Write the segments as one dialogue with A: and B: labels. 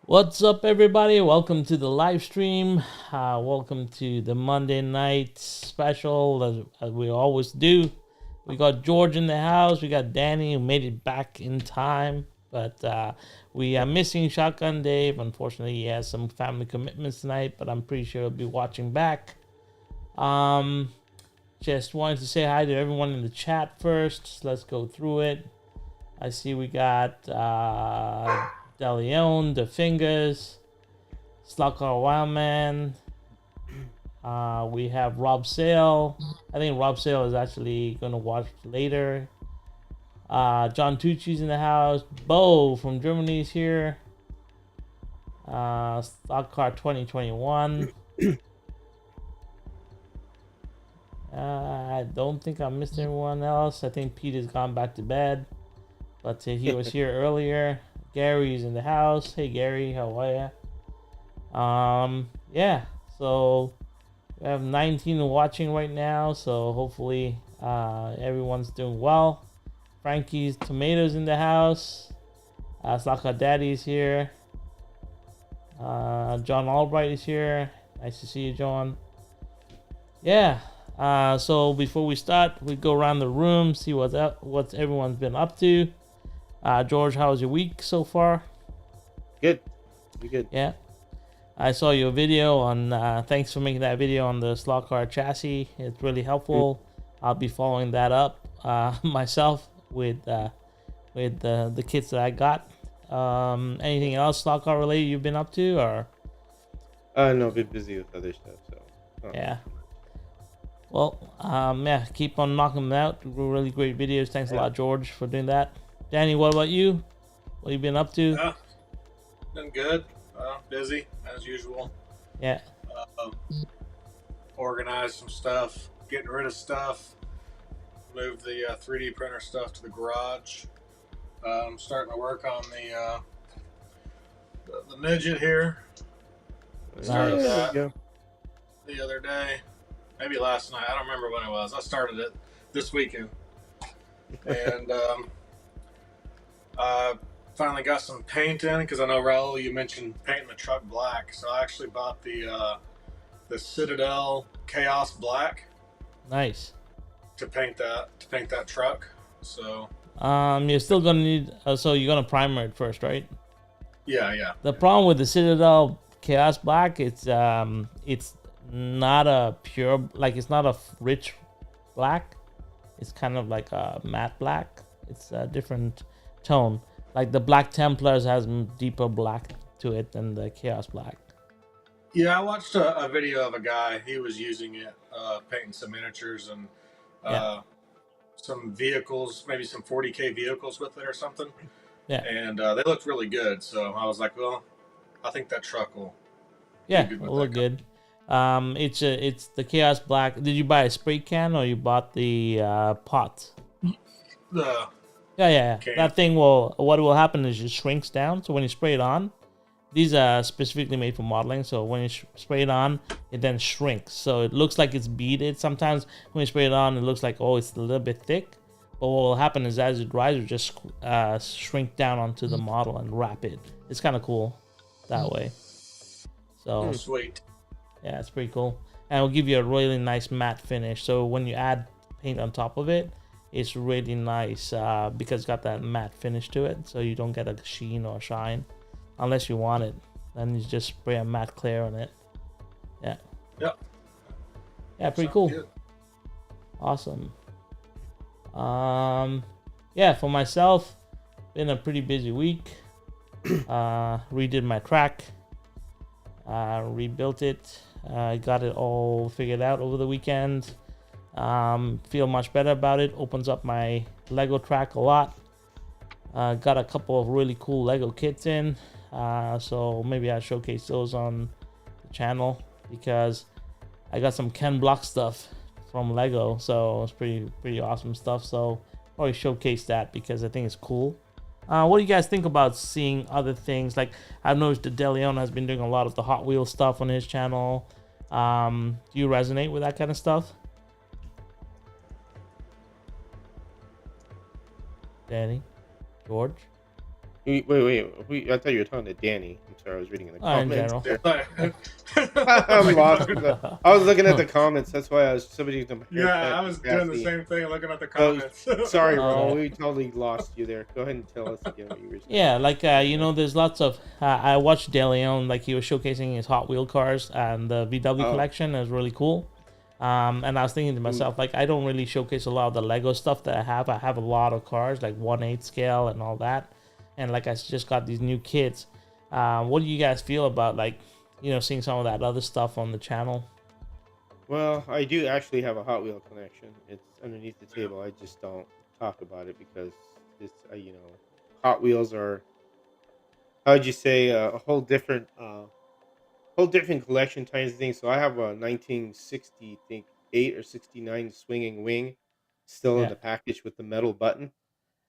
A: What's up, everybody? Welcome to the live stream. Welcome to the Monday night special, as we always do. We got George in the house. We got Danny, who made it back in time. But we are missing Shotgun Dave. Unfortunately, he has some family commitments tonight, but I'm pretty sure he'll be watching back. Just wanted to say hi to everyone in the chat first. Let's go through it. I see we got DeLeon, The Fingers, Slotmania Wildman. We have Rob Sale. I think Rob Sale is actually going to watch later. John Tucci's in the house. Bo from Germany is here. Stock Car 2021. I don't think I missed anyone else. I think Pete has gone back to bed, but he was here earlier. Gary's in the house. Hey Gary, how are ya? Yeah, so we have 19 watching right now, so hopefully everyone's doing well. Frankie's Tomatoes in the house. Slaka Daddy's here. John Albright is here. Nice to see you, John. Yeah. So before we start, we go around the room, see what everyone's been up to. George, how was your week so far?
B: Good. You good?
A: Yeah. I saw your video on. Thanks for making that video on the slot car chassis. It's really helpful. I'll be following that up myself with the kits that I got. Anything else slot car related you've been up to, or?
B: No, I've been busy with other stuff, so.
A: Yeah. Well, yeah, keep on knocking them out. Really great videos. Thanks a lot, George, for doing that. Danny, what about you? What you been up to?
C: Been good. Busy as usual.
A: Yeah.
C: Organized some stuff, getting rid of stuff. Moved the 3D printer stuff to the garage. I'm starting to work on the midget here. I started that the other day, maybe last night. I don't remember when it was. I started it this weekend, and I finally got some paint in because I know, Raul, you mentioned painting the truck black. So I actually bought the Citadel Chaos Black.
A: Nice.
C: To paint that truck. So
A: you're still gonna need. So you're gonna primer it first, right?
C: Yeah.
A: The problem with the Citadel Chaos Black, it's not a pure, like it's not a rich black. It's kind of like a matte black. It's a different tone. Like the Black Templars has deeper black to it than the Chaos Black.
C: Yeah, I watched a video of a guy. He was using it, painting some miniatures and some vehicles, maybe some 40K vehicles with it or something.
A: Yeah.
C: And they looked really good. So I was like, well, I think that truck will.
A: Look good. It's the Chaos Black. Did you buy a spray can or you bought the pot? Yeah. Can. That thing what will happen is it shrinks down. So when you spray it on, these are specifically made for modeling. So when you spray it on, it then shrinks. So it looks like it's beaded. Sometimes when you spray it on, it looks like, oh, it's a little bit thick. But what will happen is as it dries, it just shrink down onto the model and wrap it. It's kind of cool that way. So
C: sweet.
A: Yeah, it's pretty cool. And it'll give you a really nice matte finish. So when you add paint on top of it, it's really nice because it's got that matte finish to it. So you don't get a sheen or shine unless you want it. Then you just spray a matte clear on it. Yeah.
C: Yep.
A: Yeah, pretty cool.
C: Good.
A: Awesome. Yeah, for myself, been a pretty busy week. Redid my track. Rebuilt it. Got it all figured out over the weekend. Feel much better about it. Opens up my Lego track a lot. Got a couple of really cool Lego kits in. So maybe I'll showcase those on the channel because I got some Ken Block stuff from Lego. So it's pretty awesome stuff. So probably showcase that because I think it's cool. What do you guys think about seeing other things? Like I've noticed that DeLeon has been doing a lot of the Hot Wheels stuff on his channel. Do you resonate with that kind of stuff? Danny? George?
B: I thought you were talking to Danny. I'm sorry, I was reading in the
A: In
B: comments.
A: general.
B: I'm lost. I was looking at the comments. That's why somebody was
C: Yeah,
B: haircut
C: I was doing the
B: Cassie.
C: same thing, looking at the
B: So
C: comments.
B: sorry, Raul.
A: Okay.
B: We totally lost you there. Go ahead and tell us again what you were saying.
A: Yeah, like there's lots of. I watched De Leon, like he was showcasing his Hot Wheel cars and the VW
B: Oh.
A: collection. It was really cool. And I was thinking to myself, like I don't really showcase a lot of the Lego stuff that I have. I have a lot of cars, like 1/8 scale and all that. And like I just got these new kits. What do you guys feel about like seeing some of that other stuff on the channel?
B: Well, I do actually have a Hot Wheel collection. It's underneath the table. I just don't talk about it because it's Hot Wheels are, how'd you say, a whole different collection types of things. So I have a 1960, I think 8 or 69 swinging wing still in
A: Yeah,
B: the package with the metal button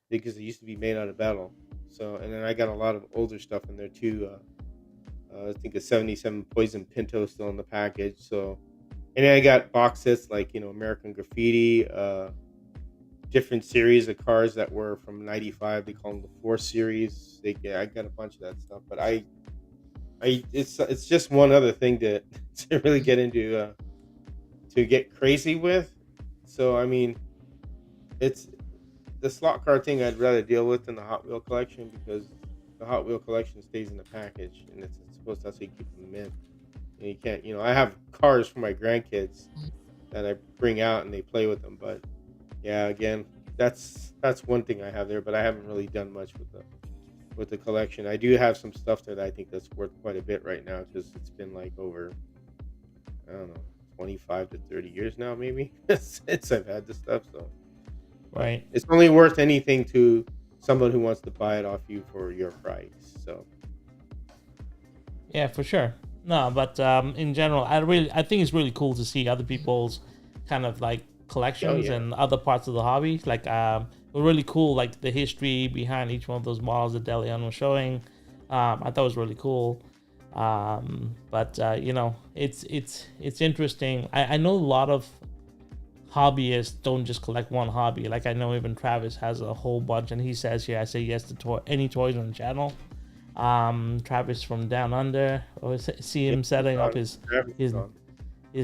B: because it used to be made out of metal. So and then I got a lot of older stuff in there too. I think a 77 Poison Pinto still in the package. So and then I got box sets like American Graffiti, different series of cars that were from '95. They call them the 4 series. I got a bunch of that stuff, but it's just one other thing to to really get into to get crazy with. So I mean, it's the slot car thing I'd rather deal with than the Hot Wheel collection because the Hot Wheel collection stays in the package and it's supposed to that's how you keep them in. And you can't, I have cars for my grandkids that I bring out and they play with them. But yeah, again, that's one thing I have there, but I haven't really done much with the collection. I do have some stuff that I think that's worth quite a bit right now because it's been like over, I don't know, 25 to 30 years now, maybe since I've had this stuff. So
A: right.
B: it's only worth anything to someone who wants to buy it off you for your price. So
A: Yeah, for sure. No, but in general, I think it's really cool to see other people's kind of like collections
B: yeah.
A: and other parts of the hobby. Like really cool, like the history behind each one of those models that De Leon was showing. I thought it was really cool. But it's interesting. I know a lot of hobbyists don't just collect one hobby. Like I know even Travis has a whole bunch, and he says here, I say yes to any toys on the channel. Travis from Down Under. I see him setting up his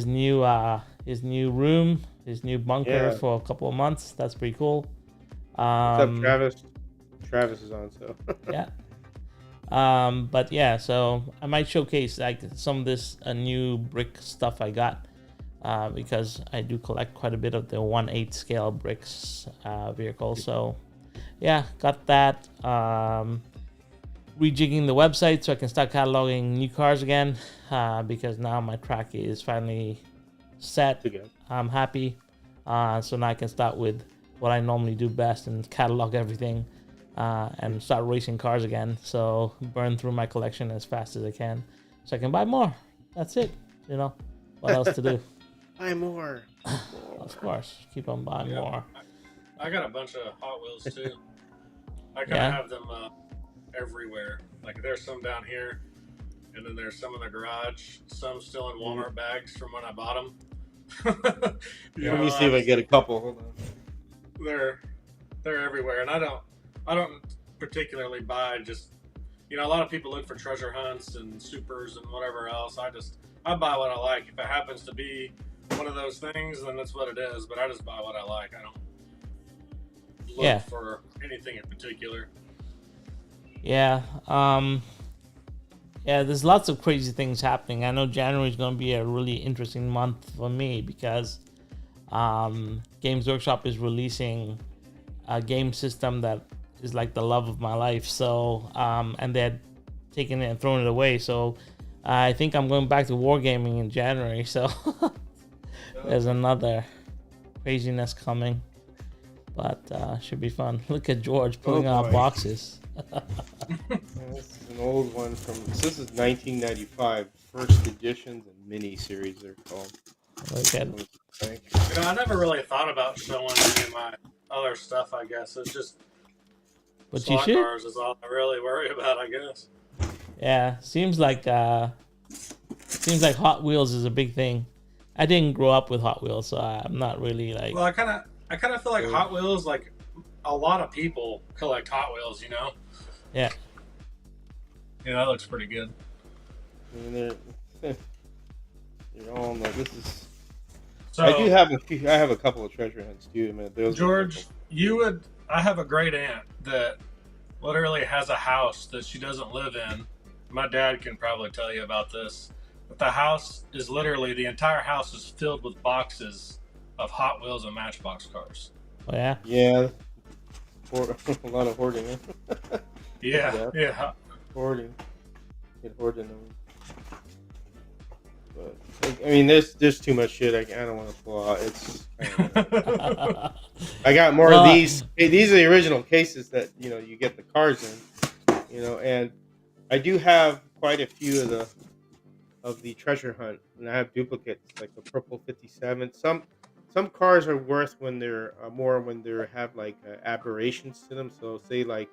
A: new room, his new bunker for a couple of months. That's pretty cool.
B: What's up, Travis? Travis is on, so
A: yeah. But yeah, so I might showcase like some of this new brick stuff I got because I do collect quite a bit of the 1/8 scale bricks vehicles. So yeah, got that. Rejigging the website so I can start cataloging new cars again because now my track is finally set. I'm happy. So now I can start with what I normally do best and catalog everything and start racing cars again. So burn through my collection as fast as I can so I can buy more. That's it. What else to do?
B: Buy more.
A: Of course. Keep on buying more.
C: I got a bunch of Hot Wheels too. I kind of have them everywhere. Like there's some down here, and then there's some in the garage. Some still in Walmart bags from when I bought them.
B: Let me see if I get a couple. Hold on.
C: They're everywhere, and I don't particularly buy just. A lot of people look for treasure hunts and supers and whatever else. I buy what I like. If it happens to be one of those things, then that's what it is. But I just buy what I like. I don't look for anything in particular.
A: Yeah, there's lots of crazy things happening. I know January is going to be a really interesting month for me because Games Workshop is releasing a game system that is like the love of my life. So, and they're taking it and throwing it away. So, I think I'm going back to wargaming in January. So, there's another craziness coming, but should be fun. Look at George pulling out boxes.
B: This is an old one this is 1995, first editions and mini series they're called.
A: Okay.
C: I never really thought about showing any of my other stuff. I guess it's just slot cars is all I really worry about. I guess.
A: Yeah, seems like Hot Wheels is a big thing. I didn't grow up with Hot Wheels, so I'm not really like.
C: Well, I kind of feel like Hot Wheels, like a lot of people collect Hot Wheels,
A: Yeah.
C: Yeah, that looks pretty good.
B: And they're all in this is.
C: So
B: I do have a few. I have a couple of treasure hunts too. Man, those are worth
C: George, I have a great aunt that literally has a house that she doesn't live in. My dad can probably tell you about this. But the house is literally, the entire house is filled with boxes of Hot Wheels and Matchbox cars.
A: Oh yeah.
B: Yeah, a lot of hoarding.
C: Yeah, yeah.
B: Hoarding. Get hoarding them. But I mean, there's too much shit. I don't want to pull out. It's. I got more of these. These are the original cases that you get the cars in. And I do have quite a few of the treasure hunt, and I have duplicates like the purple 57. Some cars are worth when they're more when they have like aberrations to them. So say like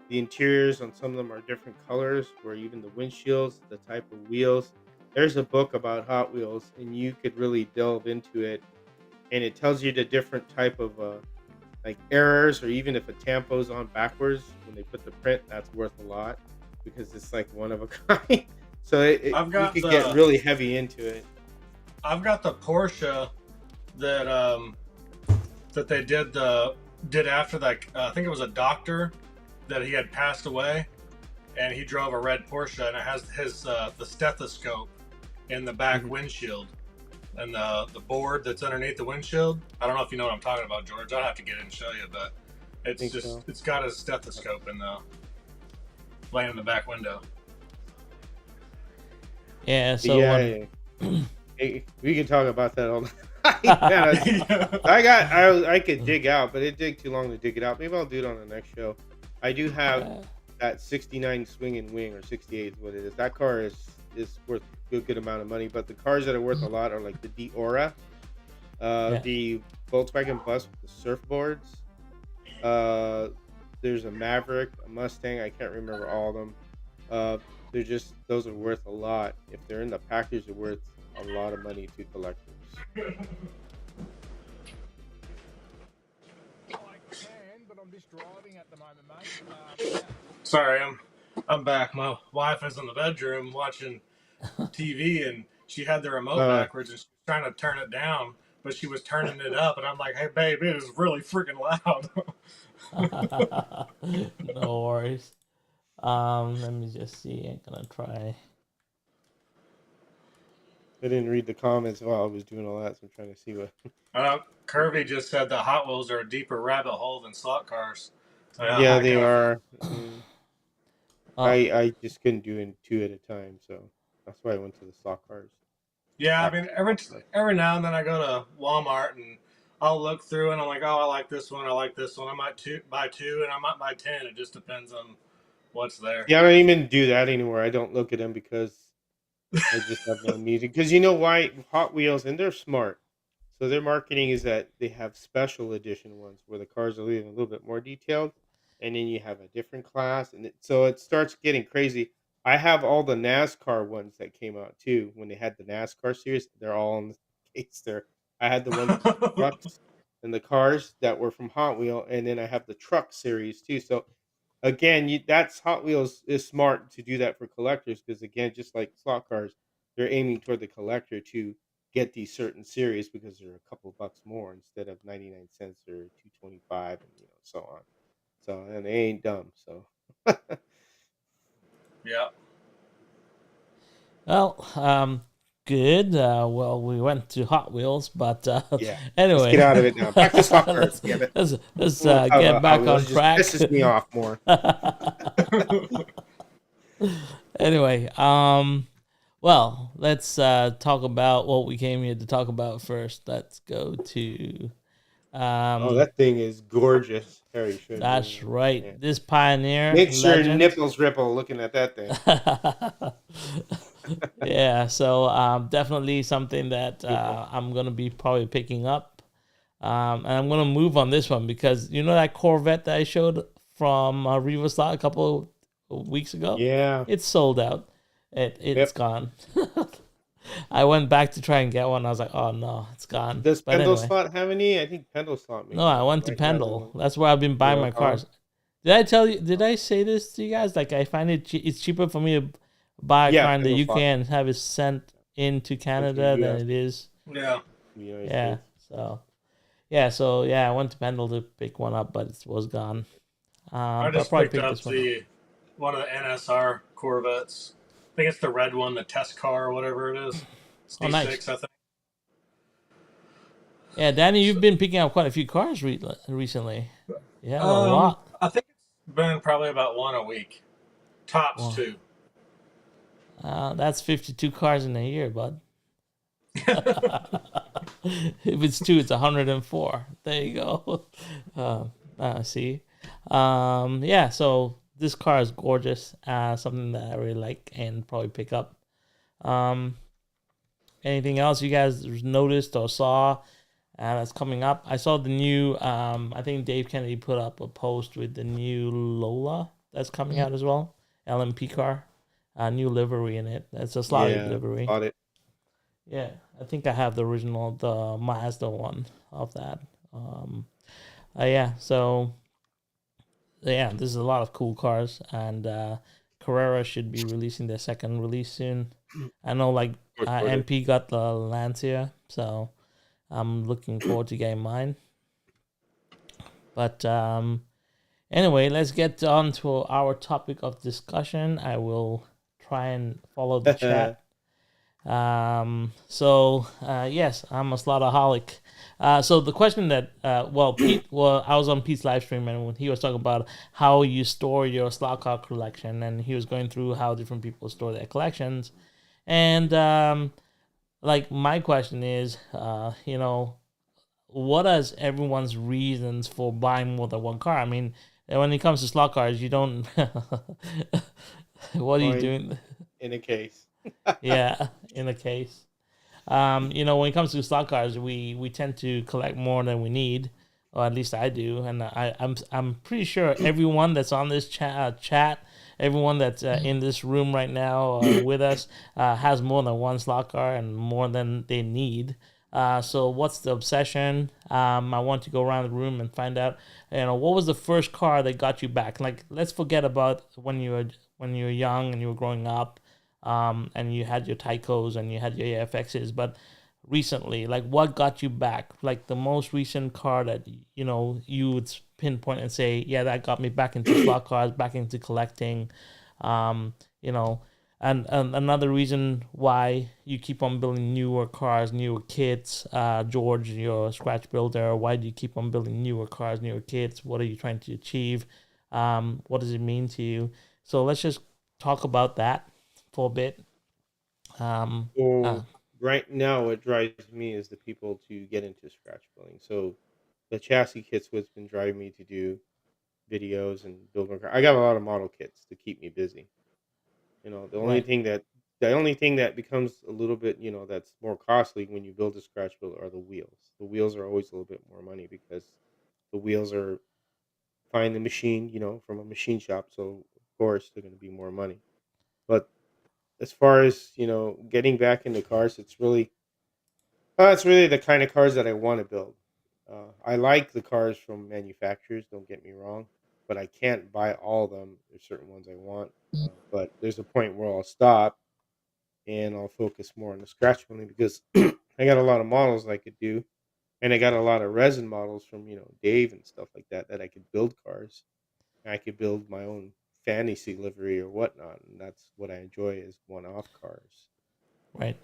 B: the interiors on some of them are different colors, or even the windshields, the type of wheels. There's a book about Hot Wheels, and you could really delve into it, and it tells you the different type of like errors, or even if a tampo's on backwards when they put the print, that's worth a lot because it's like one of a kind. So you could get really heavy into it.
C: I've got the Porsche that that they did after that. I think it was a doctor that he had passed away, and he drove a red Porsche, and it has his the stethoscope in the back windshield, and the board that's underneath the windshield. I don't know if you know what I'm talking about, George. I'll have to get in and show you, but it's got a stethoscope in the laying in the back window.
A: Yeah, so
B: hey, we can talk about that all night. I could dig out, but it'd take too long to dig it out. Maybe I'll do it on the next show. I do have that 69 swing and wing, or 68 is what it is. That car is worth a good amount of money, but the cars that are worth a lot are like the Diora, the Volkswagen bus with the surfboards. There's a Maverick, a Mustang. I can't remember all of them. Those are worth a lot. If they're in the package, they're worth a lot of money to collectors.
C: Sorry, I'm back. My wife is in the bedroom watching TV, and she had the remote backwards, and she was trying to turn it down, but she was turning it up, and I'm like, "Hey, babe, it is really freaking loud."
A: No worries. Let me just see. I'm gonna try.
B: I didn't read the comments while I was doing all that, so I'm trying to see what.
C: Curvy just said the Hot Wheels are a deeper rabbit hole than slot cars.
B: Yeah, they are. I just couldn't do two at a time, so that's why I went to the slot cars.
C: Yeah, I mean, every now and then I go to Walmart and I'll look through and I'm like, oh, I like this one, I like this one. I might buy two, and I might buy 10. It just depends on what's there.
B: Yeah, I don't even do that anymore. I don't look at them because I just have no need. Because you know why? Hot Wheels, and they're smart. So their marketing is that they have special edition ones where the cars are even a little bit more detailed, and then you have a different class, and so it starts getting crazy. I have all the NASCAR ones that came out too when they had the NASCAR series. They're all in the case there. I had the ones the trucks and the cars that were from Hot Wheel, and then I have the truck series too. So again, that's Hot Wheels is smart to do that for collectors because again, just like slot cars, they're aiming toward the collector to get these certain series because they're a couple bucks more instead of 99 cents or 225 and so on. So and they ain't dumb. So
C: yeah.
A: Well, good. Well, we went to Hot Wheels, but
B: yeah.
A: Anyway,
B: let's get out of it now. Back to slot cars.
A: Let's get back on track.
B: This pisses me off more.
A: Anyway, well, let's talk about what we came here to talk about first. Let's go to.
B: That thing is gorgeous. Harry should.
A: That's right. Yeah. This Pioneer.
B: Makes your nipples ripple looking at that thing.
A: Yeah, so definitely something that I'm gonna be probably picking up, and I'm gonna move on this one because you know that Corvette that I showed from Riva Slot a couple of weeks ago.
B: Yeah,
A: it's sold out. It's gone. I went back to try and get one. I was like, oh no, it's gone.
B: Does Pendle Slot have any? I think Pendle Slot.
A: No, I went to Pendle. That's where I've been buying my cars. Did I tell you? Did I say this to you guys? Like, I find it's cheaper for me to buy a
B: Yeah,
A: car in the
B: single
A: UK
B: slot
A: and have it sent into
B: into the
A: Canada than
B: U.S.
A: it is.
C: Yeah,
B: the United
A: Yeah.
B: States.
A: So I went to Pendle to pick one up, but it was gone.
C: I
A: But I'll
C: just
A: probably
C: picked
A: pick
C: up
A: this one up.
C: one of the NSR Corvettes. I think it's the red one, the test car or whatever it is.
A: Oh, nice.
C: C6, I think.
A: Yeah, Danny, you've
C: So,
A: been picking up quite a few cars recently. You have a lot.
C: I think it's been probably about one a week, tops
A: Well,
C: two.
A: that's 52 cars in a year, bud. If it's two, it's 104. There you go. See. Yeah, so this car is gorgeous. Something that I really like and probably pick up. Um, Anything else you guys noticed or saw that's coming up? I saw the new. I think Dave Kennedy put up a post with the new Lola that's coming out as well. LMP car, new livery in it. It's a slotted
B: Yeah,
A: livery.
B: bought it.
A: Yeah, I think I have the original, the Mazda one of that. Yeah, so yeah, this is a lot of cool cars, and Carrera should be releasing their second release soon. I know, like
B: Fourth quarter.
A: MP got the Lancia, so I'm looking forward to getting mine. But anyway, let's get on to our topic of discussion. I will try and follow the chat. Yes, I'm a slaughterholic. So the question that Pete, I was on Pete's live stream, and when he was talking about how you store your slot car collection, and he was going through how different people store their collections, and like my question is, what is everyone's reasons for buying more than one car? I mean, when it comes to slot cars, you don't. What are you doing?
B: In a case.
A: Yeah, in a case. When it comes to slot cars, we tend to collect more than we need, or at least I do, and I'm pretty sure everyone that's on this chat, everyone that's in this room right now with us, has more than one slot car and more than they need. So what's the obsession? I want to go around the room and find out, what was the first car that got you back? Like, let's forget about when you were young and you were growing up, and you had your Tycos and you had your AFXs, but recently, like, what got you back? Like the most recent car that you would pinpoint and say, yeah, that got me back into slot cars, back into collecting. um, you know, and another reason why you keep on building newer cars, newer kits. George, your scratch builder, why do you keep on building newer cars, newer kits? What are you trying to achieve? What does it mean to you? So let's just talk about that for a bit.
B: Well, right now, what drives me is the people to get into scratch building. So the chassis kit's what's been driving me to do videos and build my car. I got a lot of model kits to keep me busy.
A: Right,
B: The only thing that becomes a little bit, that's more costly when you build a scratch builder are the wheels. The wheels are always a little bit more money because the wheels are find the machine, from a machine shop. So of course they're going to be more money. But as far as getting back into cars, it's really the kind of cars that I want to build. I like the cars from manufacturers. Don't get me wrong, but I can't buy all of them. There's certain ones I want, but there's a point where I'll stop and I'll focus more on the scratch building because I got a lot of models I could do, and I got a lot of resin models from Dave and stuff like that that I could build cars. I could build my own fantasy livery or whatnot, and that's what I enjoy is one-off cars.
A: right.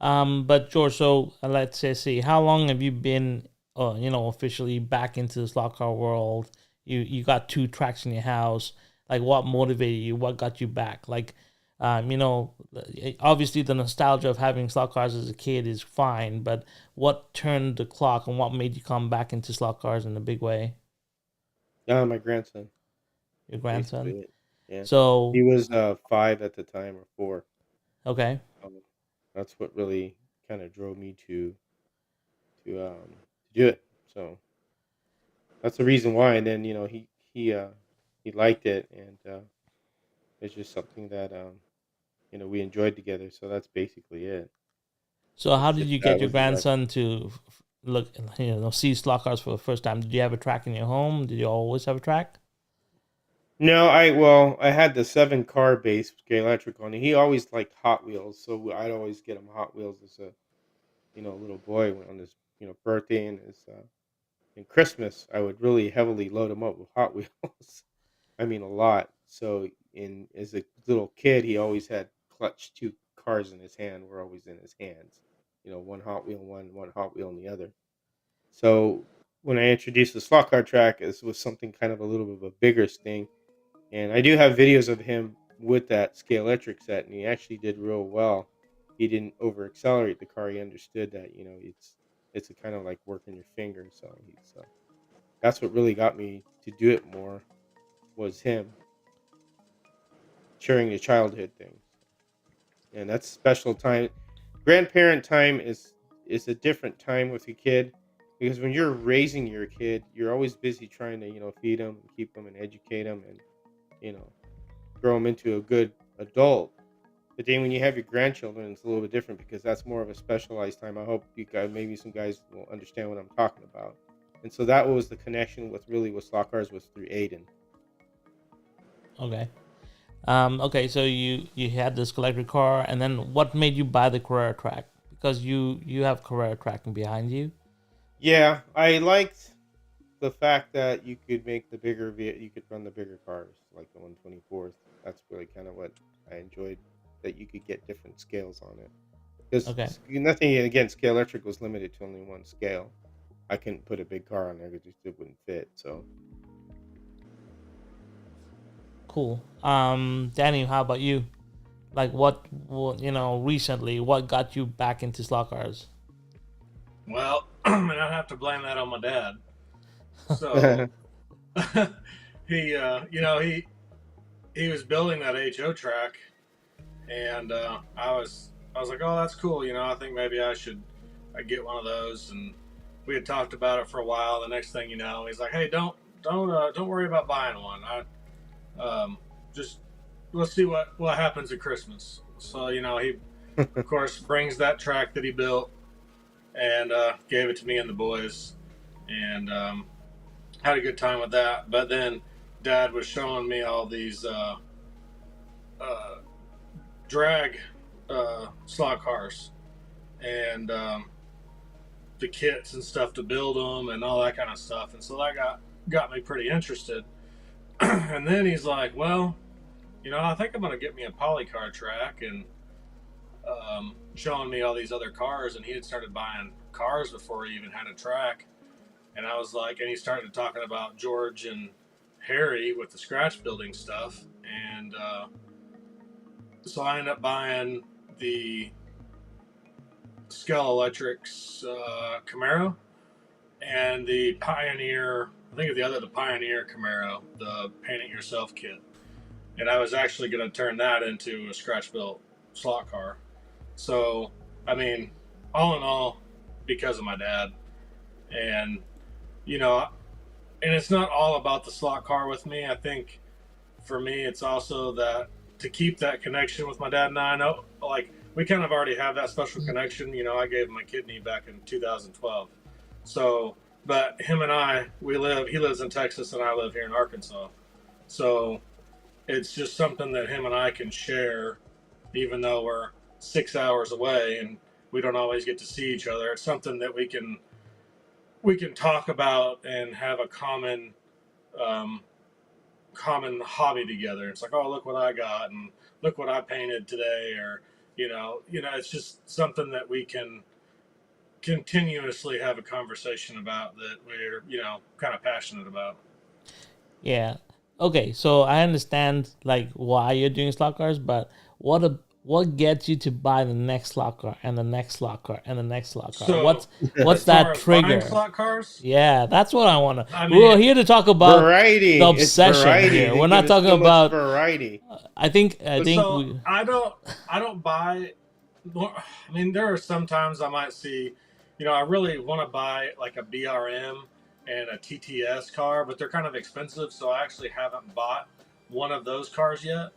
A: But George, so let's say, see, how long have you been, officially back into the slot car world? You got two tracks in your house. Like, what motivated you? What got you back? Like, obviously the nostalgia of having slot cars as a kid is fine, but what turned the clock and what made you come back into slot cars in a big way?
B: My grandson,
A: Your
B: that's basically
A: grandson.
B: it. Yeah, he
A: So,
B: was 5 at the time or 4.
A: okay.
B: Um, that's what really kind of drove me to do it. So that's the reason why. And then he liked it, and it's just something that we enjoyed together. So that's basically it.
A: So how
B: It's
A: did
B: just
A: you
B: that
A: get your
B: was the drive.
A: grandson to look, see slot cars for the first time? Did you have a track in your home? Did you always have a track?
B: No, I had the 7 car base electric on it. He always liked Hot Wheels, so I'd always get him Hot Wheels as a little boy on his birthday and his and Christmas. I would really heavily load him up with Hot Wheels. I mean, a lot. So, in as a little kid, he always had clutch 2 cars in his hand. Were always in his hands. One Hot Wheel, one Hot Wheel, in the other. So when I introduced the slot car track, this was something kind of a little bit of a bigger thing. And I do have videos of him with that Scalextric set, and he actually did real well. He didn't over accelerate the car. He understood that it's a kind of like working your finger. So that's what really got me to do it more was him sharing the childhood things, and that's special time. Grandparent time is a different time with a kid because when you're raising your kid, you're always busy trying to feed them and keep them and educate them and you know grow them into a good adult. But then when you have your grandchildren, it's a little bit different because that's more of a specialized time. I hope you guys, maybe some guys will understand what I'm talking about. And so that was the connection with slot cars was through Aiden.
A: Okay. Okay, so you had this collector car, and then what made you buy the Carrera track? Because you have Carrera tracking behind you.
B: Yeah, I liked the fact that you could make you could run the bigger cars like the 124th. That's really kind of what I enjoyed, that you could get different scales on it. Because
A: Okay,
B: nothing against Scale Electric was limited to only one scale. I couldn't put a big car on there because it wouldn't fit. So
A: cool. Danny, how about you? Like recently, what got you back into slot cars?
C: Well, and I'd have to blame that on my dad. So he, he was building that HO track, and I was like, oh, that's cool. I think maybe I get one of those. And we had talked about it for a while. The next thing you know, he's like, hey, don't worry about buying one. Just let's see what happens at Christmas. So he of course brings that track that he built and gave it to me and the boys, and had a good time with that. But then Dad was showing me all these uh, drag slot cars and the kits and stuff to build them and all that kind of stuff, and so that got me pretty interested. And then he's like, well, I think I'm going to get me a polycar track, and showing me all these other cars. And he had started buying cars before he even had a track. And I was like, and he started talking about George and Harry with the scratch building stuff. And so I ended up buying the Scalextric's Camaro and the Pioneer. I think the Pioneer Camaro, the paint it yourself kit. And I was actually going to turn that into a scratch built slot car. So, I mean, all in all, because of my dad. And, you know, and it's not all about the slot car with me. I think for me, it's also that to keep that connection with my dad and I know, like, we kind of already have that special connection. I gave him my kidney back in 2012. So, but him and I, he lives in Texas and I live here in Arkansas. So it's just something that him and I can share, even though we're 6 hours away and we don't always get to see each other. It's something that we can talk about and have a um, common hobby together. It's like, oh, look what I got and look what I painted today, or it's just something that we can continuously have a conversation about that we're kind of passionate about.
A: Yeah. Okay, so I understand like why you're doing slot cars, but what gets you to buy the next slot car and the next slot car and the next slot car?
C: So
A: What's
C: as far
A: that
C: as buying
A: trigger?
C: slot cars,
A: Yeah, that's what I want to.
C: I mean,
A: We're here to talk about
B: variety.
A: the
B: It's
A: obsession
B: variety.
A: here.
B: They
A: We're
B: give
A: not
B: us
A: talking
B: so much
A: about.
B: variety.
A: I think
C: so
A: we.
C: I don't buy. I mean, there are some times I might see, I really want to buy like a BRM and a TTS car, but they're kind of expensive, so I actually haven't bought one of those cars yet.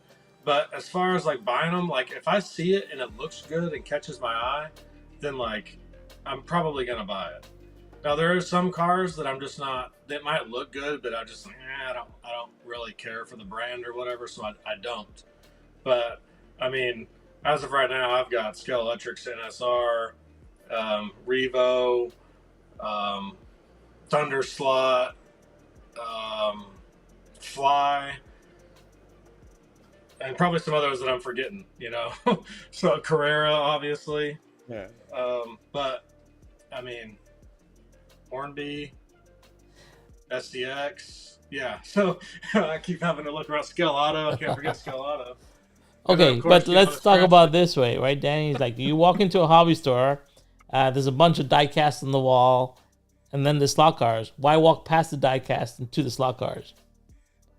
C: But as far as like buying them, like if I see it and it looks good and catches my eye, then like I'm probably gonna buy it. Now there are some cars that I'm just not. They might look good, but I just I don't really care for the brand or whatever, so I don't. But I mean, as of right now, I've got Scale Electric's NSR, Revo, um, Thunder Slot, um, Fly, and probably some others that I'm forgetting. So Carrera, obviously.
B: Yeah.
C: But I mean, Hornby, SDX. Yeah, so I keep having to look around Scale Auto. I can't forget Scale Auto. And then,
A: Okay,
C: of course,
A: but let's
C: the
A: talk
C: scratch
A: about it this way, right? Danny's like, you walk into a hobby store, there's a bunch of die casts on the wall, and then the slot cars. Why walk past the die cast and to the slot cars?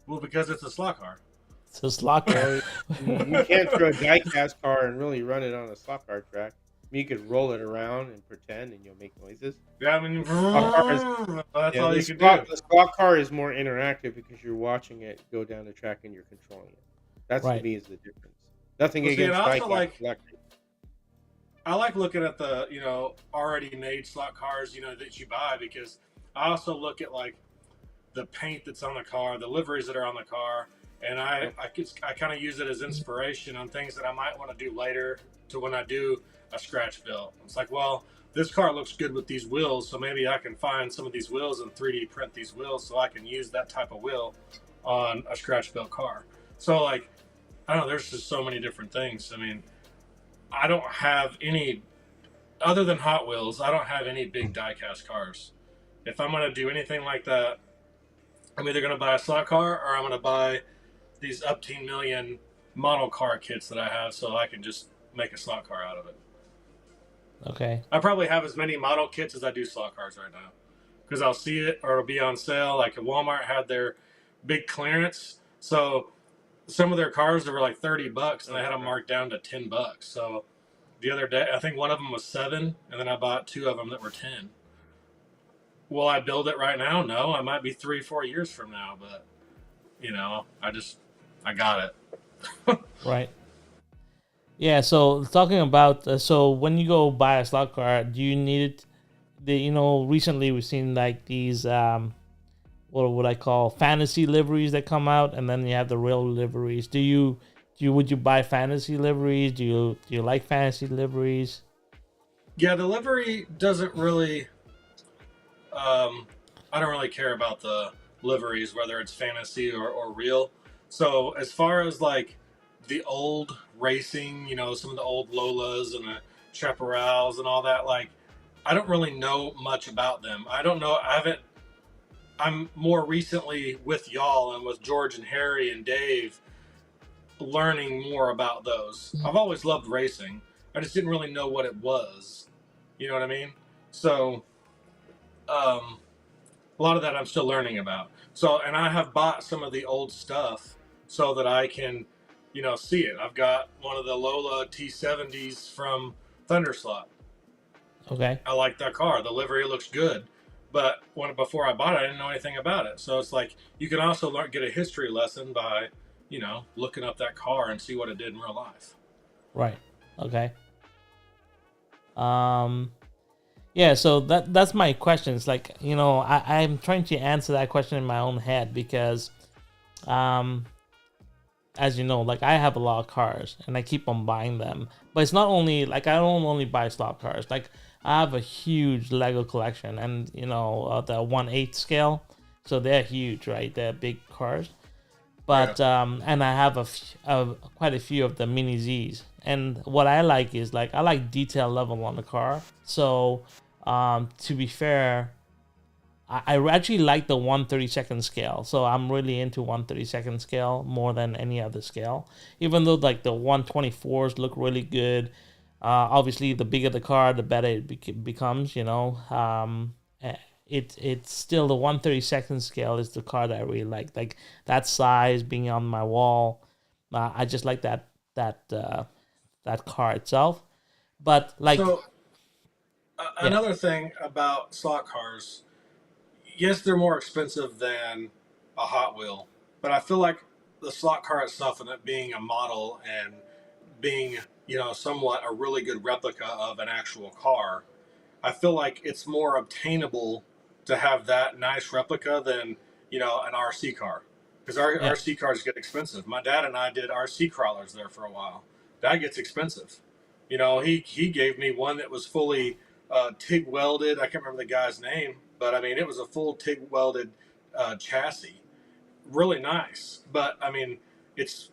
C: Well, because it's a slot car.
A: It's a slot car.
B: Well, you can't throw a die-cast car and really run it on a slot car track. I mean, you could roll it around and pretend, and you'll make noises.
C: Yeah, I mean,
B: Slot car is,
C: that's
B: yeah,
C: all
B: the
C: you can
B: slot,
C: do.
B: the slot car is more interactive because you're watching it go down the track and you're controlling it. That's to
A: Right.
B: me is the difference. Nothing
C: Well, see, and
B: against
C: I also
B: die-cast collecting.
C: I like looking at the already made slot cars that you buy, because I also look at like the paint that's on the car, the liveries that are on the car, and I kind of use it as inspiration on things that I might want to do later to when I do a scratch build. It's like, well, this car looks good with these wheels, so maybe I can find some of these wheels and 3D print these wheels so I can use that type of wheel on a scratch built car. So like, I don't know, there's just so many different things. I mean, I don't have any other than Hot Wheels. I don't have any big diecast cars. If I'm gonna do anything like that, I'm either gonna buy a slot car or I'm gonna buy these up 10 million model car kits that I have, so I can just make a slot car out of it.
A: Okay.
C: I probably have as many model kits as I do slot cars right now, because I'll see it or it'll be on sale. Like Walmart had their big clearance, so some of their cars were like $30, and I had them marked down to $10. So the other day, I think one of them was 7, and then I bought 2 of them that were 10. Will I build it right now? No, I might be 3-4 years from now, but I got it.
A: Right. Yeah. So talking about so when you go buy a slot car, do you need it? Recently we've seen like these what would I call fantasy liveries that come out, and then you have the real liveries. Would you buy fantasy liveries? Do you like fantasy liveries?
C: Yeah, the livery doesn't really. I don't really care about the liveries, whether it's fantasy or real. So as far as like the old racing, some of the old Lolas and the Chaparrals and all that, like I don't really know much about them. I don't know. I haven't. I'm more recently with y'all and with George and Harry and Dave learning more about those. I've always loved racing. I just didn't really know what it was. You know what I mean? So, a lot of that I'm still learning about. So, and I have bought some of the old stuff so that I can, see it. I've got one of the Lola T70s from Thunderslot.
A: Okay.
C: I like that car. The livery looks good. But before I bought it, I didn't know anything about it. So it's like you can also get a history lesson by, looking up that car and see what it did in real life.
A: Right. Okay. Yeah, so that's my question. It's like, I'm trying to answer that question in my own head because as you know, like I have a lot of cars and I keep on buying them. But it's not only like I don't only buy slot cars. Like I have a huge Lego collection, and the 1/8 scale, so they're huge, right? They're big cars. But and I have quite a few of the mini Z's. And what I like is like I like detail level on the car. So to be fair, I actually like the 1/32 scale. So I'm really into 1/32 scale more than any other scale. Even though like the 124s look really good. Obviously, the bigger the car, the better it becomes. It's still the 1/32 scale is the car that I really like. Like that size being on my wall, I just like that car itself. But like,
C: So another thing about slot cars, yes, they're more expensive than a Hot Wheel, but I feel like the slot car itself and it being a model and being somewhat a really good replica of an actual car, I feel like it's more obtainable to have that nice replica than, you know, an RC car. Because
A: Yeah.
C: RC cars get expensive. My dad and I did RC crawlers there for a while. That gets expensive. You know, he gave me one that was fully TIG welded. I can't remember the guy's name, but I mean, it was a full TIG welded chassis. Really nice. But I mean, it's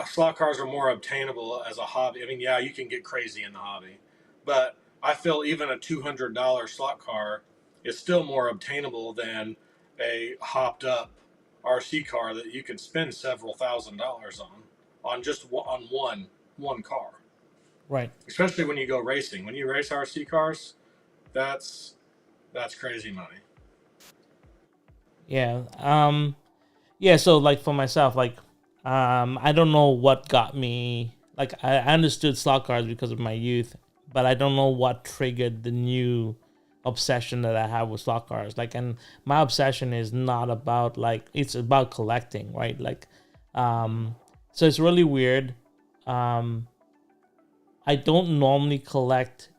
C: slot cars are more obtainable as a hobby. I mean, yeah, you can get crazy in the hobby, but I feel even a $200 slot car is still more obtainable than a hopped up RC car that you can spend several $1,000s on just on one car.
A: Right.
C: Especially when you go racing. When you race RC cars, that's crazy money.
A: Yeah. Yeah. So like for myself, like, I don't know what got me. Like I understood slot cars because of my youth, but I don't know what triggered the new obsession that I have with slot cars. Like, and my obsession is not about like it's about collecting, right? Like, so it's really weird. I don't normally collect.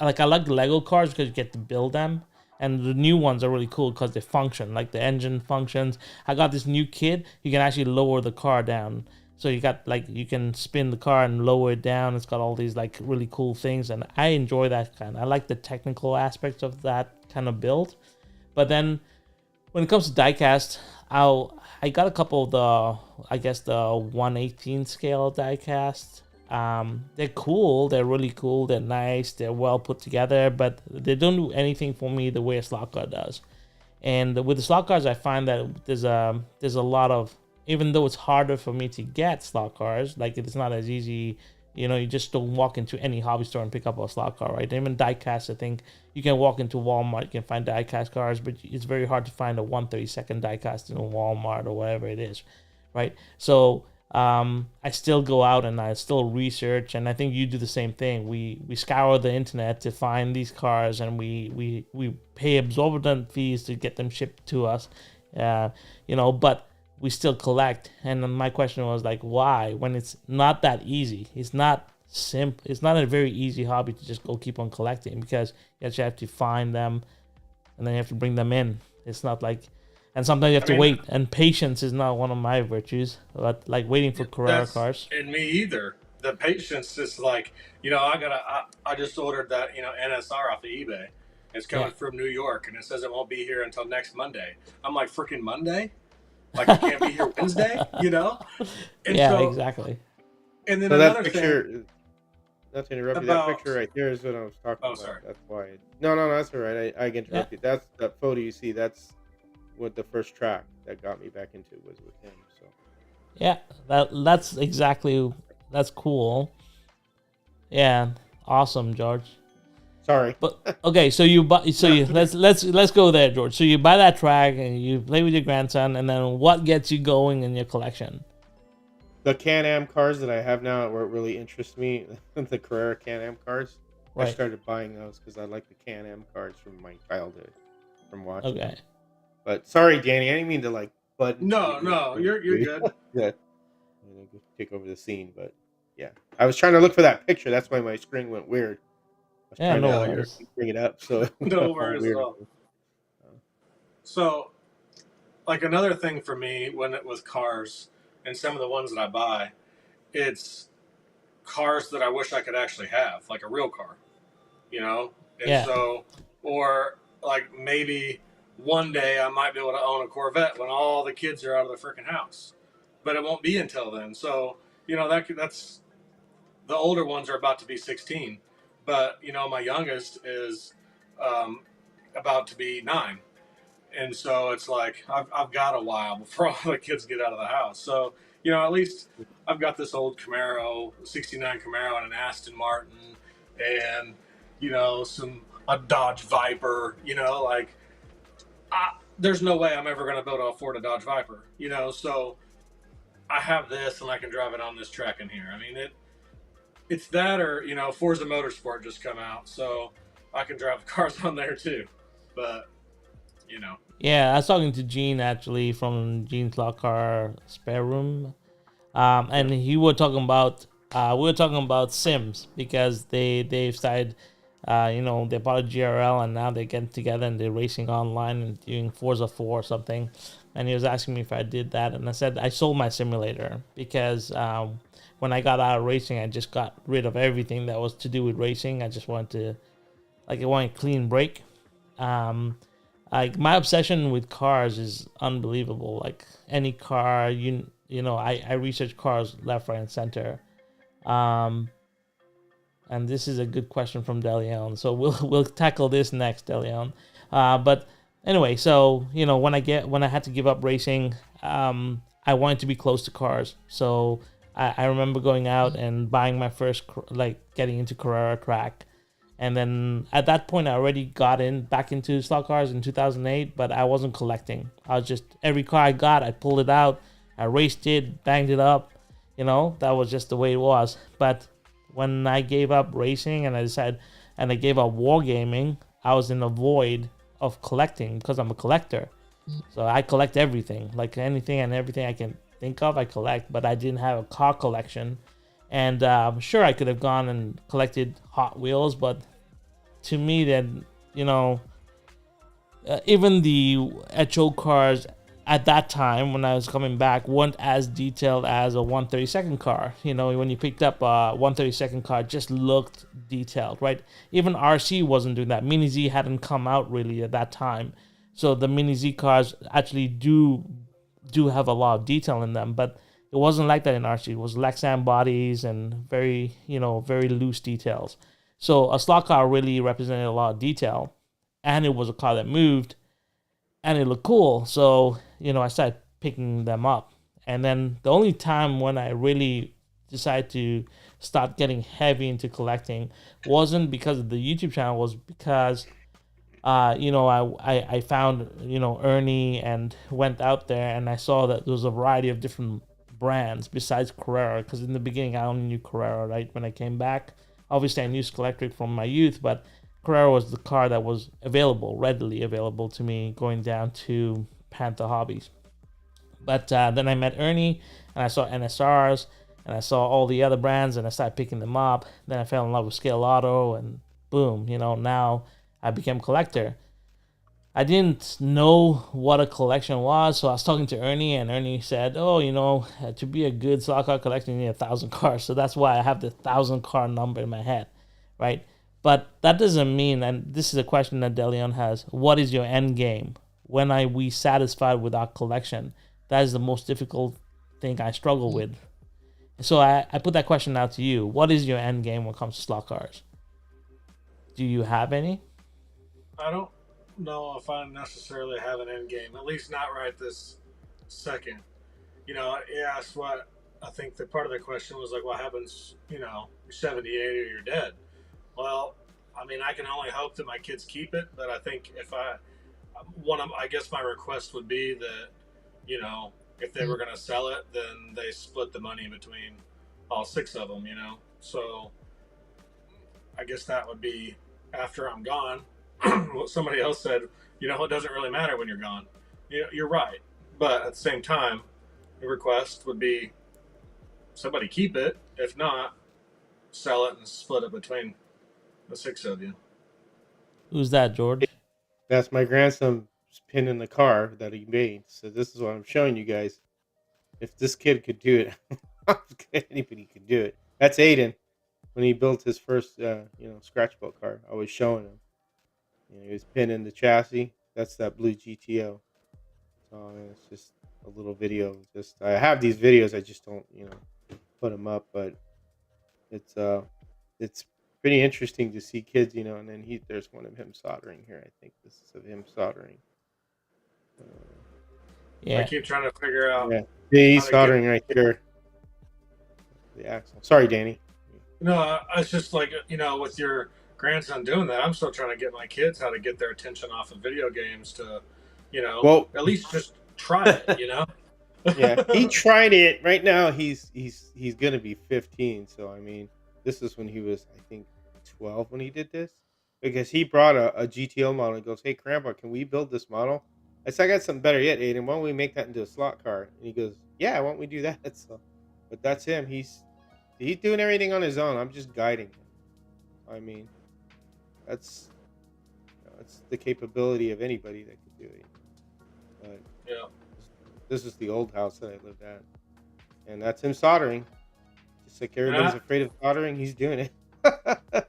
A: Like I like Lego cars because you get to build them, and the new ones are really cool because they function. Like the engine functions. I got this new kit. You can actually lower the car down. So you got like you can spin the car and lower it down. It's got all these like really cool things, and I enjoy that kind. I like the technical aspects of that kind of build. But then when it comes to diecast, I got a couple of the 1/18 scale diecast. They're cool. They're really cool. They're nice. They're well put together, but they don't do anything for me the way a slot car does. And with the slot cars, I find that there's a lot of, even though it's harder for me to get slot cars, like it's not as easy. You know, you just don't walk into any hobby store and pick up a slot car, right? Even diecast, I think you can walk into Walmart, you can find diecast cars, but it's very hard to find a 1/32 diecast in a Walmart or whatever it is, right? So I still go out and I still research, and I think you do the same thing. We scour the internet to find these cars, and we pay exorbitant fees to get them shipped to us, you know, but we still collect. And my question was like, why? When it's not that easy. It's not simple. It's not a very easy hobby to just go keep on collecting, because you actually have to find them and then you have to bring them in. It's not like, and sometimes you have to wait, and patience is not one of my virtues, but like waiting for Carrera cars.
C: And me either. The patience is like, you know, I just ordered that, you know, NSR off of eBay. It's coming from New York, and it says it won't be here until next Monday. I'm like, freaking Monday? Like, it can't be here Wednesday, you know? And
A: so, exactly.
C: And then
B: so
C: another
B: that picture,
C: thing.
B: not to interrupt you, that picture right there is what I was talking about.
C: Sorry.
B: That's why. No, that's all right. I can interrupt you. That's that photo you see. That's what the first track that got me back into was with him. So.
A: Yeah, that's cool. Yeah, awesome, George.
B: Sorry.
A: But okay, so let's go there, George. So you buy that track and you play with your grandson, and then what gets you going in your collection?
B: The Can-Am cars that I have now, where it really interests me, the Carrera Can-Am cars. Right. I started buying those because I like the Can-Am cars from my childhood, from watching. Okay. Them. But sorry, Danny, I didn't mean to like butt.
C: No, you're good.
B: Yeah. Take over the scene, but yeah, I was trying to look for that picture. That's why my screen went weird.
A: Yeah, no worries.
B: Bring it up, so
C: no worries at all. So, like another thing for me when it was cars and some of the ones that I buy, it's cars that I wish I could actually have, like a real car, you know. And so, or like maybe one day I might be able to own a Corvette when all the kids are out of the freaking house, but it won't be until then. So, you know, that's the older ones are about to be 16. But, you know, my youngest is about to be 9. And so it's like, I've got a while before all the kids get out of the house. So, you know, at least I've got this old Camaro, 69 Camaro, and an Aston Martin, and, you know, a Dodge Viper, you know, like, there's no way I'm ever going to be able to afford a Dodge Viper, you know. So I have this, and I can drive it on this track in here. I mean, it's that, or, you know, Forza Motorsport just come out, so I can drive cars on there too. But, you know.
A: Yeah, I was talking to Gene, actually, from Gene's Slot Car Spare Room. And we were talking about Sims, because they've started They bought a GRL and now they're getting together and they're racing online and doing Forza 4 or something. And he was asking me if I did that, and I said I sold my simulator because when I got out of racing, I just got rid of everything that was to do with racing. I just wanted to, I wanted a clean break. My obsession with cars is unbelievable. Like any car, I research cars left, right, and center. Um, and this is a good question from Deleon. So we'll tackle this next, Deleon. But anyway, so when I had to give up racing, I wanted to be close to cars. So I remember going out and buying my first getting into Carrera track. And then at that point, I already got back into slot cars in 2008, but I wasn't collecting. I was just, every car I got, I pulled it out, I raced it, banged it up. That was just the way it was. But when I gave up racing and I gave up wargaming, I was in a void of collecting because I'm a collector. So I collect everything, like anything and everything I can think of, I collect, but I didn't have a car collection. And sure, I could have gone and collected Hot Wheels, but to me, then, even the HO cars at that time when I was coming back weren't as detailed as a 132nd car. When you picked up a 132nd car, it just looked detailed, right? Even RC wasn't doing that. Mini Z hadn't come out really at that time. So the Mini Z cars actually do have a lot of detail in them, but it wasn't like that in RC. It was Lexan bodies and very loose details. So a slot car really represented a lot of detail, and it was a car that moved, and it looked cool. So, I started picking them up. And then the only time when I really decided to start getting heavy into collecting wasn't because of the YouTube channel, was because, I found, Ernie and went out there and I saw that there was a variety of different brands besides Carrera. Because in the beginning, I only knew Carrera, right? When I came back, obviously I knew Schletric from my youth, but Carrera was the car that was readily available to me going down to Panther Hobbies. But then I met Ernie, and I saw NSRs, and I saw all the other brands, and I started picking them up. Then I fell in love with Scale Auto, and boom, now I became a collector. I didn't know what a collection was, so I was talking to Ernie, and Ernie said, "Oh, to be a good slot car collector, you need 1,000 cars." So that's why I have the 1,000 car number in my head, right? But that doesn't mean, and this is a question that Deleon has, what is your end game? When are we satisfied with our collection? That is the most difficult thing I struggle with. So I put that question out to you. What is your end game when it comes to slot cars? Do you have any?
C: I don't know if I necessarily have an end game, at least not right this second. He asked what, I think the part of the question was like, what happens, you're 78 or you're dead. Well, I mean, I can only hope that my kids keep it, but I think I guess my request would be that, if they were going to sell it, then they split the money between all 6 of them, So I guess that would be after I'm gone. What somebody else said, it doesn't really matter when you're gone. You're right. But at the same time, the request would be somebody keep it. If not, sell it and split it between the 6 of you.
A: Who's that, George?
B: That's my grandson's pin in the car that he made. So this is what I'm showing you guys. If this kid could do it, anybody could do it. That's Aiden when he built his first, scratch built car. I was showing him. He was pinning the chassis. That's that blue GTO. So it's just a little video. I have these videos. I just don't, put them up. But it's pretty interesting to see kids, and then there's one of him soldering here. I think this is of him soldering.
C: I keep trying to figure out.
B: Yeah, he's soldering right there. The axle. Sorry, Danny.
C: No, it's just like, with your grandson doing that, I'm still trying to get my kids how to get their attention off of video games to, at least just try it,
B: Yeah, he tried it. Right now, he's gonna be 15. So I mean, this is when he was, I think, 12 when he did this, because he brought a GTO model and goes, "Hey, Grandpa, can we build this model?" I said, "I got something better yet, Aiden. Why don't we make that into a slot car?" And he goes, "Yeah, why don't we do that?" So, but that's him. He's doing everything on his own. I'm just guiding him. I mean, it's the capability of anybody that could do it. But
C: Yeah.
B: this is the old house that I lived at, and that's him soldering. Just like
C: And
B: everybody's
C: I,
B: afraid of soldering, he's doing it. There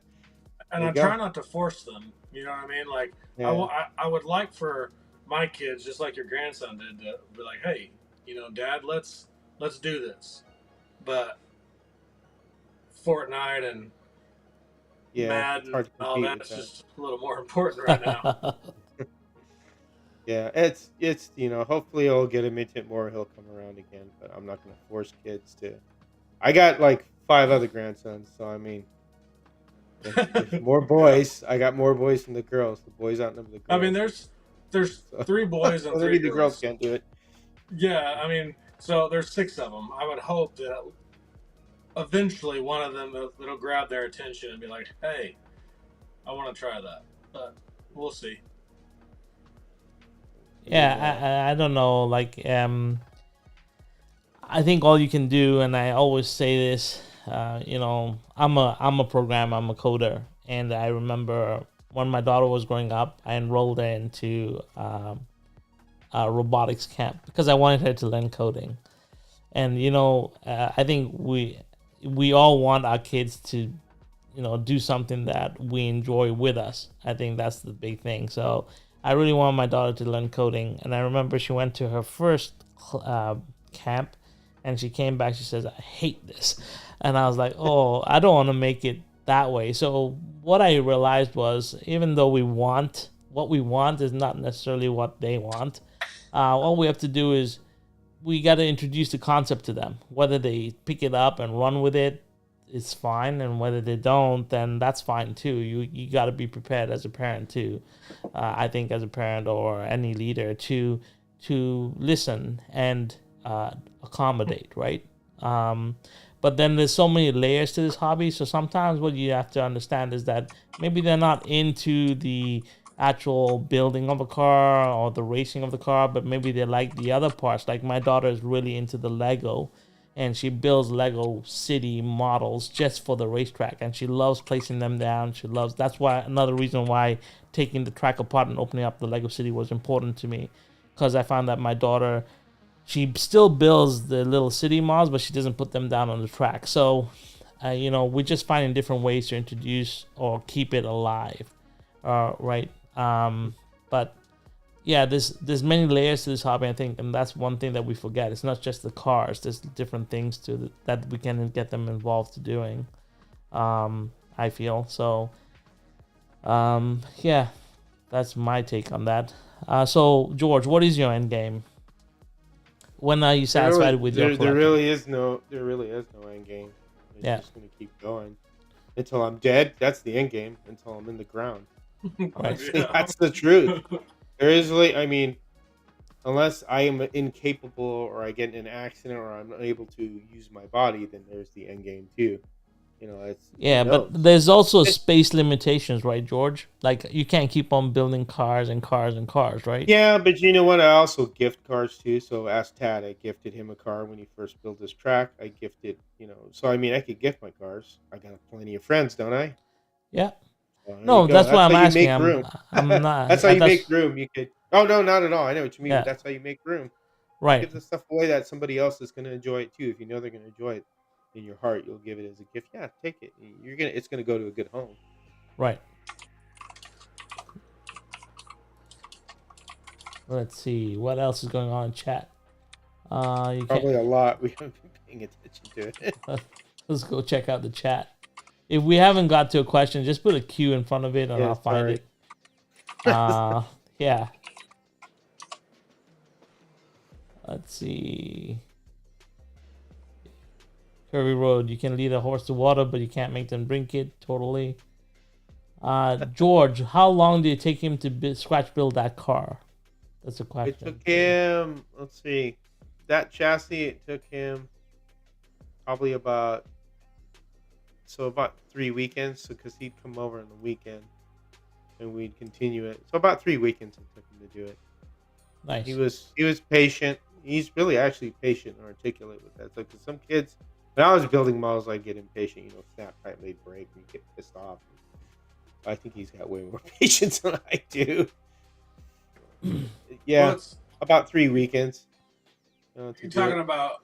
C: and
B: you
C: I
B: go.
C: try not to force them. You know what I mean? Like
B: Yeah,
C: I would like for my kids, just like your grandson did, to be like, hey, Dad, let's do this. But Fortnite and
B: yeah, it's
C: Madden and
B: hard to
C: all
B: compete with
C: that's
B: that.
C: just a little more important right now.
B: Yeah, it's hopefully I'll get him into it more. He'll come around again, but I'm not gonna force kids to. I got like 5 other grandsons, so I mean, if more
C: Yeah.
B: boys, I got more boys than the girls. The boys outnumber the
C: I mean,
B: girls.
C: there's
B: So,
C: 3 boys and
B: so
C: three
B: maybe the girls
C: girls.
B: can't do it.
C: Yeah, I mean, so there's 6 of them. I would hope that eventually one of them that'll grab their attention and be like, "Hey, I want to try that." But we'll see.
B: I mean,
A: Yeah, I don't know. Like, I think all you can do, and I always say this, I'm a programmer, I'm a coder, and I remember when my daughter was growing up, I enrolled her into a robotics camp because I wanted her to learn coding. And I think we all want our kids to do something that we enjoy with us. I think that's the big thing. So I really want my daughter to learn coding, and I remember she went to her first camp, and she came back. She says, "I hate this," and I was like, "Oh, I don't want to make it that way." So what I realized was, even though what we want is not necessarily what they want, all we have to do is we got to introduce the concept to them. Whether they pick it up and run with it, it's fine, and whether they don't, then that's fine too. You got to be prepared as a parent too. I think as a parent or any leader to listen and accommodate, right? But then there's so many layers to this hobby. So sometimes what you have to understand is that maybe they're not into the actual building of a car or the racing of the car, but maybe they like the other parts. Like my daughter is really into the Lego, and she builds Lego city models just for the racetrack, and she loves placing them down. That's why another reason why taking the track apart and opening up the Lego city was important to me, because I found that my daughter, she still builds the little city models, but she doesn't put them down on the track. So we're just finding different ways to introduce or keep it alive, right? But yeah, there's many layers to this hobby, I think, and that's one thing that we forget. It's not just the cars. There's different things that we can get them involved to doing. I feel so. Yeah, that's my take on that. So George, what is your end game? When are you satisfied with your
B: There
A: collection?
B: there really is no end game. It's
A: Yeah,
B: just gonna keep going until I'm dead. That's the end game. Until I'm in the ground. Honestly,
C: Yeah.
B: that's the truth. There is really, I mean, unless I am incapable or I get in an accident or I'm unable to use my body, then there's the end game too. It's who
A: yeah, but
B: knows.
A: there's also space limitations, right, George? Like you can't keep on building cars and cars and cars, right?
B: Yeah, but you know what? I also gift cars too. So ask Tad. I gifted him a car when he first built his track. I gifted, so I mean, I could gift my cars. I got plenty of friends, don't I?
A: Yeah.
B: Well, there you
A: No,
B: go.
A: that's why
B: That's how
A: I'm
B: you
A: asking.
B: make
A: I'm
B: room.
A: I'm not.
B: That's how you make
A: That's
B: room. You could. Oh no, not at all. I know what you mean, but
A: yeah,
B: that's how you make room. You
A: right,
B: give the stuff away that somebody else is going to enjoy it too. If you know they're going to enjoy it in your heart, you'll give it as a gift. Yeah, take it. It's going to go to a good home.
A: right. Let's see what else is going on in chat. You can't.
B: Probably a lot. We haven't been paying attention to it.
A: Let's go check out the chat. If we haven't got to a question, just put a Q in front of it, and
B: Yeah,
A: I'll find
B: sorry.
A: it. Yeah. Let's see. Curvy Road. You can lead a horse to water, but you can't make them drink it. Totally. George, how long did it take him to scratch build that car? That's a
B: It
A: question.
B: took him, let's see, that chassis, it took him probably about 3 weekends. So, because he'd come over on the weekend and we'd continue it. So, about 3 weekends it took him to do it.
A: Nice.
B: He was patient. He's really actually patient and articulate with that. So, because some kids, when I was building models, I'd get impatient. Snap, tight, lead, break, and you get pissed off. I think he's got way more patience than I do.
C: Well,
B: Yeah,
C: it's
B: about 3 weekends. To
C: you're
B: do
C: talking
B: it.
C: about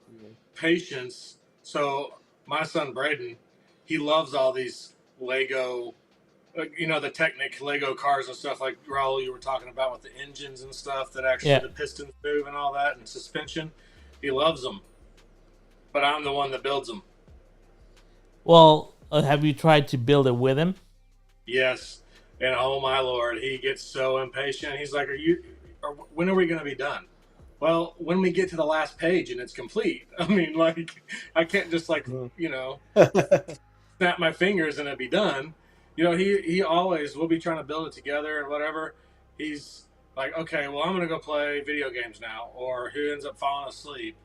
C: patience. So my son Braden, he loves all these Lego, the Technic Lego cars and stuff like Raul you were talking about with the engines and stuff that actually
A: Yeah.
C: the pistons move and all that and suspension. He loves them, but I'm the one that builds them.
A: Well, have you tried to build it with him?
C: Yes, and oh my lord, he gets so impatient. He's like, when are we going to be done?" Well, when we get to the last page and it's complete. I mean, like, I can't just like
B: Mhm.
C: snap my fingers and it'd be done. He always will be trying to build it together and whatever. He's like, okay, well, I'm gonna go play video games now, or he ends up falling asleep.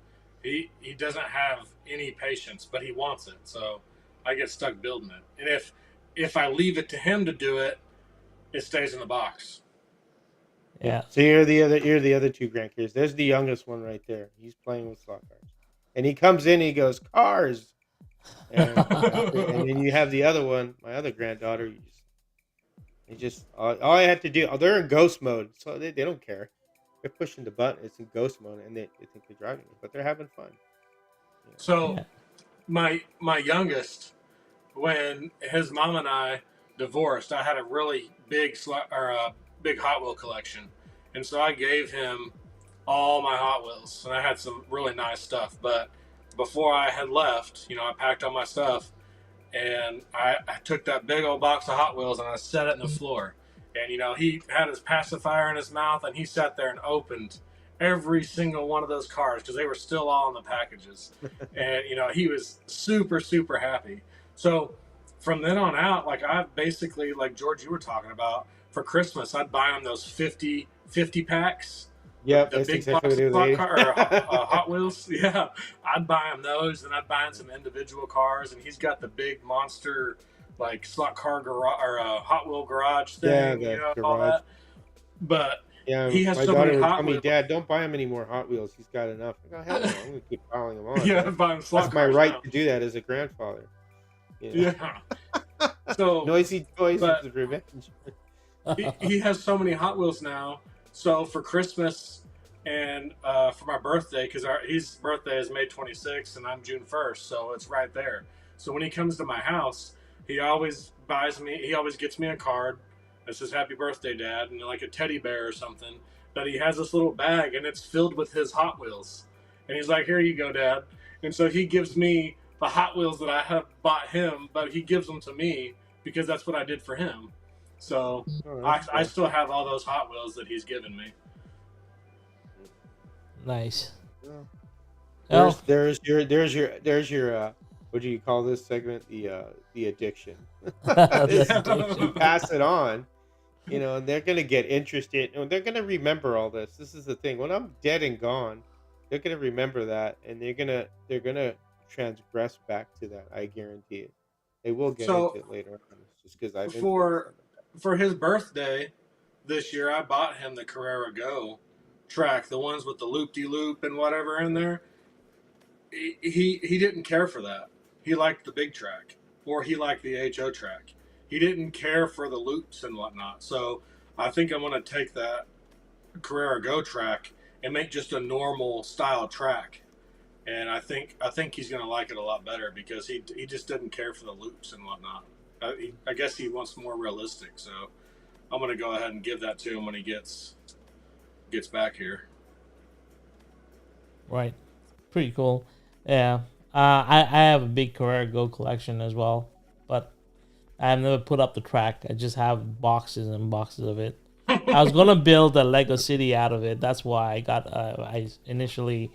C: He doesn't have any patience, but he wants it, so I get stuck building it. And if I leave it to him to do it, it stays in the box.
B: Yeah.
A: Yeah.
B: So you're the other two grandkids. There's the youngest one right there. He's playing with slot cars, and he comes in. And he goes cars, and and then you have the other one, my other granddaughter. You just all I have to do. Oh, they're in ghost mode, so they don't care. They're pushing the button. It's in ghost mode, and they think they're driving it, but they're having fun.
C: So
A: Yeah.
C: my youngest, when his mom and I divorced, I had a really big Hot Wheel collection, and so I gave him all my Hot Wheels, and I had some really nice stuff. But before I had left, I packed all my stuff, and I took that big old box of Hot Wheels and I set it in the floor. And he had his pacifier in his mouth, and he sat there and opened every single one of those cars because they were still all in the packages. And he was super super happy. So from then on out, like I basically, like George, you were talking about, for Christmas, I'd buy him those 50 packs,
B: Yep,
C: the
B: that's
C: big
B: exactly
C: box
B: what
C: of
B: it is.
C: Hot Wheels. Yeah, I'd buy him those, and I'd buy him some individual cars. And he's got the big monster, like slot car garage or Hot Wheel garage
B: Yeah,
C: thing,
B: the
C: all
B: garage.
C: that. But
B: Yeah,
C: he has
B: my
C: so many
B: daughter would tell
C: Hot
B: me,
C: Wheels.
B: "Dad, don't buy him any more Hot Wheels. He's got enough." I go, "Hell no! I'm gonna keep piling them on.
C: Yeah, buy him
B: That's
C: slot
B: my
C: cars
B: right
C: now.
B: to do that as a grandfather." You know,
C: Yeah. So,
B: noisy toys
C: but
B: is revenge.
C: he has so many Hot Wheels now. So for Christmas and for my birthday, because his birthday is May 26th and I'm June 1st, so it's right there. So when he comes to my house, he always gets me a card that says "Happy Birthday, Dad," and like a teddy bear or something. But he has this little bag and it's filled with his Hot Wheels, and he's like, "Here you go, Dad." And so he gives me the Hot Wheels that I have bought him, but he gives them to me because that's what I did for him. So
B: Oh,
C: I,
B: that's
C: I
B: cool.
C: still have all those Hot Wheels that he's given me.
A: Nice.
B: Well,
A: Well,
B: there's your what do you call this segment? The addiction.
A: the
B: You
A: addiction.
B: pass it on, and they're gonna get interested, and they're gonna remember all this. This is the thing. When I'm dead and gone, they're gonna remember that, and they're gonna transgress back to that. I guarantee it. They will get into
C: So
B: it later on, just because I've influenced
C: for
B: them.
C: for his birthday this year, I bought him the Carrera Go track, the ones with the loop de loop and whatever in there. He didn't care for that. He liked the big track, or he liked the HO track. He didn't care for the loops and whatnot. So I think I'm going to take that Carrera Go track and make just a normal style track. And I think he's going to like it a lot better because he just didn't care for the loops and whatnot. I guess he wants more realistic. So I'm going to go ahead and give that to him when he gets back here.
A: Right. Pretty cool. Yeah. I have a big Carrera Go collection as well, but I've never put up the track. I just have boxes and boxes of it. I was gonna build a Lego city out of it. That's why I initially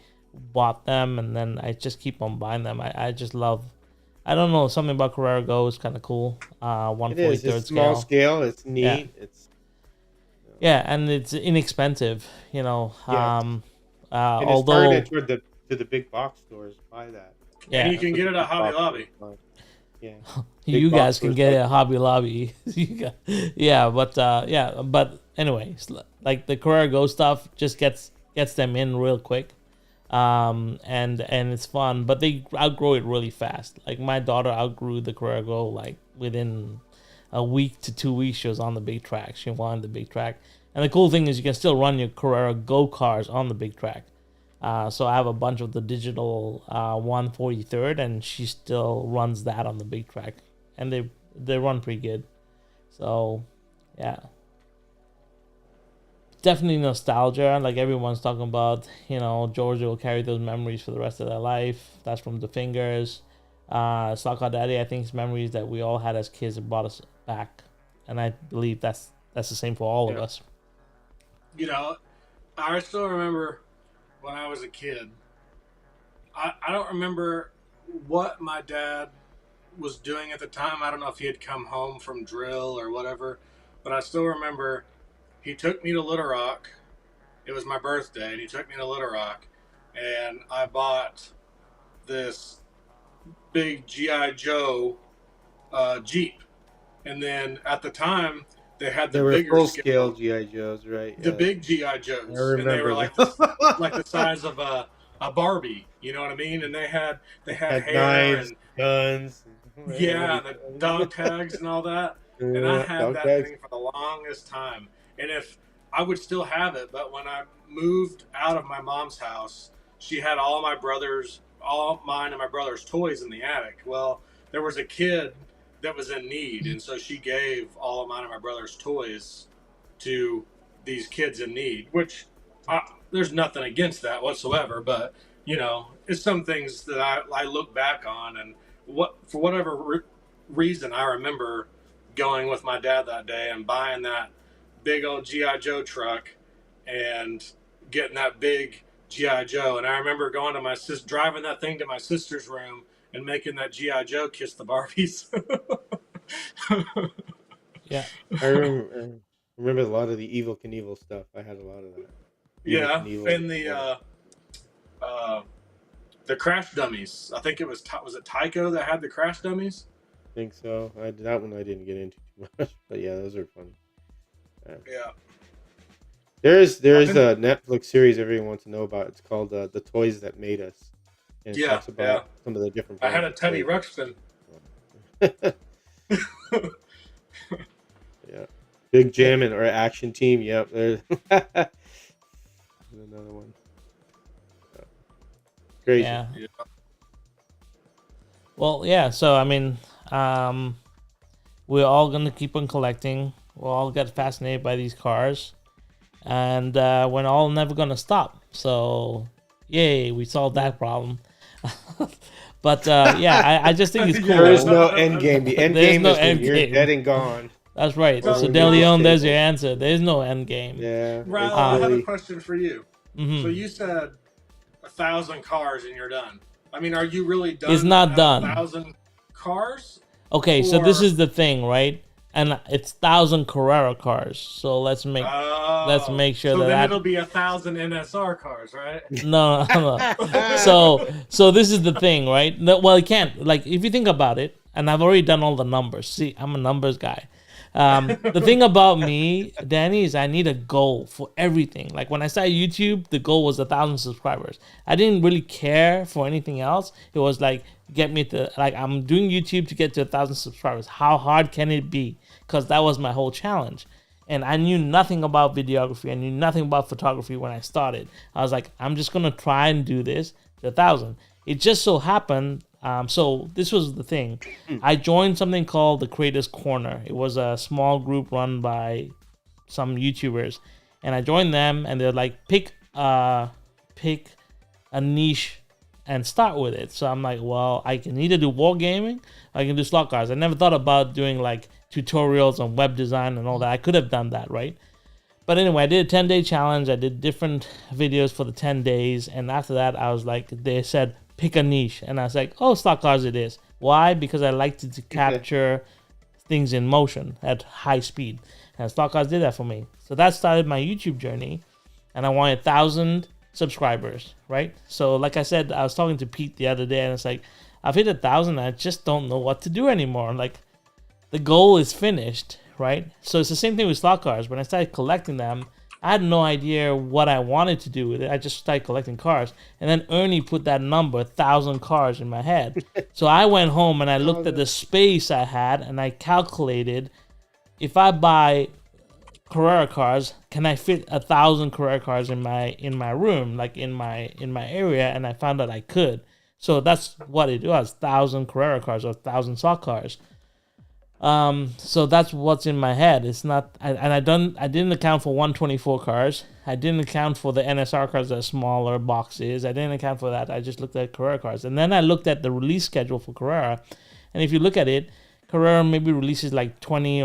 A: bought them, and then I just keep on buying them. I just love. I don't know, something about Carrera Go is kind of cool.
B: It is. It's
A: 1/43
B: small
A: scale.
B: scale. It's
A: Yeah.
B: neat. It's
A: Yeah, and it's inexpensive.
B: yeah, and it's
A: Although,
B: targeted to the big box stores. Buy that.
C: And
A: yeah,
C: you
B: That's
C: can
B: what
C: get
B: the
C: it at
B: big
C: Hobby
B: box stores
C: Lobby.
B: buy. Yeah, big
A: you
B: box
A: guys can
B: stores
A: get
B: like
A: it at Hobby Lobby. But anyways, like the Carrera Go stuff just gets them in real quick, and it's fun. But they outgrow it really fast. Like my daughter outgrew the Carrera Go like within a week to 2 weeks she was on the big track. She wanted the big track. And the cool thing is you can still run your Carrera Go cars on the big track. So I have a bunch of the digital 143rd, and she still runs that on the big track. And they run pretty good. So, yeah. Definitely nostalgia. Like everyone's talking about, Georgia will carry those memories for the rest of their life. That's from the fingers. Slot Car Daddy, I think it's memories that we all had as kids that brought us back. And I believe that's the same for all of us.
C: I still remember when I was a kid. I don't remember what my dad was doing at the time. I don't know if he had come home from drill or whatever, but I still remember he took me to Little Rock. It was my birthday, and he took me to Little Rock, and I bought this big G.I. Joe Jeep. And then at the time, they had the bigger
B: full-scale G.I. Joes, right?
C: The big G.I. Joes.
B: I remember.
C: And they were like the size of a Barbie, you know what I mean? And they had hair
B: knives,
C: and
B: guns.
C: Yeah, the dog tags and all that. And I had that thing for the longest time. And if I would still have it, but when I moved out of my mom's house, she had all mine and my brother's toys in the attic. Well, there was a kid that was in need, and so she gave all of mine and my brother's toys to these kids in need, which there's nothing against that whatsoever, but it's some things that I look back on, and for whatever reason I remember going with my dad that day and buying that big old G.I. Joe truck and getting that big G.I. Joe. And I remember going to driving that thing to my sister's room and making that G.I. Joe kiss the Barbies.
A: Yeah.
B: I remember a lot of the Evel Knievel stuff. I had a lot of that.
C: Yeah, and the Crash Dummies. I think it was it Tyco that had the Crash Dummies?
B: I think so. That one I didn't get into too much, but yeah, those are funny.
C: Yeah.
B: There's a Netflix series everyone wants to know about. It's called The Toys That Made Us. And it talks about some of the different.
C: I had a Teddy Ruxpin.
B: Yeah. Big Jammin' or Action Team. Yep. There's another one. Crazy.
A: Yeah. Well, yeah. So I mean, we're all gonna keep on collecting. We'll all get fascinated by these cars, and we're all never gonna stop. So, yay, we solved that problem. But yeah, I just think it's cool.
B: There is no end game. The end game is when you're dead and gone.
A: That's right. So De Leon, there's your answer. There's no end game.
B: Yeah.
C: Riley, I have a question for you. Mm-hmm. So you said 1,000 cars and you're done. I mean, are you really done?
A: It's not done.
C: 1,000 cars?
A: Okay, so this is the thing, right? And it's 1,000 Carrera cars. So let's make sure
C: so
A: that
C: then it'll be 1,000 NSR cars, right?
A: No. So this is the thing, right? Well, it can't. Like, if you think about it, and I've already done all the numbers. See, I'm a numbers guy. The thing about me, Danny, is I need a goal for everything. Like when I started YouTube, the goal was 1,000 subscribers. I didn't really care for anything else. It was like, get me to, like, I'm doing YouTube to get to 1,000 subscribers. How hard can it be? Because that was my whole challenge. And I knew nothing about videography. I knew nothing about photography when I started. I was like, I'm just going to try and do this to 1,000. It just so happened. So this was the thing. I joined something called the Creators Corner. It was a small group run by some YouTubers, and I joined them. And they're like, pick a niche and start with it. So I'm like, well, I can either do wargaming, or I can do slot cars. I never thought about doing like tutorials on web design and all that. I could have done that, right? But anyway, I did a 10-day challenge. I did different videos for the 10 days, and after that, I was like, they said, pick a niche. And I was like, oh, slot cars it is. Why? Because I like to capture things in motion at high speed. And slot cars did that for me. So that started my YouTube journey. And I wanted 1,000 subscribers, right? So like I said, I was talking to Pete the other day, and it's like, I've hit 1,000 and I just don't know what to do anymore. Like, the goal is finished, right? So it's the same thing with slot cars. When I started collecting them, I had no idea what I wanted to do with it. I just started collecting cars. And then Ernie put that number, 1,000 cars, in my head. So I went home and I looked at the space I had and I calculated, if I buy Carrera cars, can I fit 1,000 Carrera cars in my room, like in my area? And I found that I could. So that's what it was, 1,000 Carrera cars or 1,000 stock cars. So that's what's in my head. It's not, I didn't account for 124 cars. I didn't account for the NSR cars that are smaller boxes. I didn't account for that. I just looked at Carrera cars. And then I looked at the release schedule for Carrera. And if you look at it, Carrera maybe releases like 20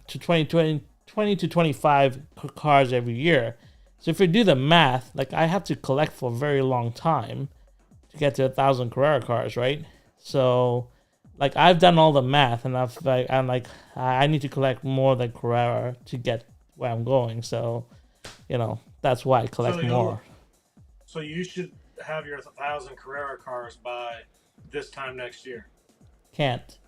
A: to 25 cars every year. So if you do the math, like I have to collect for a very long time to get to 1,000 Carrera cars, right? So like I've done all the math, and I need to collect more than Carrera to get where I'm going. So, that's why I collect more.
C: So you should have your 1,000 Carrera cars by this time next year.
A: Can't.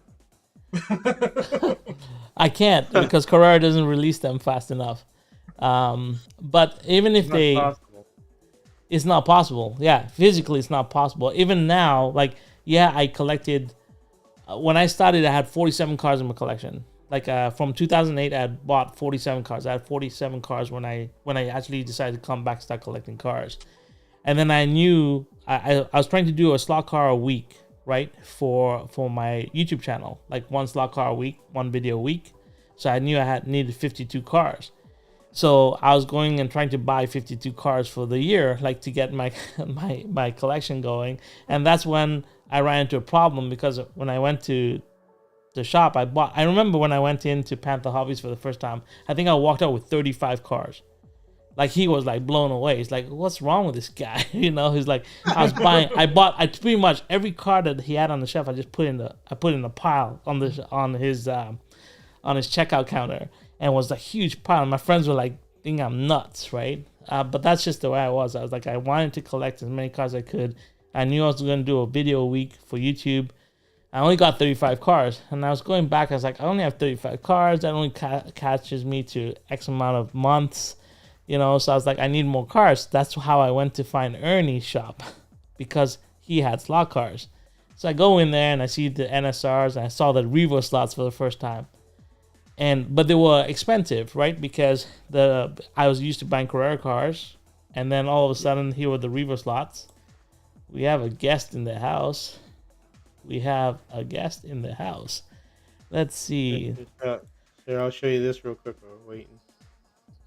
A: I can't because Carrera doesn't release them fast enough. But even if it's not possible. Yeah, physically it's not possible. Even now, like, yeah, I collected. When I started, I had 47 cars in my collection. Like from 2008, I had bought 47 cars. I had 47 cars when I actually decided to come back and start collecting cars. And then I knew I was trying to do a slot car a week, right, for my YouTube channel, like one slot car a week, one video a week. So I knew I needed 52 cars. So I was going and trying to buy 52 cars for the year, like to get my my collection going. And that's when I ran into a problem, because when I went to the shop, I remember when I went into Panther Hobbies for the first time, I think I walked out with 35 cars. Like he was like blown away. He's like, what's wrong with this guy? He's like, I pretty much every car that he had on the shelf, I just put in a pile on his checkout counter, and it was a huge pile. My friends were like, think I'm nuts, right? But that's just the way I was. I was like, I wanted to collect as many cars as I could. I knew I was going to do a video a week for YouTube. I only got 35 cars. And I was going back. I was like, I only have 35 cars. That only catches me to X amount of months. So I was like, I need more cars. That's how I went to find Ernie's shop, because he had slot cars. So I go in there and I see the NSRs, and I saw the Revo slots for the first time. But they were expensive, right? Because I was used to buying Carrera cars. And then all of a sudden, here were the Revo slots. We have a guest in the house. Let's see.
B: Here, I'll show you this real quick while we're waiting.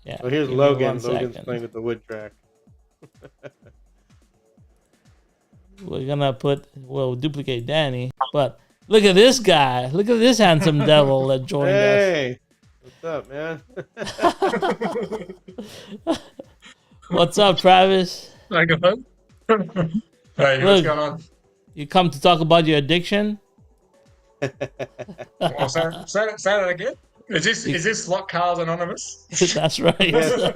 A: Yeah.
B: So here's Logan. Logan's playing with the wood track.
A: We'll duplicate Danny. But look at this guy. Look at this handsome devil that joined us.
B: Hey, what's up, man?
A: What's up, Travis?
D: Hey, what's going on?
A: You come to talk about your addiction?
D: Well, say that again. Is this Slot Cars Anonymous?
A: That's right.
B: Yes.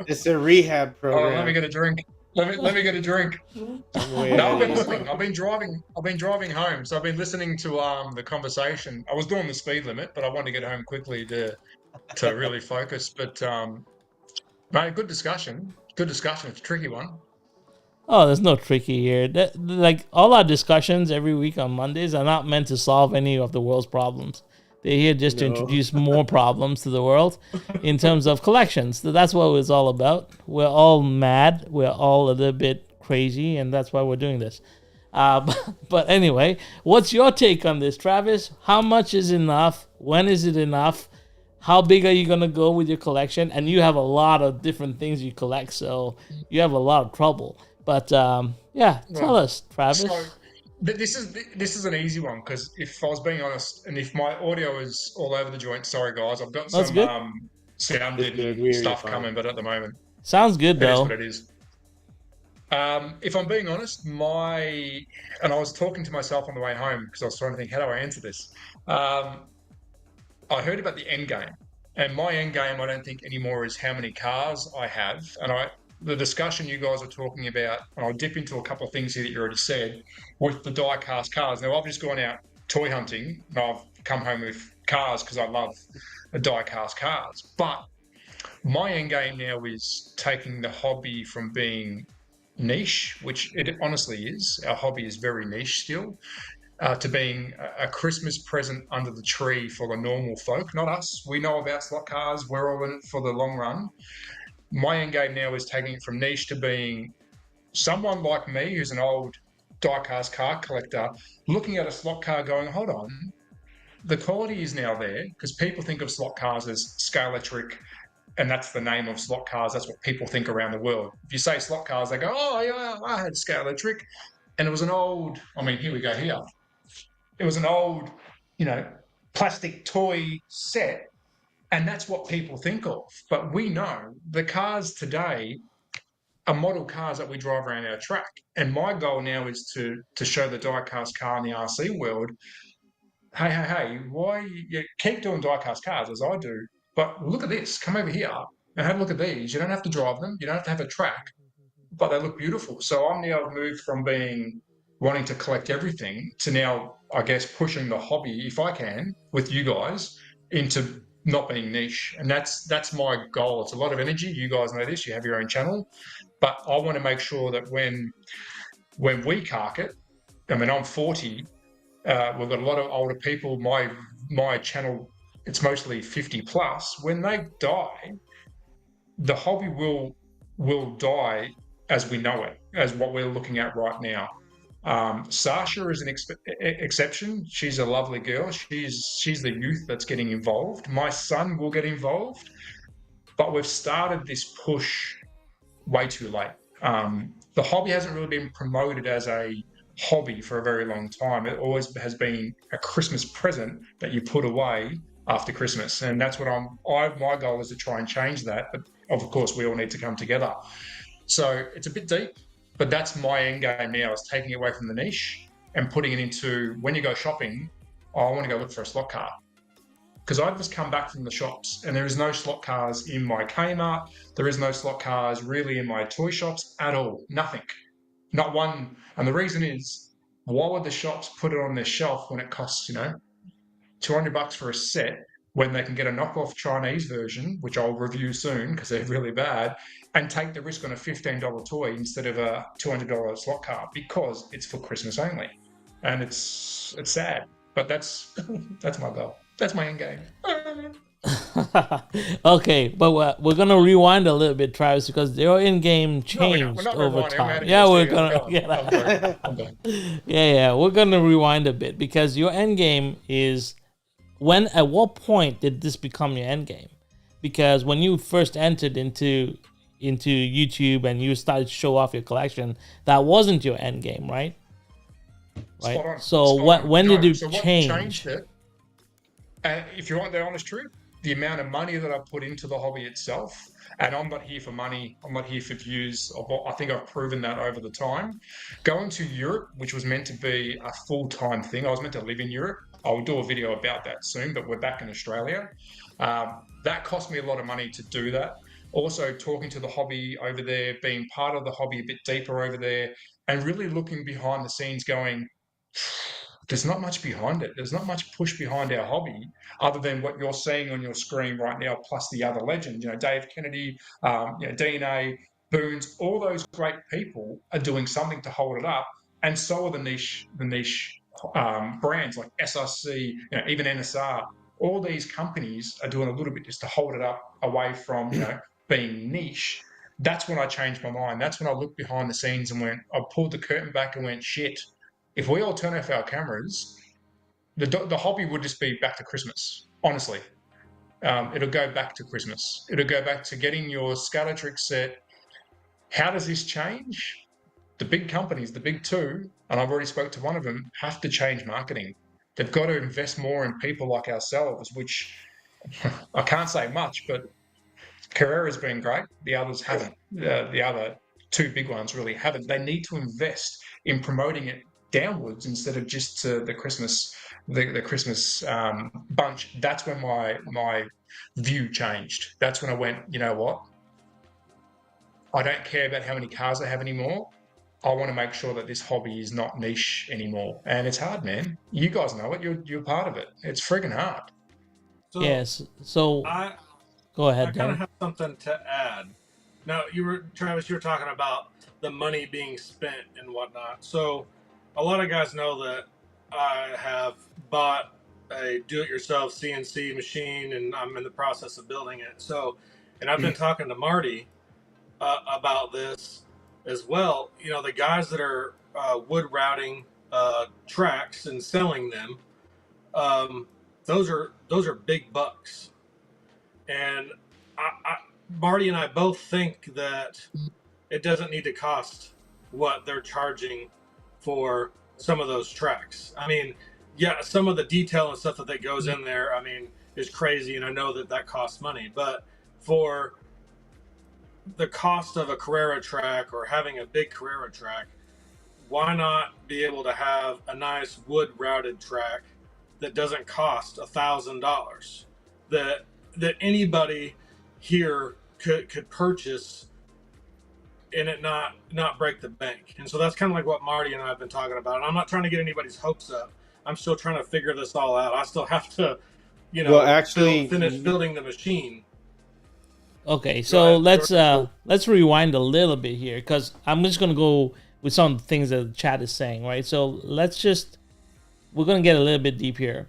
B: It's a rehab program.
D: Oh, let me get a drink. Let me get a drink. No, I've been listening. I've been driving home, so I've been listening to the conversation. I was doing the speed limit, but I wanted to get home quickly to really focus. But mate, good discussion. It's a tricky one.
A: Oh, there's no tricky here. Like all our discussions every week on Mondays are not meant to solve any of the world's problems. They're here just to introduce more problems to the world in terms of collections. So that's what it's all about. We're all mad. We're all a little bit crazy, and that's why we're doing this. But anyway, what's your take on this, Travis? How much is enough? When is it enough? How big are you going to go with your collection? And you have a lot of different things you collect, so you have a lot of trouble. But tell us, Travis.
D: So, this is an easy one, because if I was being honest, and if my audio is all over the joint, sorry guys, I've got some sound and stuff coming, but at the moment,
A: sounds good though.
D: That's what it is. If I'm being honest, and I was talking to myself on the way home because I was trying to think, how do I answer this? I heard about the end game, and my end game, I don't think anymore is how many cars I have, and the discussion you guys are talking about, and I'll dip into a couple of things here that you already said, with the die-cast cars. Now, I've just gone out toy hunting, and I've come home with cars because I love the die-cast cars. But My end game now is taking the hobby from being niche, which it honestly is. Our hobby is very niche still, to being a Christmas present under the tree for the normal folk, not us. We know about slot cars. We're all in it for the long run. My end game now is taking it from niche to being someone like me who's an old die-cast car collector looking at a slot car going, hold on, the quality is now there, because people think of slot cars as Scalextric, and that's the name of slot cars. That's what people think around the world. If you say slot cars, they go, oh, yeah, I had Scalextric. And it was an old, I mean, here we go here. It was an old, plastic toy set. And that's what people think of. But we know the cars today are model cars that we drive around our track. And my goal now is to show the die-cast car in the RC world, hey, why you keep doing die-cast cars as I do, but look at this, come over here and have a look at these. You don't have to drive them, you don't have to have a track, but they look beautiful. So I'm now moved from wanting to collect everything to now, I guess, pushing the hobby, if I can, with you guys, into not being niche. And that's my goal. It's a lot of energy. You guys know this, you have your own channel, but I want to make sure that when we cark it, I mean, I'm 40, we've got a lot of older people. My channel, it's mostly 50 plus. When they die, the hobby will die as we know it, as what we're looking at right now. Sasha is an exception. She's a lovely girl. She's the youth that's getting involved. My son will get involved, but we've started this push way too late. The hobby hasn't really been promoted as a hobby for a very long time. It always has been a Christmas present that you put away after Christmas, and that's what my goal is to try and change that. But of course, we all need to come together. So it's a bit deep, but that's my end game now, is taking it away from the niche and putting it into, when you go shopping, I want to go look for a slot car. Because I've just come back from the shops and there is no slot cars in my Kmart. There is no slot cars really in my toy shops at all. Nothing. Not one. And the reason is, why would the shops put it on their shelf when it costs, $200 for a set, when they can get a knockoff Chinese version, which I'll review soon because they're really bad, and take the risk on a $15 toy instead of a $200 slot car, because it's for Christmas only. And it's sad, but that's my goal. That's my end game.
A: Okay, but we're gonna rewind a little bit, Travis, because your in-game changed over time. Yeah, we're gonna. Yeah, we're gonna rewind a bit, because your end game is at what point did this become your end game? Because when you first entered into YouTube and you started to show off your collection, that wasn't your end game, right? Right. So when did you change?
D: What changed it? If you want the honest truth, the amount of money that I put into the hobby itself, and I'm not here for money, I'm not here for views. I think I've proven that over the time. Going to Europe, which was meant to be a full-time thing, I was meant to live in Europe. I'll do a video about that soon, but we're back in Australia. That cost me a lot of money to do that. Also, talking to the hobby over there, being part of the hobby a bit deeper over there, and really looking behind the scenes going, there's not much behind it. There's not much push behind our hobby other than what you're seeing on your screen right now, plus the other legends. Dave Kennedy, DNA, Boons, all those great people are doing something to hold it up, and so are the niche brands like SRC, even NSR. All these companies are doing a little bit just to hold it up away from being niche. That's when I changed my mind. That's when I looked behind the scenes and I pulled the curtain back and went, shit. If we all turn off our cameras, the hobby would just be back to Christmas, honestly. It'll go back to Christmas. It'll go back to getting your Scalextric set. How does this change? The big companies, the big two, and I've already spoke to one of them, have to change marketing. They've got to invest more in people like ourselves, which I can't say much, but Carrera's been great. The others haven't. The other two big ones really haven't. They need to invest in promoting it downwards instead of just to the Christmas bunch. That's when my view changed. That's when I went, you know what? I don't care about how many cars I have anymore. I want to make sure that this hobby is not niche anymore. And it's hard, man. You guys know it. You're part of it. It's friggin' hard.
A: So, yes. So Go
C: I
A: ahead,
C: kind of
A: Dan.
C: have something to add. Now, Travis, you were talking about the money being spent and whatnot. So, a lot of guys know that I have bought a do-it-yourself CNC machine, and I'm in the process of building it. So, and I've been talking to Marty about this as well. You know, the guys that are wood routing tracks and selling them, um, those are big bucks, and Marty and I both think that it doesn't need to cost what they're charging for some of those tracks. I mean, yeah, some of the detail and stuff that goes in there, I mean, is crazy, and I know that costs money. But for the cost of a Carrera track or having a big Carrera track, why not be able to have a nice wood routed track that doesn't cost $1,000 that anybody here could purchase and it not break the bank? And so that's kind of like what Marty and I have been talking about. And I'm not trying to get anybody's hopes up. I'm still trying to figure this all out. I still have to,
B: Well, actually,
C: finish building the machine.
A: Okay,
C: Go
A: so
C: ahead.
A: let's rewind a little bit here because I'm just gonna go with some of the things that the chat is saying, right? So we're gonna get a little bit deep here.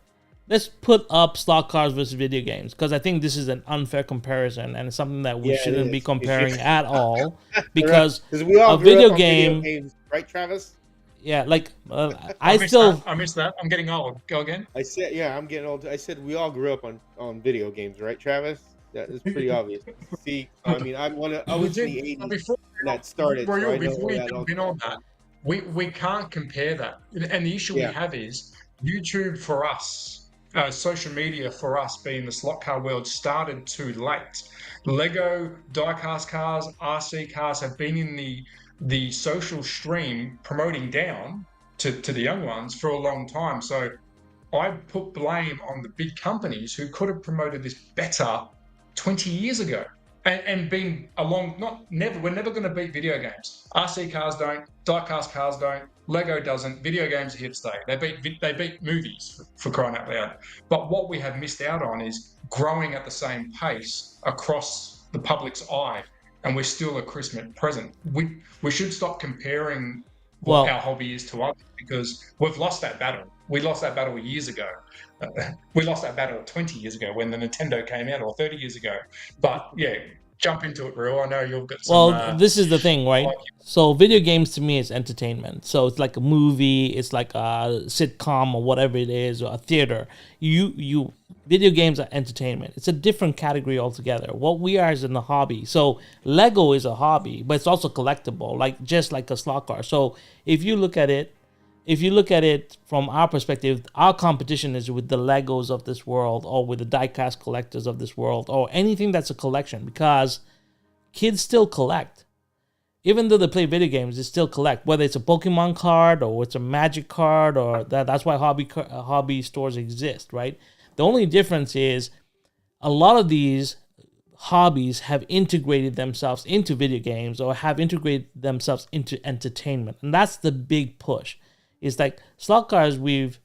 A: Let's put up slot cars versus video games because I think this is an unfair comparison and it's something that we
B: Yeah, it
A: shouldn't be
B: is.
A: comparing at all
B: Because
A: because
B: we all
A: a
B: grew
A: video
B: up on video
A: game,
B: games, right, Travis?
A: yeah, like
D: I
A: I
D: missed
A: still
D: that. I missed that. I'm getting old. Go again.
B: I said, yeah, I'm getting old. I said we all grew up on video games, right, Travis? That is pretty obvious. See, I mean, I
D: We
B: was in
D: did.
B: the
D: But
B: '80s
D: before,
B: when that started, so I know
D: before you
B: that all.
D: jump in on that, we can't compare that. And the issue we
B: Yeah,
D: have is YouTube for us, social media for us being the slot car world started too late. Lego diecast cars, RC cars have been in the social stream promoting down to the young ones for a long time. So I put blame on the big companies who could have promoted this better 20 years ago and been along. We're never going to beat video games. RC cars don't, diecast cars don't, Lego doesn't. Video games are here to stay. They beat movies for crying out loud. But what we have missed out on is growing at the same pace across the public's eye, and we're still a Christmas present. We should stop comparing what
A: well
D: our hobby is to others because we've lost that battle. We lost that battle years ago. We lost that battle 20 years ago when the Nintendo came out, or 30 years ago. But yeah, jump into it, Real. I know you've got some.
A: Well, this is the thing, right? So video games to me is entertainment. So it's like a movie, it's like a sitcom or whatever it is, or a theater. You video games are entertainment. It's a different category altogether. What we are is in the hobby. So Lego is a hobby, but it's also collectible, like just like a slot car. So if you look at it from our perspective, our competition is with the Legos of this world or with the diecast collectors of this world or anything that's a collection because kids still collect. Even though they play video games, they still collect. Whether it's a Pokemon card or it's a Magic card or that's why hobby stores exist, right? The only difference is a lot of these hobbies have integrated themselves into video games or have integrated themselves into entertainment. And that's the big push. It's like slot cars, we've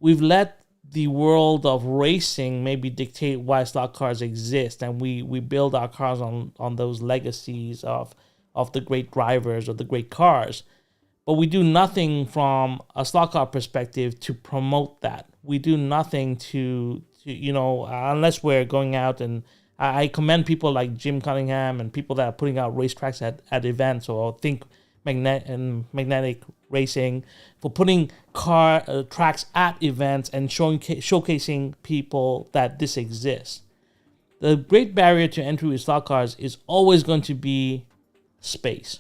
A: let the world of racing maybe dictate why slot cars exist, and we build our cars on those legacies of the great drivers or the great cars. But we do nothing from a slot car perspective to promote that. We do nothing to unless we're going out, and I commend people like Jim Cunningham and people that are putting out racetracks at events, or think magnetic racing, for putting car tracks at events and showcasing people that this exists. The great barrier to entry with slot cars is always going to be space,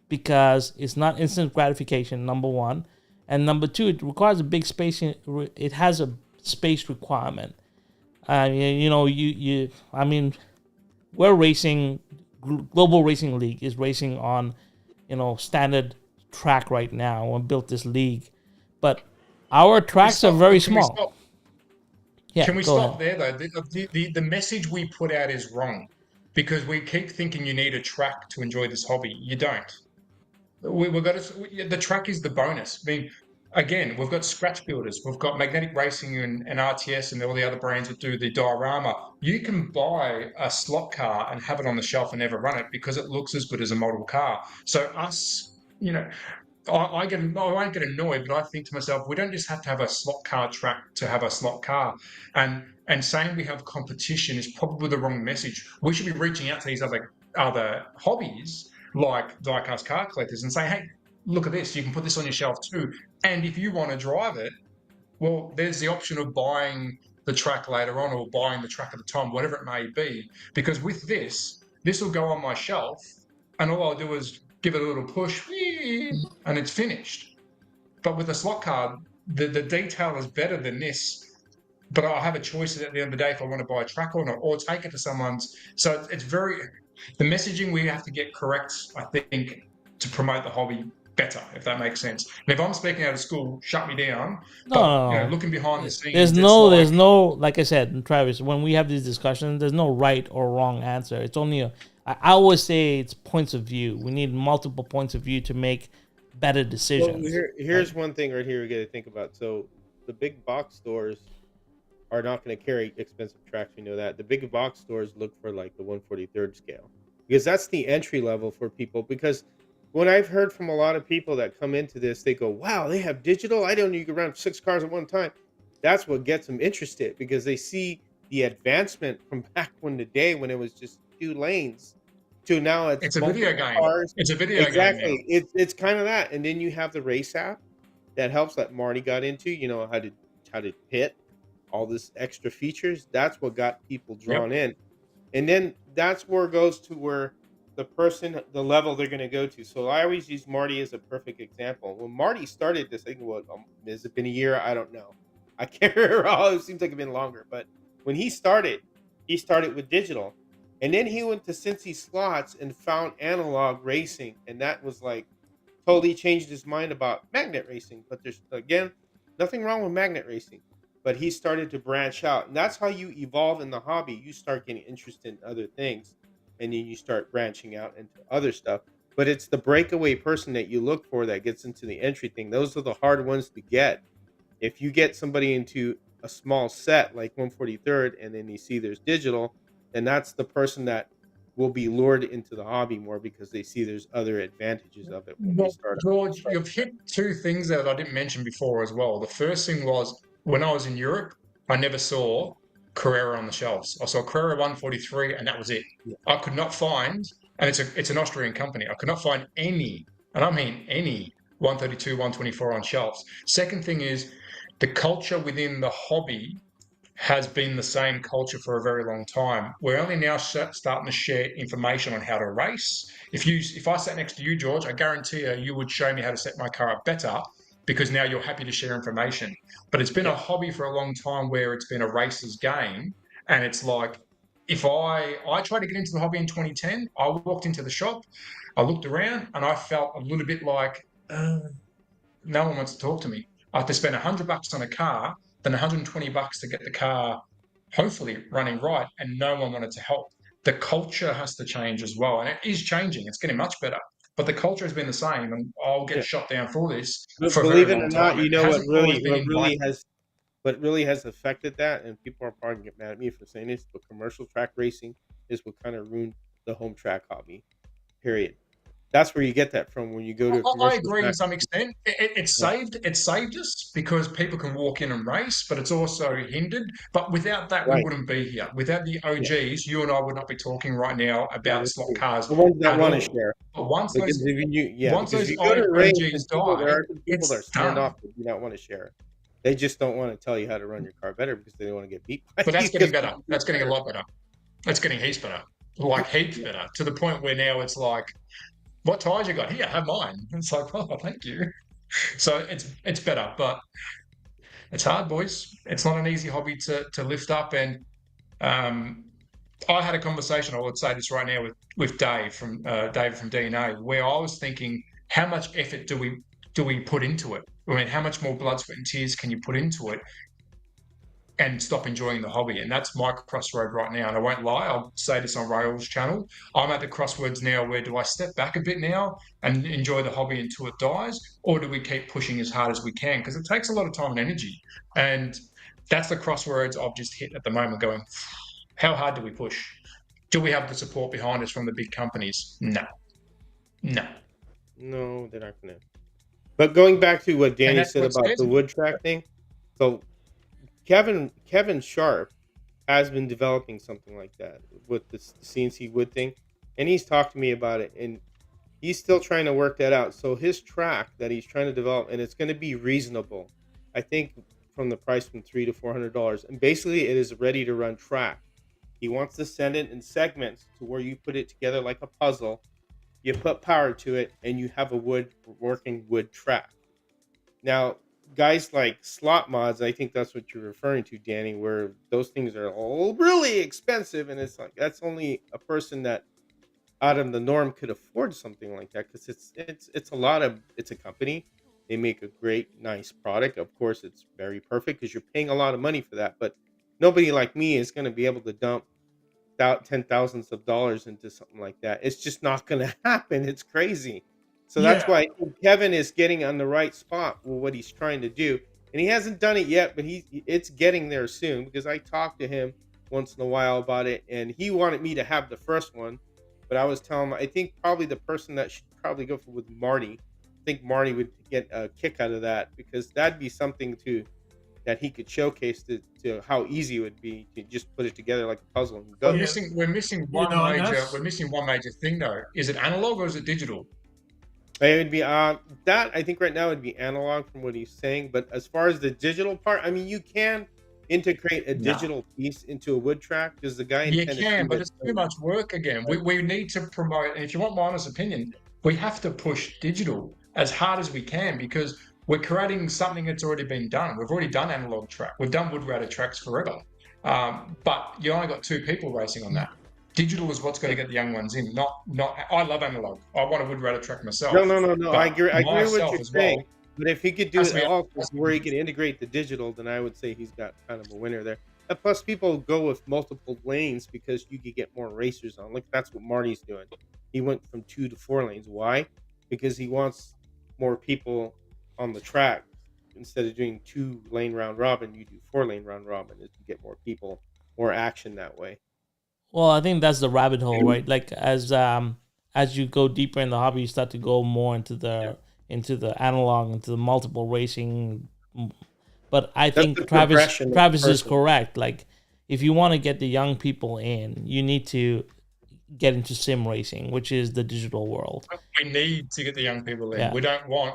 A: because it's not instant gratification, number one, and number two, it requires a big space. It has a space requirement. We're racing. Global Racing League is racing on, standard track right now and built this league, but our tracks are very small.
D: Can we stop there though? The message we put out is wrong, because we keep thinking you need a track to enjoy this hobby. You don't. The track is the bonus. I mean, again, we've got scratch builders, we've got Magnetic Racing and RTS and all the other brands that do the diorama. You can buy a slot car and have it on the shelf and never run it because it looks as good as a model car. So us, I won't get annoyed, but I think to myself, we don't just have to have a slot car track to have a slot car. And saying we have competition is probably the wrong message. We should be reaching out to these other hobbies like diecast car collectors and saying, hey, look at this, you can put this on your shelf too. And if you want to drive it, well, there's the option of buying the track later on or buying the track at the time, whatever it may be. Because with this will go on my shelf and all I'll do is give it a little push and it's finished. But with a slot card, the detail is better than this. But I'll have a choice at the end of the day if I want to buy a track or not, or take it to someone's. So it's the messaging we have to get correct, I think, to promote the hobby better, if that makes sense. And if I'm speaking out of school, shut me down.
A: No.
D: Looking behind the scenes,
A: there's no, like I said, Travis, when we have these discussions, there's no right or wrong answer. It's only I always say it's points of view. We need multiple points of view to make better decisions.
B: Well, here's one thing right here we got to think about. So the big box stores are not going to carry expensive tracks. We know that. The big box stores look for like the 143rd scale because that's the entry level for people. Because when I've heard from a lot of people that come into this, they go, wow, they have digital. I don't need to run 6 cars at one time. That's what gets them interested because they see the advancement from back when the day when it was just 2 lanes to now
D: it's a video game.
B: Cars.
D: It's a video game.
B: Exactly. It's kind of that. And then you have the race app that helps that Marty got into, how to pit, all this extra features. That's what got people drawn in. And then that's where it goes to where the level they're going to go to. So I always use Marty as a perfect example. When Marty started this thing, has it been a year? I don't know. I can't remember. It seems like it's been longer. But when he started with digital. And then he went to Cincy Slots and found analog racing. And that was like totally changed his mind about magnet racing. But there's, again, nothing wrong with magnet racing. But he started to branch out. And that's how you evolve in the hobby. You start getting interested in other things. And then you start branching out into other stuff. But it's the breakaway person that you look for that gets into the entry thing. Those are the hard ones to get. If you get somebody into a small set like 143rd and then you see there's digital, then that's the person that will be lured into the hobby more because they see there's other advantages of it when they start.
D: George, you've hit 2 things there that I didn't mention before as well. The first thing was when I was in Europe, I never saw Carrera on the shelves. I saw Carrera 143 and that was it. Yeah. I could not find, and it's an Austrian company, I could not find any, and I mean any, 132, 124 on shelves. Second thing is the culture within the hobby has been the same culture for a very long time. We're only now starting to share information on how to race. If I sat next to you, George, I guarantee you would show me how to set my car up better because now you're happy to share information. But it's been a hobby for a long time where it's been a racer's game. And it's like, if I tried to get into the hobby in 2010, I walked into the shop, I looked around and I felt a little bit like, no one wants to talk to me. I have to spend $100 on a car, then $120 to get the car hopefully running right, and no one wanted to help. The culture has to change as well, and it is changing. It's getting much better, but the culture has been the same, and I'll get shot down for this. For
B: believe it or not, you know what really has affected that, and people are probably get mad at me for saying this, but commercial track racing is what kind of ruined the home track hobby. Period. That's where you get that from when you go to.
D: I agree to some extent. It saved us because people can walk in and race, but it's also hindered. But without that, we wouldn't be here. Without the OGs, you and I would not be talking right now about slot cars.
B: The ones that want to share.
D: But once those
B: OGs die, there are people that are stand off that do not want to share. They just don't want to tell you how to run your car better because they don't want to get beat.
D: But that's getting better. That's getting a lot better. That's getting heaps better. Like heaps better to the point where now it's like, what tires you got? Here, have mine. It's like, oh, thank you. So it's better, but it's hard, boys. It's not an easy hobby to lift up. And I had a conversation, I would say this right now, with Dave from DNA, where I was thinking, how much effort do we put into it? I mean, how much more blood, sweat, and tears can you put into it? and stop enjoying the hobby. And that's my crossroad right now. And I won't lie, I'll say this on Rail's channel. I'm at the crossroads now where do I step back a bit now and enjoy the hobby until it dies? Or do we keep pushing as hard as we can? Because it takes a lot of time and energy. And that's the crossroads I've just hit at the moment going, how hard do we push? Do we have the support behind us from the big companies? No.
B: No, they're not gonna. But going back to what Danny
D: that's
B: said
D: what
B: about
D: scares
B: the
D: me.
B: wood track thing, so Kevin Sharp has been developing something like that with the CNC wood thing, and he's talked to me about it, and he's still trying to work that out. So his track that he's trying to develop, and it's going to be reasonable, I think, from the price from $300 to $400, and basically it is a ready to run track. He wants to send it in segments to where you put it together like a puzzle. You put power to it, and you have a working wood track. Now, guys like slot mods, I think that's what you're referring to, Danny, where those things are all really expensive, and it's like that's only a person that out of the norm could afford something like that, because it's a lot of it's a company. They make a great, nice product. Of course, it's very perfect because you're paying a lot of money for that, but nobody like me is going to be able to dump ten thousands of dollars into something like that. It's just not going to happen. It's crazy. So that's
C: Yeah.
B: why I think Kevin is getting on the right spot with what he's trying to do, and he hasn't done it yet, but it's getting there soon, because I talked to him once in a while about it, and he wanted me to have the first one, but I was telling him I think probably the person that should probably go for with Marty. I think Marty would get a kick out of that, because that'd be something that he could showcase to how easy it would be to just put it together like a puzzle and go.
D: We're
C: Yeah.
D: missing we're missing
C: You
D: one
C: know, and
D: major
C: that's-
D: we're missing one major thing though. Is it analog or is it digital?
B: It would be that I think right now would be analog from what he's saying, but as far as the digital part, I mean, you can integrate a
D: No.
B: digital piece into a wood track, because the guy
D: You
B: intended
D: can,
B: to
D: but
B: do
D: it's too much work again. We need to promote, and if you want my honest opinion, we have to push digital as hard as we can, because we're creating something that's already been done. We've already done analog track. We've done wood router tracks forever. But you only got 2 people racing on that. Digital is what's going to get the young ones in. Not. I love analog. I want a wood router track myself.
B: No. I agree with what
D: myself
B: you're
D: as well.
B: saying. But if he could do
D: Has
B: it
D: to be-
B: also
D: has to
B: where he
D: be-
B: can integrate the digital, then I would say he's got kind of a winner there. And plus, people go with multiple lanes because you could get more racers on. Like, that's what Marty's doing. He went from 2 to 4 lanes. Why? Because he wants more people on the track. Instead of doing 2-lane round robin, you do 4-lane round robin. You get more people, more action that way.
A: Well, I think that's the rabbit hole, right? Like as you go deeper in the hobby, you start to go more into the analog, into the multiple racing. But I
B: That's
A: think
B: the progression of the
A: Travis is
B: person.
A: correct. Like, if you want to get the young people in, you need to get into sim racing, which is the digital world.
D: We need to get the young people in.
A: Yeah.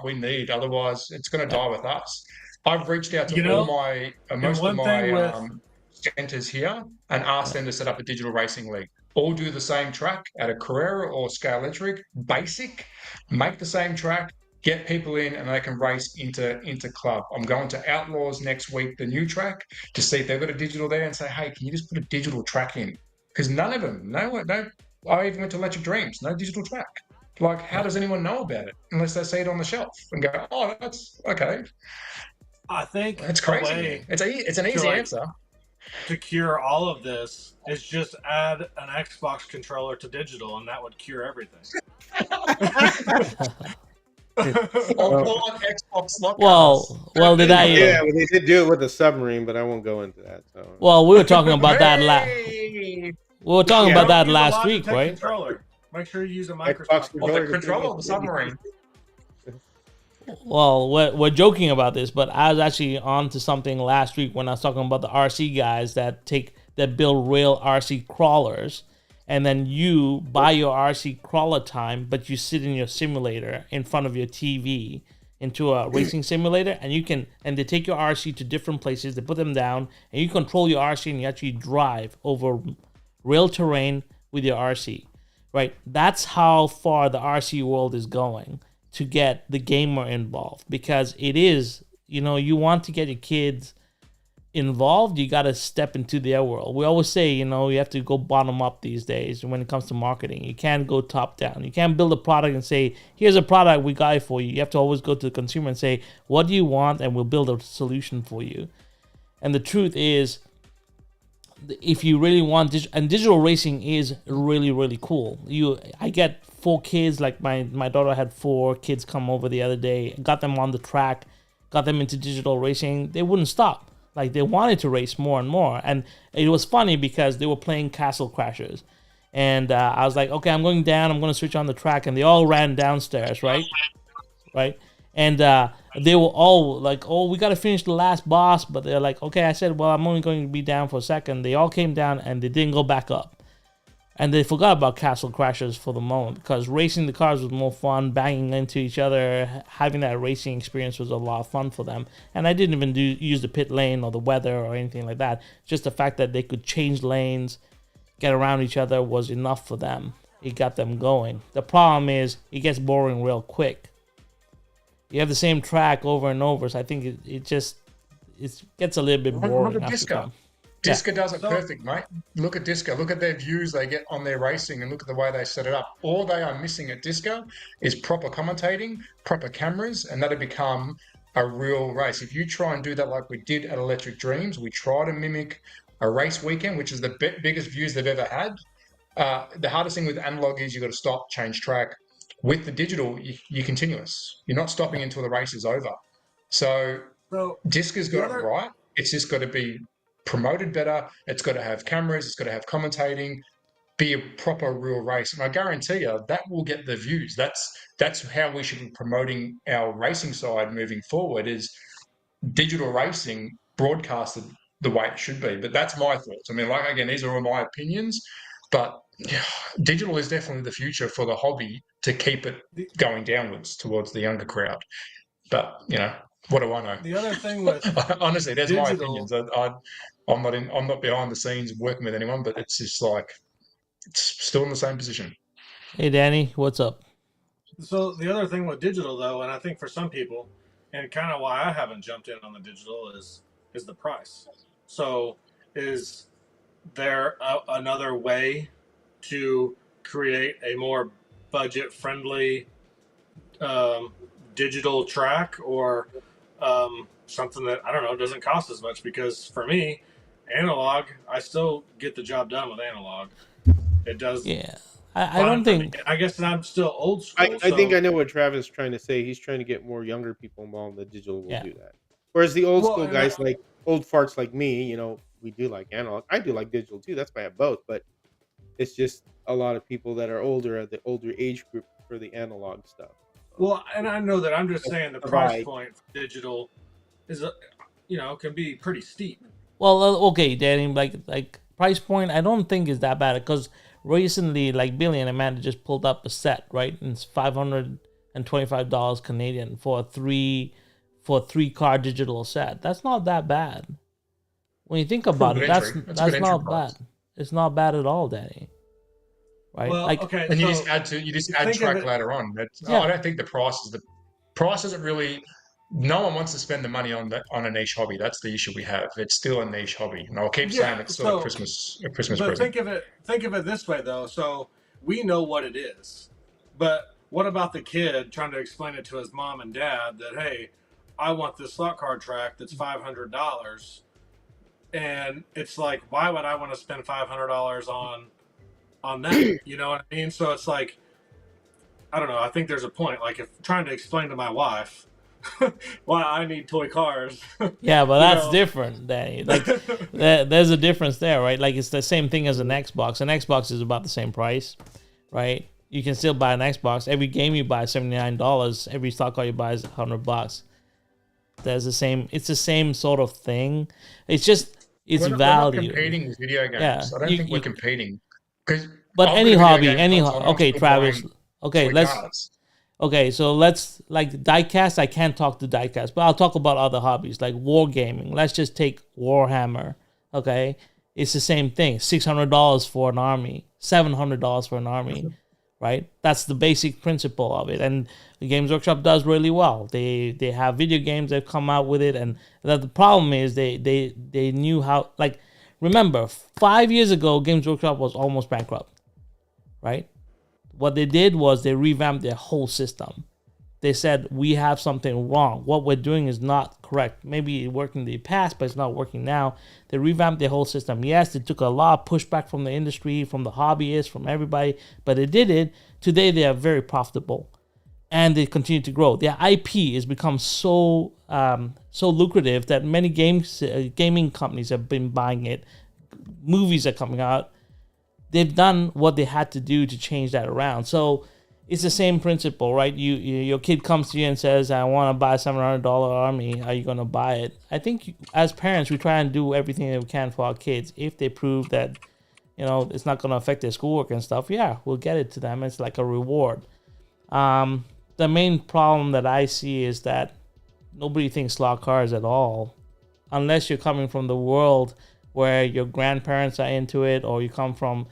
D: We need, otherwise it's going to
A: Yeah.
D: die with us. I've reached out to
C: You know,
D: most of
C: one thing
D: my
C: with-
D: centers here and asked them to set up a digital racing league. All do the same track at a Carrera or Scalextric, basic, make the same track, get people in, and they can race into club. I'm going to Outlaws next week, the new track, to see if they've got a digital there, and say, hey, can you just put a digital track in? Because none of them, no. I even went to Electric Dreams, no digital track. Like, how does anyone know about it unless they see it on the shelf and go, oh, that's okay.
C: I think
D: That's
C: the
D: crazy.
C: way
D: It's an easy answer.
C: to cure all of this is just add an Xbox controller to digital, and that would cure everything.
D: Or on Xbox slot
A: Well, did I?
B: Yeah, well, they did do it with a submarine, but I won't go into that. So.
A: Well, we were talking about that
D: Hey!
A: We were talking
B: Yeah.
A: about that
C: Use a
A: last week,
C: Logitech
A: right?
C: Controller. Make sure you use a
B: Xbox
C: Microsoft.
D: Well, the controller of the submarine.
A: Well, we're joking about this, but I was actually on to something last week when I was talking about the RC guys that build real RC crawlers, and then you buy your RC crawler time, but you sit in your simulator in front of your TV into a racing simulator, and they take your RC to different places, they put them down, and you control your RC and you actually drive over real terrain with your RC, right? That's how far the RC world is going to get the gamer involved, because it is, you want to get your kids involved, you got to step into their world. We always say, you have to go bottom up these days when it comes to marketing. You can't go top down. You can't build a product and say, here's a product we got it for you. You have to always go to the consumer and say, what do you want? And we'll build a solution for you. And the truth is, if you really want and digital racing is really, really cool. I get 4 kids, like my daughter had 4 kids come over the other day, got them on the track, got them into digital racing. They wouldn't stop. Like, they wanted to race more and more. And it was funny because they were playing Castle Crashers. And I was like, okay, I'm going down. I'm going to switch on the track. And they all ran downstairs, right? Right? And they were all like, oh, we got to finish the last boss. But they're like, okay. I said, well, I'm only going to be down for a second. They all came down and they didn't go back up. And they forgot about Castle Crashers for the moment because racing the cars was more fun, banging into each other, having that racing experience was a lot of fun for them. And I didn't even use the pit lane or the weather or anything like that. Just the fact that they could change lanes, get around each other was enough for them. It got them going. The problem is it gets boring real quick. You have the same track over and over, so I think it gets a little bit boring.
D: Look at Disco. Disco does it perfect, mate. Look at Disco. Look at their views they get on their racing and look at the way they set it up. All they are missing at Disco is proper commentating, proper cameras, and that'll become a real race. If you try and do that like we did at Electric Dreams, we try to mimic a race weekend, which is the biggest views they've ever had. The hardest thing with analog is you've got to stop, change track. With the digital, you're continuous. You're not stopping until the race is over. So Disco's got it right. It's just got to be promoted better. It's got to have cameras. It's got to have commentating. Be a proper real race, and I guarantee you that will get the views. That's how we should be promoting our racing side moving forward. Is digital racing broadcasted the way it should be. But that's my thoughts. I mean, like again, these are all my opinions, but digital is definitely the future for the hobby to keep it going downwards towards the younger crowd. But what do I know?
C: The other thing with
D: honestly, there's
C: digital,
D: my opinions. I'm not behind the scenes working with anyone, but it's just like it's still in the same position.
A: Hey, Danny, what's up?
C: So the other thing with digital, though, and I think for some people, and kind of why I haven't jumped in on the digital is the price. So is there another way to create a more budget-friendly digital track or something that, I don't know, doesn't cost as much? Because for me, analog, I still get the job done with analog. It does.
A: Yeah. I don't think.
C: I guess I'm still old school.
B: I think I know what Travis is trying to say. He's trying to get more younger people involved. The digital will do that. Whereas the old school guys, like old farts like me, we do like analog. I do like digital too. That's why I have both. But it's just a lot of people that are older at the older age group for the analog stuff.
C: Well, and I know that. I'm just saying the price point for digital is, can be pretty steep.
A: Well, okay, Danny, like price point, I don't think is that bad because recently, like Billy and Amanda just pulled up a set, right? And it's $525 Canadian for a three car digital set. That's not that bad. When you think about it, that's not bad. It's not bad at all, Danny. Right?
C: Well, okay.
D: And you just add track later on. I don't think the price isn't really. No one wants to spend the money on a niche hobby. That's the issue we have. It's still a niche hobby, and I'll keep saying it's still a Christmas present.
C: Think of it this way, though. So we know what it is, but what about the kid trying to explain it to his mom and dad that, hey, I want this slot car track that's $500, and it's like, why would I want to spend $500 on that? You know what I mean? So it's like, I don't know. I think there's a point. Like if trying to explain to my wife why I need toy cars.
A: Yeah, but that's different, Danny. Like there's a difference there, right? Like it's the same thing as an Xbox. An Xbox is about the same price, right? You can still buy an Xbox. Every game you buy is $79. Every stock car you buy is $100. There's the same. It's the same sort of thing. It's just value.
D: We're not competing with video games. Yeah, I don't think we're competing.
A: But any hobby, okay, Travis. Okay, Okay, so let's, like, diecast, I can't talk to diecast, but I'll talk about other hobbies, like wargaming. Let's just take Warhammer, okay? It's the same thing, $600 for an army, $700 for an army, right? That's the basic principle of it, and the Games Workshop does really well. They have video games that come out with it, and the problem is they knew how, like, remember, 5 years ago, Games Workshop was almost bankrupt, right? What they did was they revamped their whole system. They said, we have something wrong. What we're doing is not correct. Maybe it worked in the past, but it's not working now. They revamped their whole system. Yes, it took a lot of pushback from the industry, from the hobbyists, from everybody, but they did it. Today, they are very profitable, and they continue to grow. Their IP has become so lucrative that many gaming companies have been buying it. Movies are coming out. They've done what they had to do to change that around. So it's the same principle, right? Your kid comes to you and says, I want to buy a $700 army. Are you going to buy it? I think as parents, we try and do everything that we can for our kids. If they prove that, it's not going to affect their schoolwork and stuff, yeah, we'll get it to them. It's like a reward. The main problem that I see is that nobody thinks slot cars at all. Unless you're coming from the world where your grandparents are into it, or you come from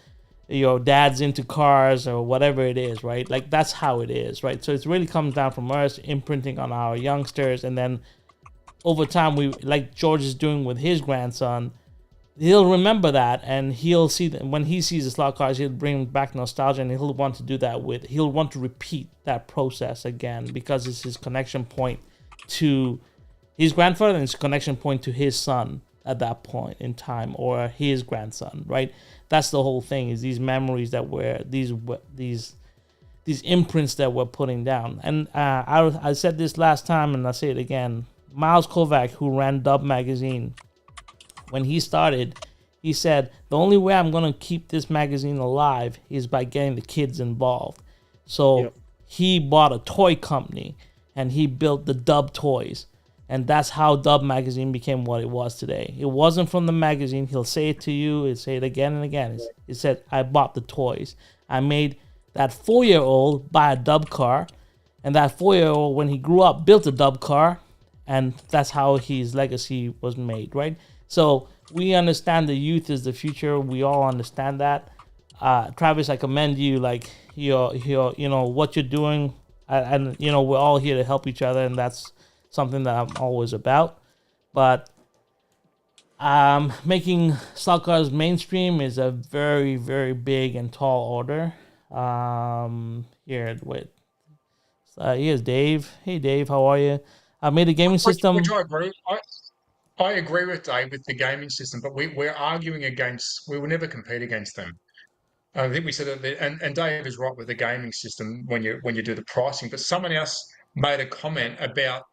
A: your dad's into cars, or whatever it is, right? Like, that's how it is, right? So it really comes down from us imprinting on our youngsters, and then over time, we, like George is doing with his grandson, he'll remember that, and he'll see that when he sees the slot cars, he'll bring back nostalgia, and he'll want to do that he'll want to repeat that process again, because it's his connection point to his grandfather and his connection point to his son at that point in time, or his grandson, right? That's the whole thing, is these memories that these imprints that we're putting down. And I said this last time, and I'll say it again. Miles Kovac, who ran Dub Magazine, when he started, he said, the only way I'm going to keep this magazine alive is by getting the kids involved. So he bought a toy company, and he built the Dub Toys. And that's how Dub Magazine became what it was today. It wasn't from the magazine. He'll say it to you. He'll say it again and again. He said, I bought the toys. I made that 4-year-old buy a Dub car. And that 4-year-old, when he grew up, built a Dub car. And that's how his legacy was made, right? So we understand the youth is the future. We all understand that. Travis, I commend you, like, your what you're doing. And we're all here to help each other. And that's something that I'm always about. But making slot cars mainstream is a very, very big and tall order. Here's Dave. Hey, Dave, how are you? I made a gaming system.
D: Which I agree. I agree with Dave with the gaming system, but we're arguing against. We will never compete against them. I think we said that, and Dave is right with the gaming system when you do the pricing. But someone else made a comment about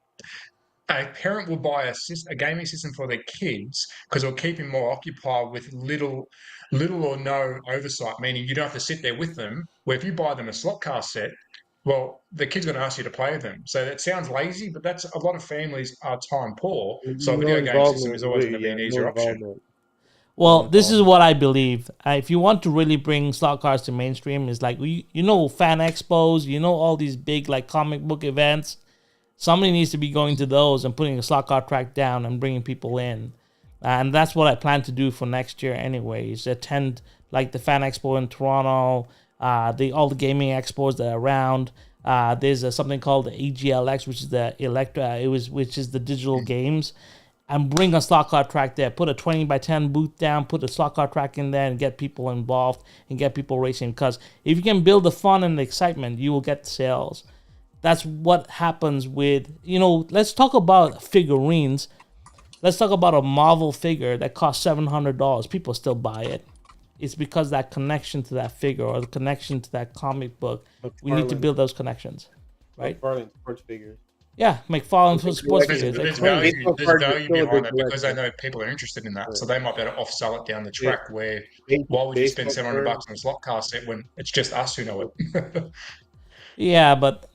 D: a parent will buy a gaming system for their kids because it'll keep them more occupied with little or no oversight, meaning you don't have to sit there with them. Where if you buy them a slot car set, well, the kid's going to ask you to play with them. So that sounds lazy, but that's a lot of families are time poor. So a video game system is always going to be an easier option.
A: Well, this is what I believe. If you want to really bring slot cars to mainstream, is like, fan expos, all these big like comic book events. Somebody needs to be going to those and putting a slot car track down and bringing people in. And that's what I plan to do for next year anyways. Attend like the Fan Expo in Toronto, all the gaming expos that are around. There's something called the EGLX, which is the which is the digital games. And bring a slot car track there. Put a 20x10 booth down, put a slot car track in there, and get people involved and get people racing. Because if you can build the fun and the excitement, you will get sales. That's what happens with, let's talk about figurines. Let's talk about a Marvel figure that costs $700. People still buy it. It's because that connection to that figure or the connection to that comic book. We need to build those connections, right?
B: McFarlane sports figures.
A: Yeah, McFarlane sports figures.
D: There's value behind that because they know people are interested in that. Right. So they might be able to off-sell it down the track where, why would you spend $700 on a slot car set when it's just us who know it?
A: Yeah, but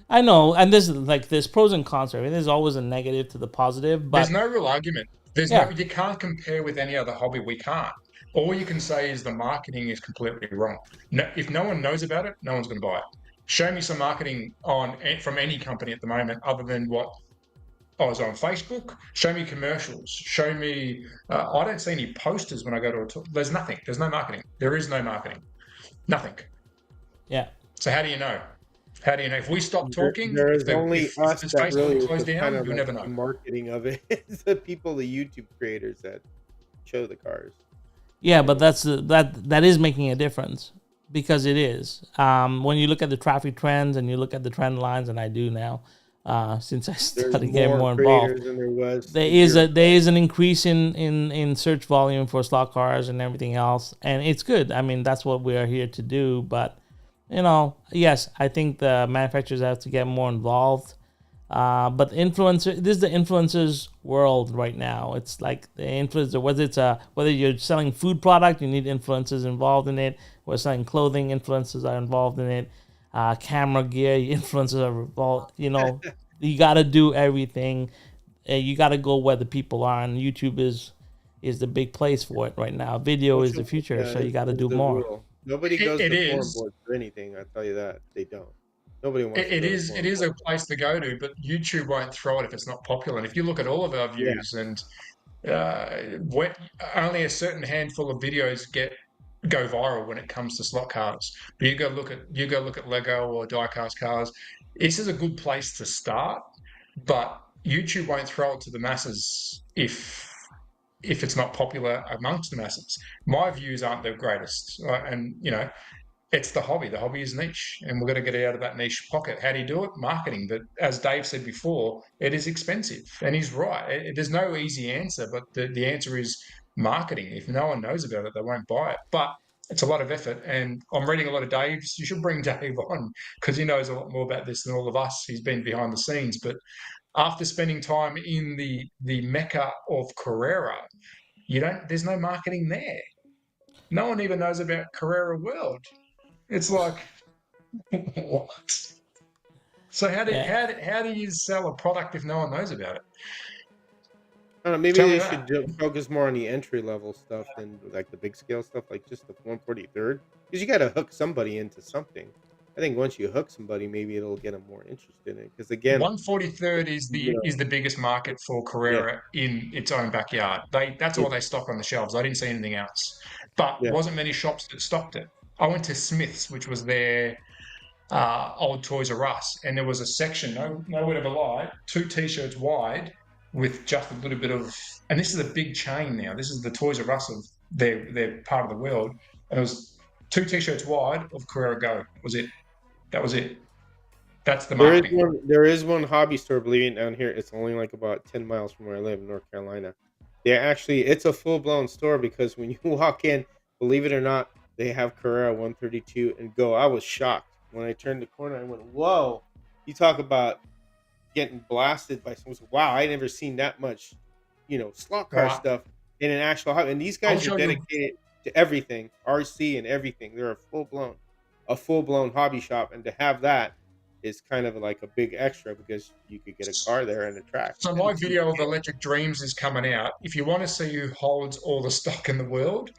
A: I know, and there's pros and cons. There's always a negative to the positive, but
D: there's no real argument. You can't compare with any other hobby. We can't. All you can say is the marketing is completely wrong. No, if no one knows about it, no one's going to buy it. Show me some marketing from any company at the moment other than what I was on Facebook. Show me commercials. Show me. I don't see any posters when I go to a tour. There's nothing. There's no marketing. There is no marketing. Nothing.
A: Yeah.
D: So how do you know? How do you know? If we stop talking,
B: there's only us that really
D: close down,
B: kind of
D: you'll never know.
B: The marketing of it. It's the people, the YouTube creators that show the cars.
A: Yeah, but that is making a difference. because it is. When you look at the traffic trends and you look at the trend lines, and I do now, since I
B: There's
A: started getting more involved,
B: creators than there was
A: there
B: a
A: is
B: year
A: there
B: ago.
A: is an increase in search volume for slot cars and everything else, and it's good. I mean, that's what we are here to do. But yes, I think the manufacturers have to get more involved. But this is the influencers world right now. It's like the influencer, whether you're selling food product, you need influencers involved in it. Or selling clothing, influencers are involved in it. Camera gear, influencers are involved. You got to do everything. You got to go where the people are, and YouTube is the big place for it right now. Video is the
B: Social
A: future,
B: media
A: so you got to
B: is
A: do
B: the
A: more.
B: rule. Nobody goes
D: It
B: to forum
D: is.
B: boards for anything. I tell you that they don't. Nobody wants to
D: It
B: go to
D: is. It
B: forum
D: is a
B: boards.
D: place to go to, but YouTube won't throw it if it's not popular. And if you look at all of our
B: Yeah,
D: views, and when only a certain handful of videos go viral when it comes to slot cars. But you go look at Lego or diecast cars. This is a good place to start, but YouTube won't throw it to the masses if it's not popular amongst the masses. My views aren't the greatest, and it's the hobby. The hobby is niche, and we're going to get out of that niche pocket. How do you do it? Marketing. But as Dave said before, it is expensive, and he's right. There's no easy answer, but the answer is marketing. If no one knows about it, they won't buy it. But it's a lot of effort, and I'm reading a lot of Dave's. You should bring Dave on because he knows a lot more about this than all of us. He's been behind the scenes, but after spending time in the mecca of Carrera, there's no marketing there. No one even knows about Carrera World. It's like, what? So
A: Yeah.
D: how do you sell a product if no one knows about it?
B: I don't know, maybe
D: Tell me
B: they
D: that.
B: should focus more on the entry level stuff than like the big scale stuff, like just the 143rd, because you got to hook somebody into something. I think once you hook somebody, maybe it'll get them more interested in it. Because again,
D: 143rd is
B: you know,
D: the biggest market for
B: yeah,
D: Carrera in its own backyard. That's
B: yeah,
D: all they stock on the shelves. I didn't see anything else. But
B: yeah.
D: wasn't many shops that stocked it. I went to Smith's, which was their old Toys R Us, and there was a section, no word of a lie, 2 t-shirts wide with just a little bit of, and this is a big chain now. This is the Toys R Us of their part of the world, and it was 2 t-shirts wide of Carrera Go. That was it. That's the marketing.
B: There is one hobby store, believe it, down here. It's only like about 10 miles from where I live in North Carolina. It's a full blown store because when you walk in, believe it or not, they have Carrera 132 and Go. I was shocked when I turned the corner. I went, "Whoa!" You talk about getting blasted by someone. Wow, I never seen that much, slot car
D: Right.
B: stuff in an actual hobby. And these
D: I'll
B: guys are
D: show you.
B: dedicated to everything, RC and everything. They're a full blown hobby shop, and to have that is kind of like a big extra because you could get a car there and a track.
D: So
B: And
D: my
B: it's easy
D: video
B: to
D: of
B: get.
D: Electric Dreams is coming out. If you want to see who holds all the stock in the world,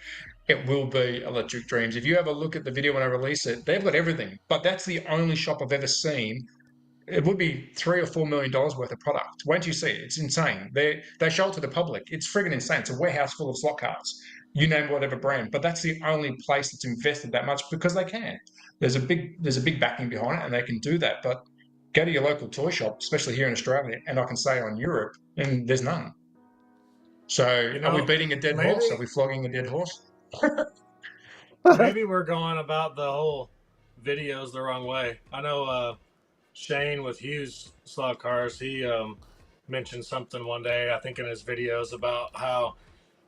D: it will be Electric Dreams. If you have a look at the video when I release it, they've got everything. But that's the only shop I've ever seen. It would be $3 or $4 million worth of product. Won't you see it? It's insane. They show it to the public. It's friggin' insane. It's a warehouse full of slot cars. You name whatever brand, but that's the only place that's invested that much because they can. There's a big backing behind it, and they can do that. But go to your local toy shop, especially here in Australia, and I can say on Europe, and there's none. So
C: You
D: are we
C: know,
D: beating a dead
C: maybe
D: horse? Are we flogging a dead horse?
C: maybe we're going about the whole videos the wrong way. I know Shane with Hughes Slot Cars, he mentioned something one day, I think in his videos, about how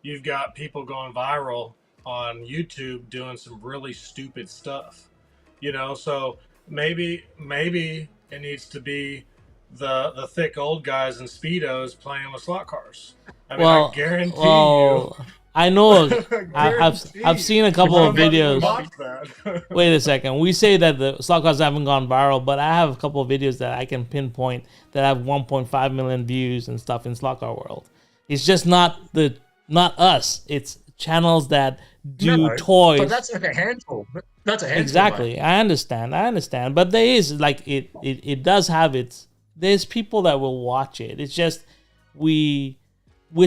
C: you've got people going viral on YouTube doing some really stupid stuff. So maybe it needs to be the thick old guys in speedos playing with slot cars. I mean, I
A: Well,
C: guarantee you.
A: well, I know.
C: I
A: I've
C: guarantee
A: seen a couple of
C: somebody would
A: videos.
C: watch that.
A: Wait a second. We say that the slot cars haven't gone viral, but I have a couple of videos that I can pinpoint that have 1.5 million views and stuff in slot car world. It's just not us. It's channels that do
D: No,
A: toys.
D: but that's like a handful. That's a handful.
A: Exactly.
D: Mate.
A: I understand. But there is like it does have its. There's people that will watch it. It's just we're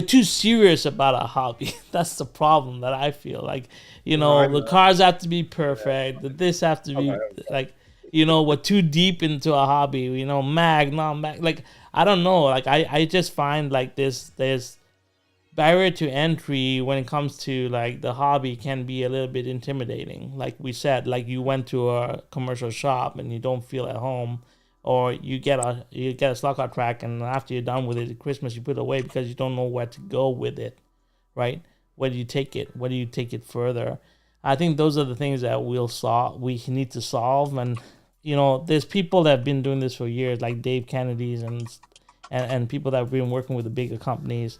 A: too serious about our hobby. That's the problem that I feel. Like, the cars have to be perfect. This have to be like, we're too deep into a hobby. Mag, non-mag. Like, I don't know. Like, I just find like there's barrier to entry when it comes to like the hobby can be a little bit intimidating. Like we said, like you went to a commercial shop and you don't feel at home, or you get a slot car track and after you're done with it at Christmas you put it away because you don't know where to go with it, right? Where do you take it? Where do you take it further? I think those are the things that we need to solve. And there's people that have been doing this for years, like Dave Kennedy's and people that have been working with the bigger companies.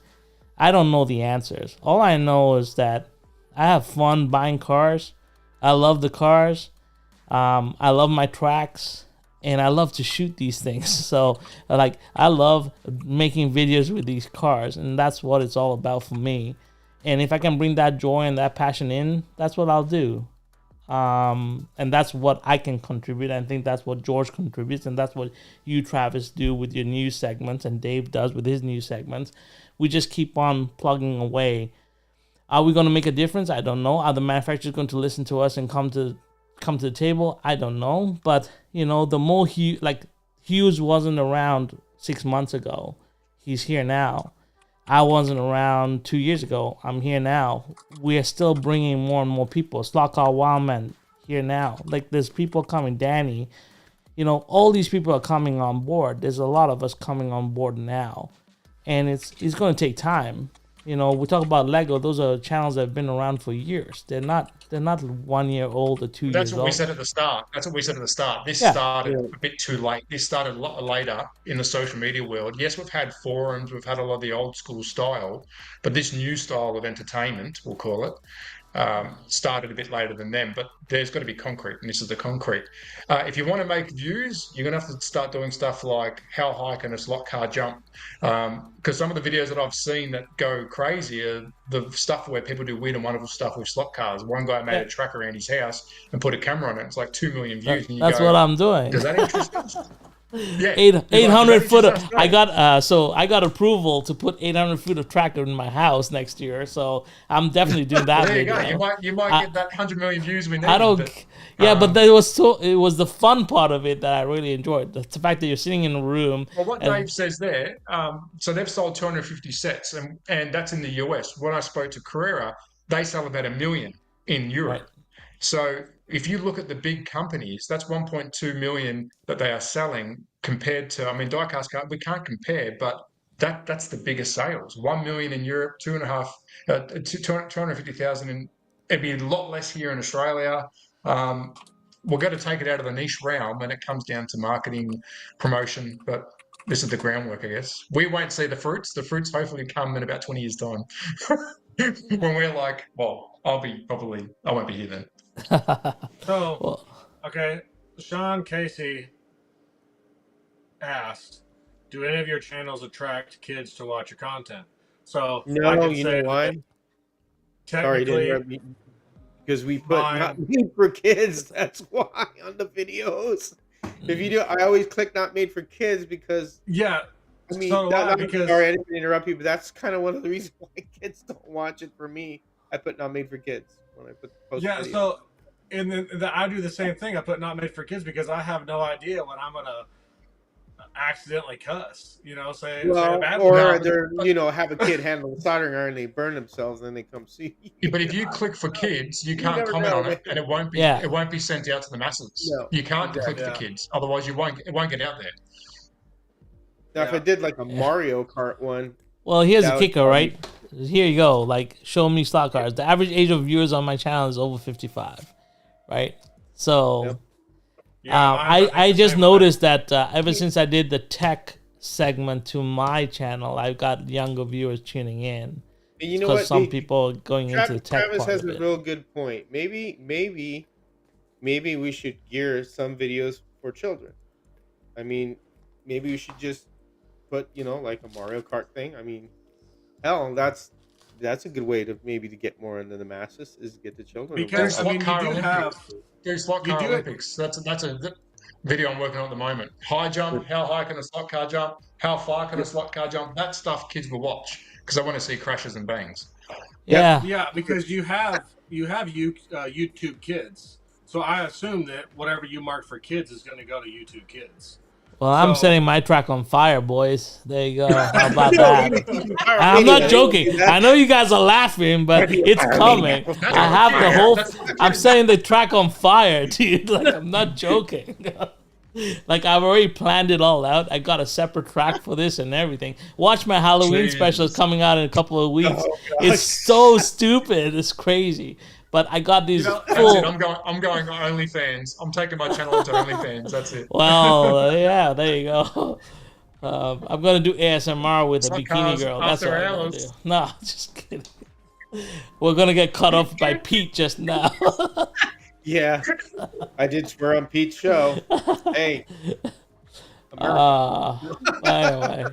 A: I don't know the answers. All I know is that I have fun buying cars. I love the cars. I love my tracks, and I love to shoot these things. So, like, I love making videos with these cars, and that's what it's all about for me. And if I can bring that joy and that passion in, that's what I'll do. And that's what I can contribute. I think that's what George contributes, and that's what you, Travis, do with your news segments, and Dave does with his news segments. We just keep on plugging away. Are we going to make a difference? I don't know. Are the manufacturers going to listen to us and come to the table? I don't know. But the more Hughes wasn't around 6 months ago, he's here now. I wasn't around 2 years ago. I'm here now. We are still bringing more and more people. Slot Car Wildman here now. Like, there's people coming. Danny, all these people are coming on board. There's a lot of us coming on board now, and it's going to take time. We talk about Lego. Those are channels that have been around for years. They're not 1 year old or 2 years old.
D: That's what we said at the start. This started a bit too late. This started a lot later in the social media world. Yes, we've had forums, we've had a lot of the old school style, but this new style of entertainment, we'll call it, started a bit later than them. But there's got to be concrete, and this is the concrete. If you want to make views, you're going to have to start doing stuff like how high can a slot car jump? Because some of the videos that I've seen that go crazy are the stuff where people do weird and wonderful stuff with slot cars. One guy made a track around his house and put a camera on it. It's like 2 million views.
A: That's what I'm doing.
D: Does that interest you? Yeah,
A: 800 foot. I got approval to put 800 foot of tracker in my house next year. So I'm definitely doing that.
D: There you go. You might get that 100 million views we need.
A: I don't. But it was the fun part of it that I really enjoyed. The fact that you're sitting in a room.
D: Well, what Dave says there. So they've sold 250 sets, and that's in the US. When I spoke to Carrera, they sell about 1 million in Europe. Right. So if you look at the big companies, that's 1.2 million that they are selling compared to, diecast car, we can't compare, but that's the biggest sales. 1 million in Europe, 250,000 in, it'd be a lot less here in Australia. We're going to take it out of the niche realm, and it comes down to marketing, promotion, but this is the groundwork, I guess. We won't see the fruits. The fruits hopefully come in about 20 years' time. When we're like, well, I won't be here then.
C: So, okay, Sean Casey asked, do any of your channels attract kids to watch your content? So
B: no, you know why?
C: Technically,
B: because we put not made for kids. That's why on the videos. If you do, I always click not made for kids because sorry, I didn't interrupt you, but that's kind of one of the reasons why kids don't watch it for me. I put not made for kids when I put the post videos.
C: So and then I do the same thing. I put not made for kids because I have no idea when I'm gonna accidentally cuss. Say a bad word.
B: They're have a kid handle the soldering iron, they burn themselves, and then they come see you.
D: Yeah, but if you click for kids, you can't comment on it, and it won't be sent out to the masses. No, you can't click for kids, otherwise it won't get out there.
B: Now, if I did like a Mario Kart one.
A: Well, here's a kicker, right? Here you go. Like, show me slot cars. The average age of viewers on my channel is over 55, right? So, I just noticed that ever since I did the tech segment to my channel, I've got younger viewers tuning in.
B: And you know what?
A: Some people are going into the tech
B: Travis
A: part
B: has
A: of
B: a
A: it.
B: real good point. Maybe we should gear some videos for children. Maybe we should just put, like a Mario Kart thing. Hell, that's a good way to get more into the masses is get the children.
C: Because
D: there's slot car Olympics. That's a video I'm working on at the moment. High jump. How high can a slot car jump? How far can a slot car jump? That stuff kids will watch because they want to see crashes and bangs.
C: Yeah, because you have YouTube Kids. So I assume that whatever you mark for kids is going to go to YouTube Kids.
A: Well, I'm
C: So-
A: setting my track on fire, boys. There you go. How about that? I'm not joking. I know you guys are laughing, but it's coming.
D: That's
A: I have the whole.
D: That's-
A: I'm setting the track on fire, dude. Like, I'm not joking. Like, I've already planned it all out. I got a separate track for this and everything. Watch my Halloween special is coming out in a couple of weeks. It's so stupid. It's crazy. But I got these
D: That's it.
A: full.
D: I'm going OnlyFans. I'm taking my channel into OnlyFans. That's it.
A: Well, yeah, there you go. I'm gonna do ASMR with a
D: Slot
A: bikini
D: cars
A: girl. That's what
D: after
A: I'm gonna
D: hours.
A: do. No, just kidding. We're gonna get cut off by Pete just now.
B: Yeah, I did swear on Pete's show. Hey,
A: Anyway,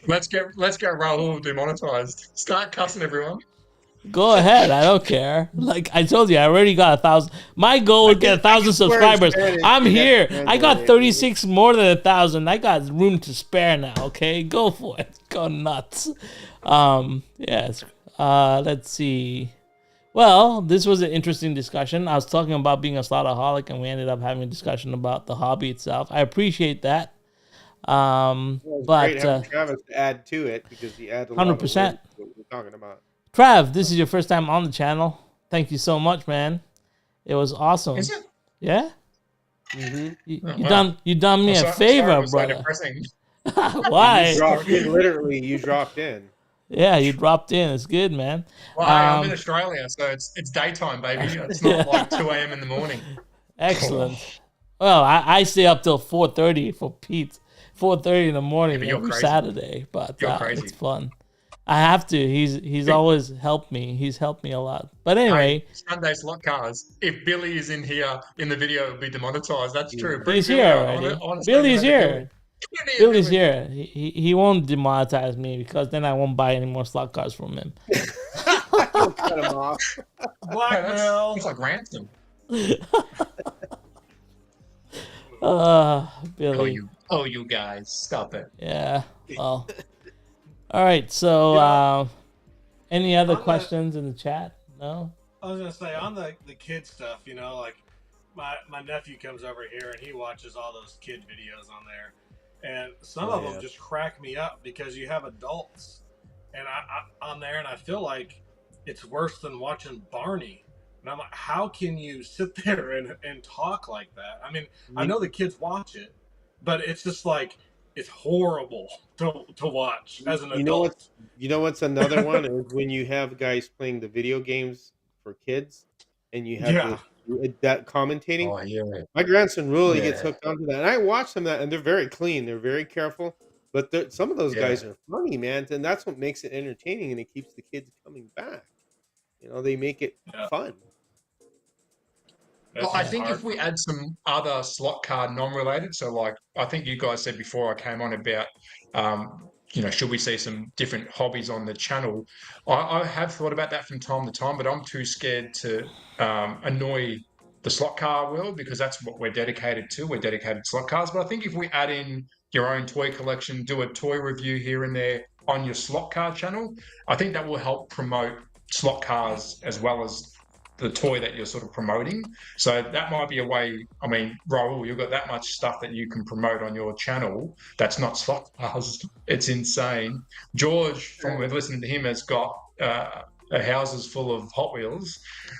D: Let's get Raul demonetized. Start cussing everyone.
A: go ahead. I don't care. Like I told you, I already got 1,000. My goal was get 1,000 subscribers. I'm here. I got 36 more than 1,000. I got room to spare now. Okay, go for it. Go nuts. Yes. Let's see. Well, this was an interesting discussion. I was talking about being a slotaholic, and we ended up having a discussion about the hobby itself. I appreciate that.
B: Well, it's
A: But
B: great having Travis to add to it because he adds a lot of
A: 100%.
B: words to what we're talking about.
A: Trav, this is your first time on the channel. Thank you so much, man. It was awesome.
D: Is it?
A: Yeah.
B: Mm-hmm.
A: You done me a favor, brother. Why?
B: You dropped in.
A: Yeah, you dropped in. It's good, man.
D: Well, I'm in Australia, so it's daytime, baby. It's not like 2 a.m. in the morning.
A: Excellent. Well, I stay up till 4:30 for Pete. 4:30 in the morning
D: Yeah, but you're
A: every
D: crazy.
A: Saturday, but
D: You're crazy.
A: it's fun. I have to. He's always helped me. He's helped me a lot. But anyway,
D: Hey, Sunday slot cars. If Billy is in here in the video, it'll be demonetized. That's true. Bring
A: he's
D: Billy
A: here
D: out.
A: already.
D: I wanna
A: Billy's
D: say hello to
A: here.
D: Billy.
A: Billy's here. He won't demonetize me because then I won't buy any more slot cars from him.
B: Cut him off.
C: Blackmail.
D: It's like ransom.
A: Billy.
D: You guys, stop it.
A: Yeah. Well. All right. So, any other questions in the chat? No.
C: I was gonna say on the kid stuff, you know, like my nephew comes over here and he watches all those kid videos on there, and some of them just crack me up because you have adults and I on there, and I feel like it's worse than watching Barney. And I'm like, how can you sit there and talk like that? I mean, I know the kids watch it, but it's just like it's horrible to watch as an adult.
B: You know what's another one is when you have guys playing the video games for kids, and you have that commentating.
D: Oh yeah.
B: My grandson really gets hooked onto that, and I watch them that, and they're very clean, they're very careful, but some of those guys are funny, man, and that's what makes it entertaining, and it keeps the kids coming back. You know, they make it fun.
D: Well, I think if we add some other slot car non-related, so like I think you guys said before I came on about, should we see some different hobbies on the channel? I have thought about that from time to time, but I'm too scared to annoy the slot car world because that's what we're dedicated to. We're dedicated to slot cars. But I think if we add in your own toy collection, do a toy review here and there on your slot car channel, I think that will help promote slot cars as well as the toy that you're sort of promoting. So that might be a way. I mean, Raul, you've got that much stuff that you can promote on your channel that's not slot cars. It's insane. George, from listening to him, has got houses full of Hot Wheels,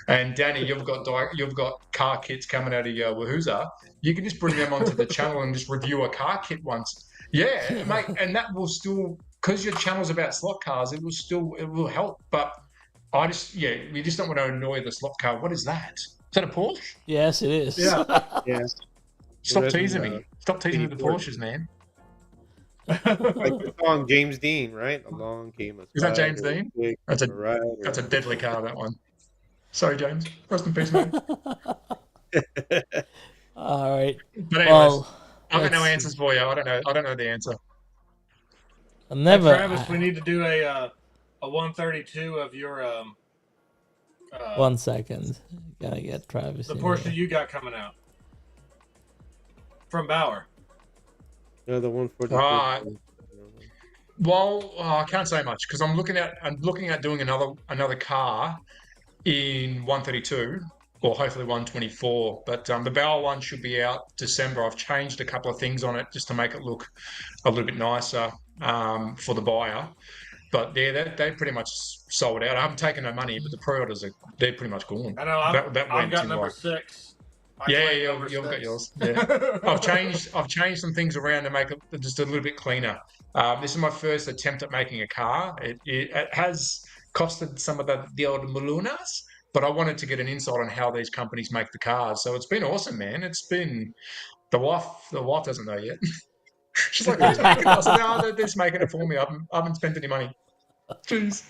D: and Danny, you've got car kits coming out of your Wahooza. You can just bring them onto the channel and just review a car kit once. Yeah, mate, and that will still, because your channel's about slot cars, it will help, but we just don't want to annoy the slot car. What is that? Is that a Porsche?
A: Yes, it is.
C: Yeah.
D: Stop teasing me. Stop teasing me with the Porsches, man.
B: Like the song James Dean, right? Along came a
D: Is that James Dean? That's a deadly car, that one. Sorry, James. Rest in peace, man.
A: All right.
D: But anyways, I've got no answers for you. I don't know the answer.
C: Travis, we need to do a 132 of your
A: 1 second. Gotta get Travis.
C: The Porsche you got coming out from Bauer.
B: No, the 140.
D: Well, I can't say much because I'm looking at doing another car in 132. or hopefully 124. But the Bauer one should be out December. I've changed a couple of things on it just to make it look a little bit nicer for the buyer. But yeah, they pretty much sold out. I haven't taken no money, but the pre-orders they're pretty much gone.
C: I know. I've got number 6.
D: Yeah, you've got yours. Yeah, I've changed some things around to make it just a little bit cleaner. This is my first attempt at making a car. It has costed some of the old Molunas, but I wanted to get an insight on how these companies make the cars. So it's been awesome, man. It's been the wife doesn't know yet. She's like, "Who's making it?" I said, "No, they're just making it for me. I haven't spent any money." Jeez.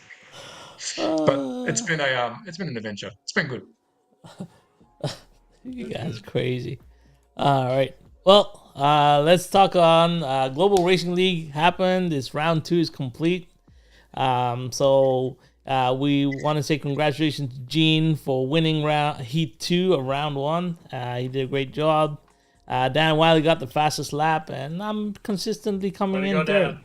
D: But it's been an adventure. It's been good.
A: You guys crazy. All right. Well, let's talk on Global Racing League happened. This round 2 is complete. So we want to say congratulations to Gene for winning Heat 2 of round 1. He did a great job. Dan Wiley got the fastest lap, and I'm consistently coming in third.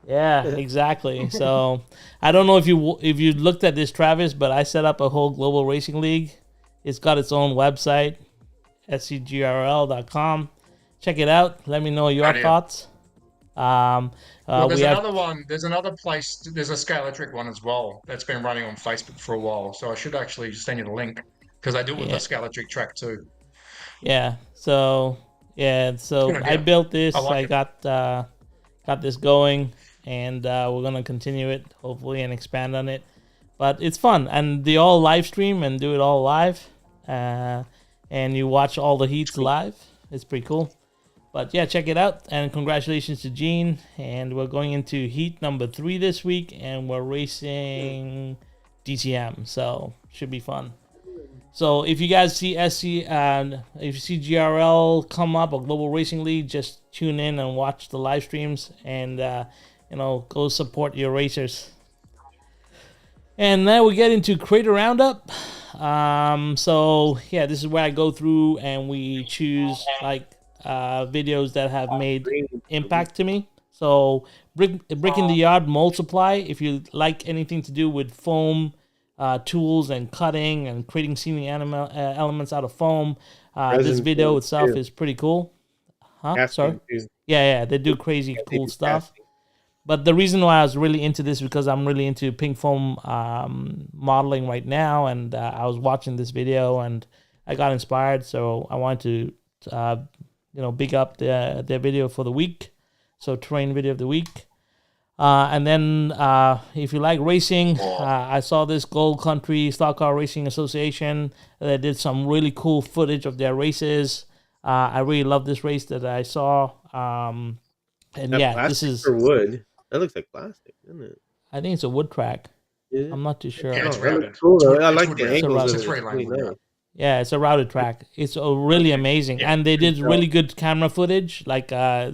A: Yeah, exactly. So I don't know if you looked at this, Travis, but I set up a whole Global Racing League. It's got its own website, scgrl.com. Check it out. Let me know your thoughts.
D: There's another one. There's another place. There's a Scalextric one as well that's been running on Facebook for a while. So I should actually send you the link because I do it with the Scalextric track too.
A: Yeah. So I built this. I got this going, and we're gonna continue it hopefully and expand on it. But it's fun, and they all live stream and do it all live, and you watch all the heats live. It's pretty cool. But yeah, check it out, and congratulations to Gene. And we're going into heat number 3 this week, and we're racing DTM, so should be fun. So if you guys see SC and if you see GRL come up or Global Racing League, just tune in and watch the live streams, and go support your racers. And now we get into Creator Roundup. So yeah, this is where I go through and we choose videos that have made impact to me. So Brick in the Yard Mold Supply. If you like anything to do with foam tools and cutting and creating scenic elements out of foam, this video itself is pretty cool. Sorry. Yeah, they do crazy cool stuff. But the reason why I was really into this is because I'm really into pink foam modeling right now, and I was watching this video and I got inspired, so I wanted to big up their video for the week. So terrain video of the week. And then if you like racing, I saw this Gold Country Stock Car Racing Association that did some really cool footage of their races. I really love this race that I saw. And
B: that
A: yeah, this is
B: for wood. That looks like plastic, doesn't it?
A: I think it's a wood track.
B: Yeah.
A: I'm not too sure.
D: Yeah, it's
B: rounded. Cool. I like the angles.
D: It's very rounded.
A: Yeah, it's a routed track. It's really amazing.
D: Yeah.
A: And they did really good camera footage. Like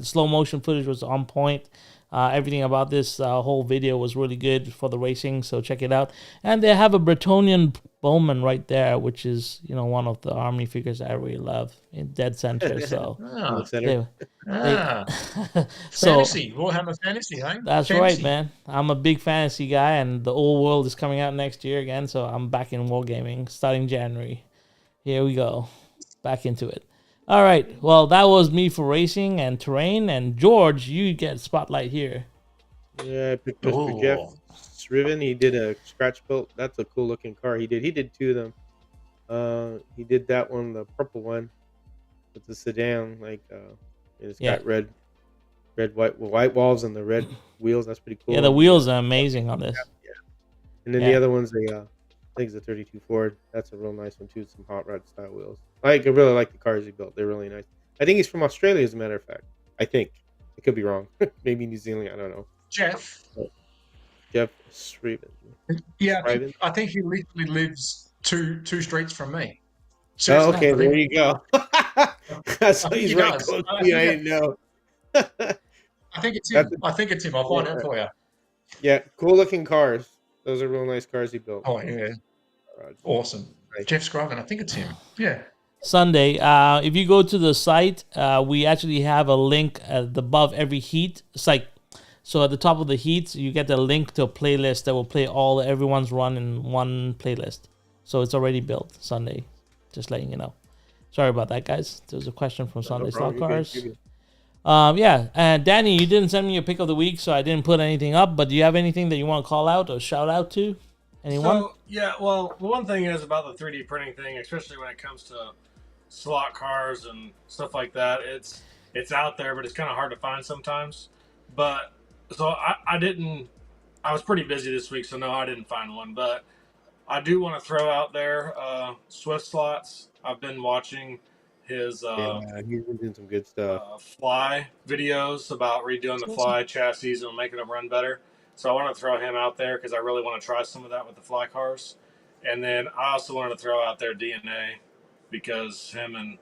A: slow motion footage was on point. Everything about this whole video was really good for the racing, so check it out. And they have a Bretonian Bowman right there, which is one of the army figures I really love in dead center. So
D: fantasy, Warhammer Fantasy, huh?
A: That's
D: fantasy.
A: Right, man. I'm a big fantasy guy, and the Old World is coming out next year again, so I'm back in wargaming starting January. Here we go, back into it. All right, well, that was me for racing and terrain. And George, you get spotlight here.
B: Yeah, I picked Mr. Jeff Sriven. He did a scratch built. That's a cool looking car. He did 2 of them. He did that one, the purple one, with the sedan. It's got red, white walls and the red wheels. That's pretty cool.
A: Yeah, the wheels are amazing on this.
B: Yeah. And then the other one's I think it's a 32 Ford. That's a real nice one too. Some hot rod style wheels. I really like the cars he built. They're really nice. I think he's from Australia, as a matter of fact. I think. I could be wrong. Maybe New Zealand. I don't know.
D: Jeff
B: Sriven.
D: Yeah, I think he literally lives two streets from me.
B: Oh, okay, there you go. So he's right close to me. I didn't know.
D: I think it's him. I'll find out for you.
B: Yeah, cool looking cars. Those are real nice cars he built.
D: Oh yeah. Awesome. Jeff Scriven, I think it's him. Yeah.
A: Sunday. If you go to the site, we actually have a link above every heat. It's so at the top of the heats, you get the link to a playlist that will play everyone's run in one playlist. So it's already built Sunday. Just letting you know. Sorry about that, guys. There was a question from Sunday Slot
B: problem. You're
A: Cars.
B: good.
A: Yeah, and Danny, you didn't send me a pick of the week, so I didn't put anything up. But do you have anything that you want to call out or shout out to? Anyone?
C: So yeah, well, the one thing is about the 3D printing thing, especially when it comes to slot cars and stuff like that. It's out there, but it's kind of hard to find sometimes. But so I was pretty busy this week, so no, I didn't find one. But I do want to throw out there Swift Slots. I've been watching his
B: he's been doing some good stuff.
C: Fly videos about redoing the Fly chassis and making them run better. So I want to throw him out there because I really want to try some of that with the Fly cars. And then I also wanted to throw out there DNA because him and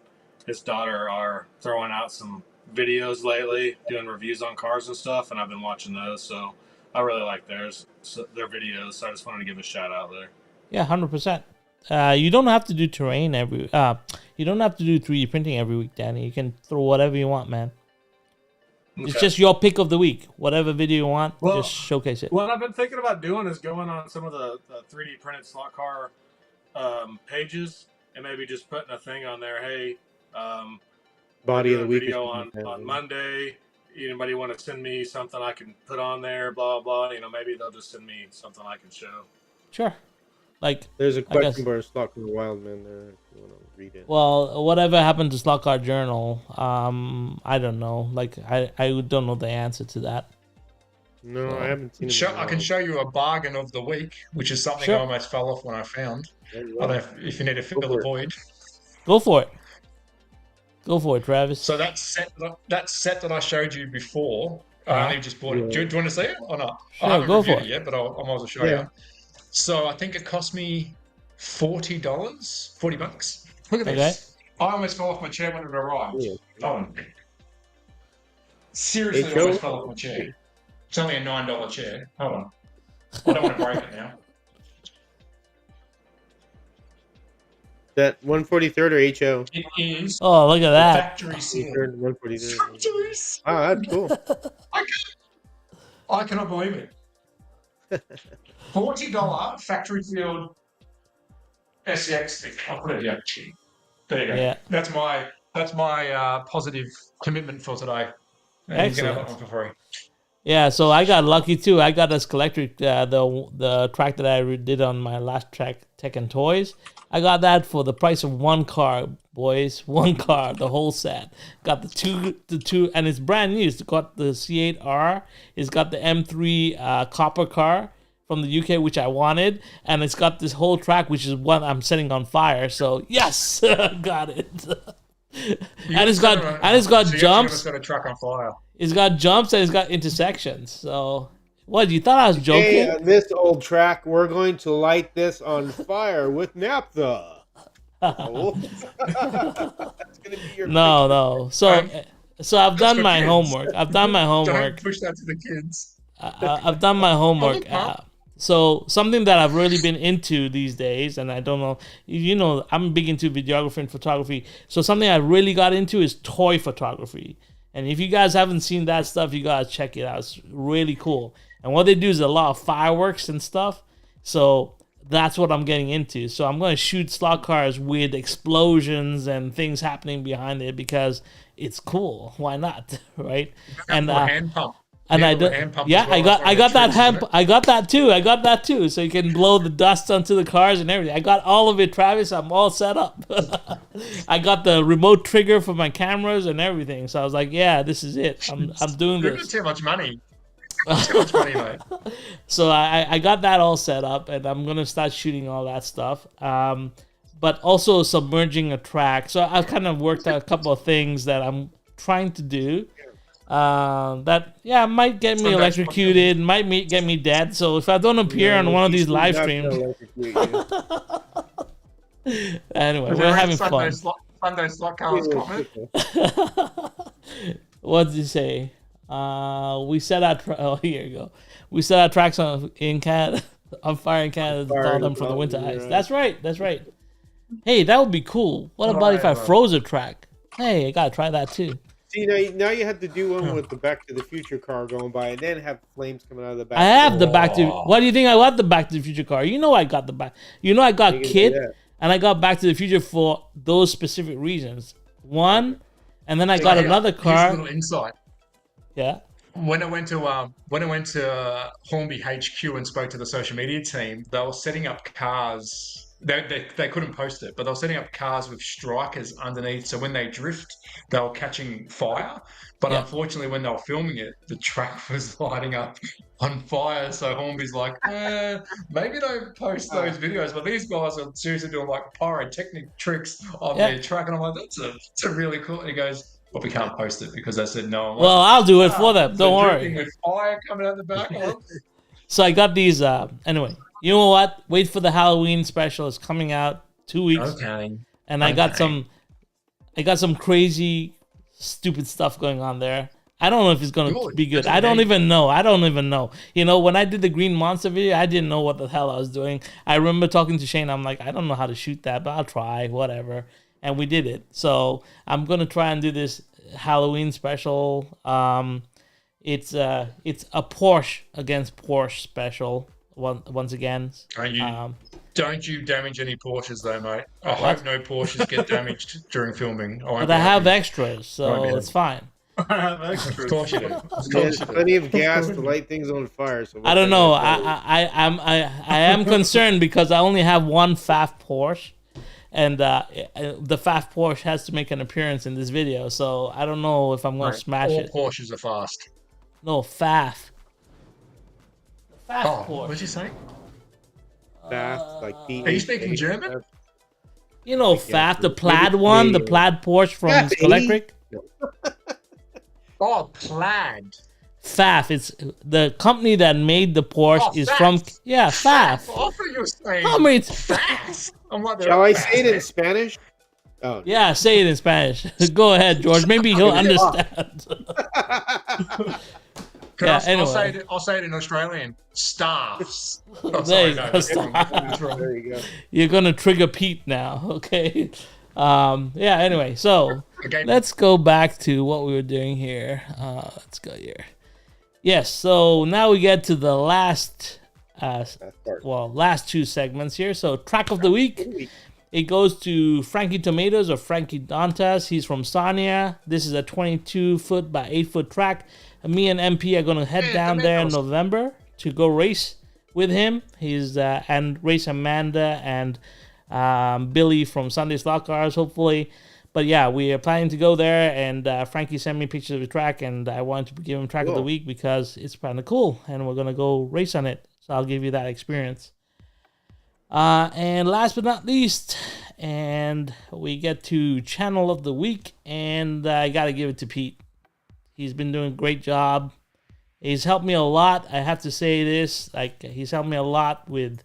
C: his daughter are throwing out some videos lately, doing reviews on cars and stuff, and I've been watching those. So I really like their videos. So I just wanted to give a shout out there.
A: Yeah, 100%. You don't have to do terrain every. You don't have to do 3D printing every week, Danny. You can throw whatever you want, man.
C: Okay.
A: It's just your pick of the week. Whatever video you want, just showcase it.
C: What I've been thinking about doing is going on some of the 3D printed slot car pages and maybe just putting a thing on there. Hey,
B: Body of the week
C: video on Monday. Anybody want to send me something I can put on there? Blah blah. Maybe they'll just send me something I can show.
A: Sure. Like
B: there's a question about Slot Car Wildman there. If you want to read it.
A: Well, whatever happened to Slot Car Journal? I don't know. Like I don't know the answer to that.
B: No, I haven't seen it.
D: I can show you a bargain of the week, which is something I almost fell off when I found. I don't know if you need to fill the void.
A: Go for it. Go for it, Travis.
D: So that set that I showed you before, I only just bought it. Do you want to see it or not?
A: Sure,
D: I haven't
A: go
D: reviewed
A: for
D: it yet, but I might as well show you. So I think it cost me $40. $40. Look at this. I almost fell off my chair when it arrived. Yeah. Seriously, I almost fell off my chair. It's only a $9 chair. Hold on. I don't want to break it now.
B: That 143rd or HO?
D: It is.
A: Oh, look at that.
D: Factory seal.
B: 143rd.
D: Factory seal.
B: Oh, that's cool.
D: I cannot believe it. $40 factory sealed SEX thing. I'll put it here. There you go. Yeah. That's my positive commitment for today. And you can have that one for free.
A: Yeah, so I got lucky too. I got this electric, the track that I did on my last track, Tech and Toys. I got that for the price of one car, boys. One car, the whole set. Got the two, and it's brand new. It's got the C8R. It's got the M3 copper car from the UK, which I wanted, and it's got this whole track, which is what I'm setting on fire. So yes, got it. And it's got jumps.
D: Got a truck on fire.
A: It's got jumps and it's got intersections. So what? You thought I was joking?
B: Hey, on this old track, we're going to light this on fire with naphtha. That's gonna be your
A: no. So I've done my homework.
D: Don't push that to the kids.
A: I've done my homework. So something that I've really been into these days, and I don't know, I'm big into videography and photography. So something I really got into is toy photography. And if you guys haven't seen that stuff, you gotta check it out. It's really cool. And what they do is a lot of fireworks and stuff. So that's what I'm getting into. So I'm gonna shoot slot cars with explosions and things happening behind it because it's cool. Why not, right? And
D: hand pump.
A: And I got that too. So you can blow the dust onto the cars and everything. I got all of it, Travis. I'm all set up. I got the remote trigger for my cameras and everything. So I was like, yeah, this is it. I'm doing this.
D: You're too much money. Too much money, mate.
A: So I got that all set up, and I'm gonna start shooting all that stuff. But also submerging a track. So I've kind of worked out a couple of things that I'm trying to do. That might get me electrocuted, might get me dead. So if I don't appear on one of these live streams, anyway, we're having fun.
D: Sunday slot cars comment.
A: What did you say? We set our here you go. We set our tracks in Canada on fire in Canada to thaw them from the winter ice. That's right. Hey, that would be cool. What about if I froze a track? Hey, I gotta try that too.
B: See, now you have to do one with the Back to the Future car going by, and then have flames coming out of the back.
A: I have the Back to. What do you think? I got the Back to the Future car. You know I got the back. You know I got Kit. and I got Back to the Future for those specific reasons. One, and then I got another
D: Here's a
A: car.
D: little insight.
A: Yeah.
D: When I went to Hornby HQ and spoke to the social media team, they were setting up cars. They couldn't post it, but they were setting up cars with strikers underneath. So when they drift, they were catching fire. But
A: Yeah.
D: unfortunately, when they were filming it, the track was lighting up on fire. So Hornby's like, maybe don't post those videos. But these guys are seriously doing like pyrotechnic tricks on their track, and I'm like, that's a really cool. And he goes, but we can't post it because they said no.
A: Well, I'll do it for them. Don't worry.
D: With fire coming out the back.
A: So I got these. Anyway, you know what? Wait for the Halloween special. It's coming out 2 weeks.
D: Okay.
A: And I got some crazy, stupid stuff going on there. I don't know if it's gonna be good. I don't even know. You know, when I did the Green Monster video, I didn't know what the hell I was doing. I remember talking to Shane. I'm like, I don't know how to shoot that, but I'll try. Whatever. And we did it. So I'm gonna try and do this Halloween special. It's a Porsche against Porsche special once again.
D: Don't you damage any Porsches though, mate. I hope no Porsches get damaged during filming.
A: But I have extras, so it's fine.
C: I have extras.
D: Of course you do.
B: There's plenty of gas to light things on fire. So
A: I don't know. I am concerned because I only have one FAF Porsche. And the FAF Porsche has to make an appearance in this video, so I don't know if I'm going to smash it.
D: All Porsches are fast.
A: No, FAF. The FAF Porsche.
D: What did you say?
B: FAF, like
D: Are you speaking German?
A: You know FAF, the plaid one, the plaid Porsche from Electric.
D: Oh, plaid.
A: FAF, it's the company that made the Porsche is
D: FAF.
A: from FAF.
D: I thought you were saying
A: How many?
D: fast. I'm like,
B: Shall I say it in Spanish? Oh.
A: Yeah, say it in Spanish. Go ahead, George. Maybe he'll understand.
D: I'll say it in Australian. Staffs. Oh,
A: There you
D: sorry,
A: go,
D: that's wrong. That's wrong.
B: There you go.
A: You're gonna trigger Pete now, okay? Anyway, so
D: Okay.
A: let's go back to what we were doing here. Let's go here. Yes, so now we get to the last two segments here. So track of the week. It goes to Frankie Tomatoes or Frankie Dantas. He's from Sarnia. This is a 22-foot by 8-foot track. And me and MP are going to head down there in November to go race with him. He's and race Amanda and Billy from Sunday Slot Cars, hopefully. But yeah, we are planning to go there, and Frankie sent me pictures of the track, and I wanted to give him track of the week because it's kind of cool, and we're going to go race on it. So I'll give you that experience. And last but not least, and we get to channel of the week, and I got to give it to Pete. He's been doing a great job. He's helped me a lot. I have to say this, he's helped me a lot with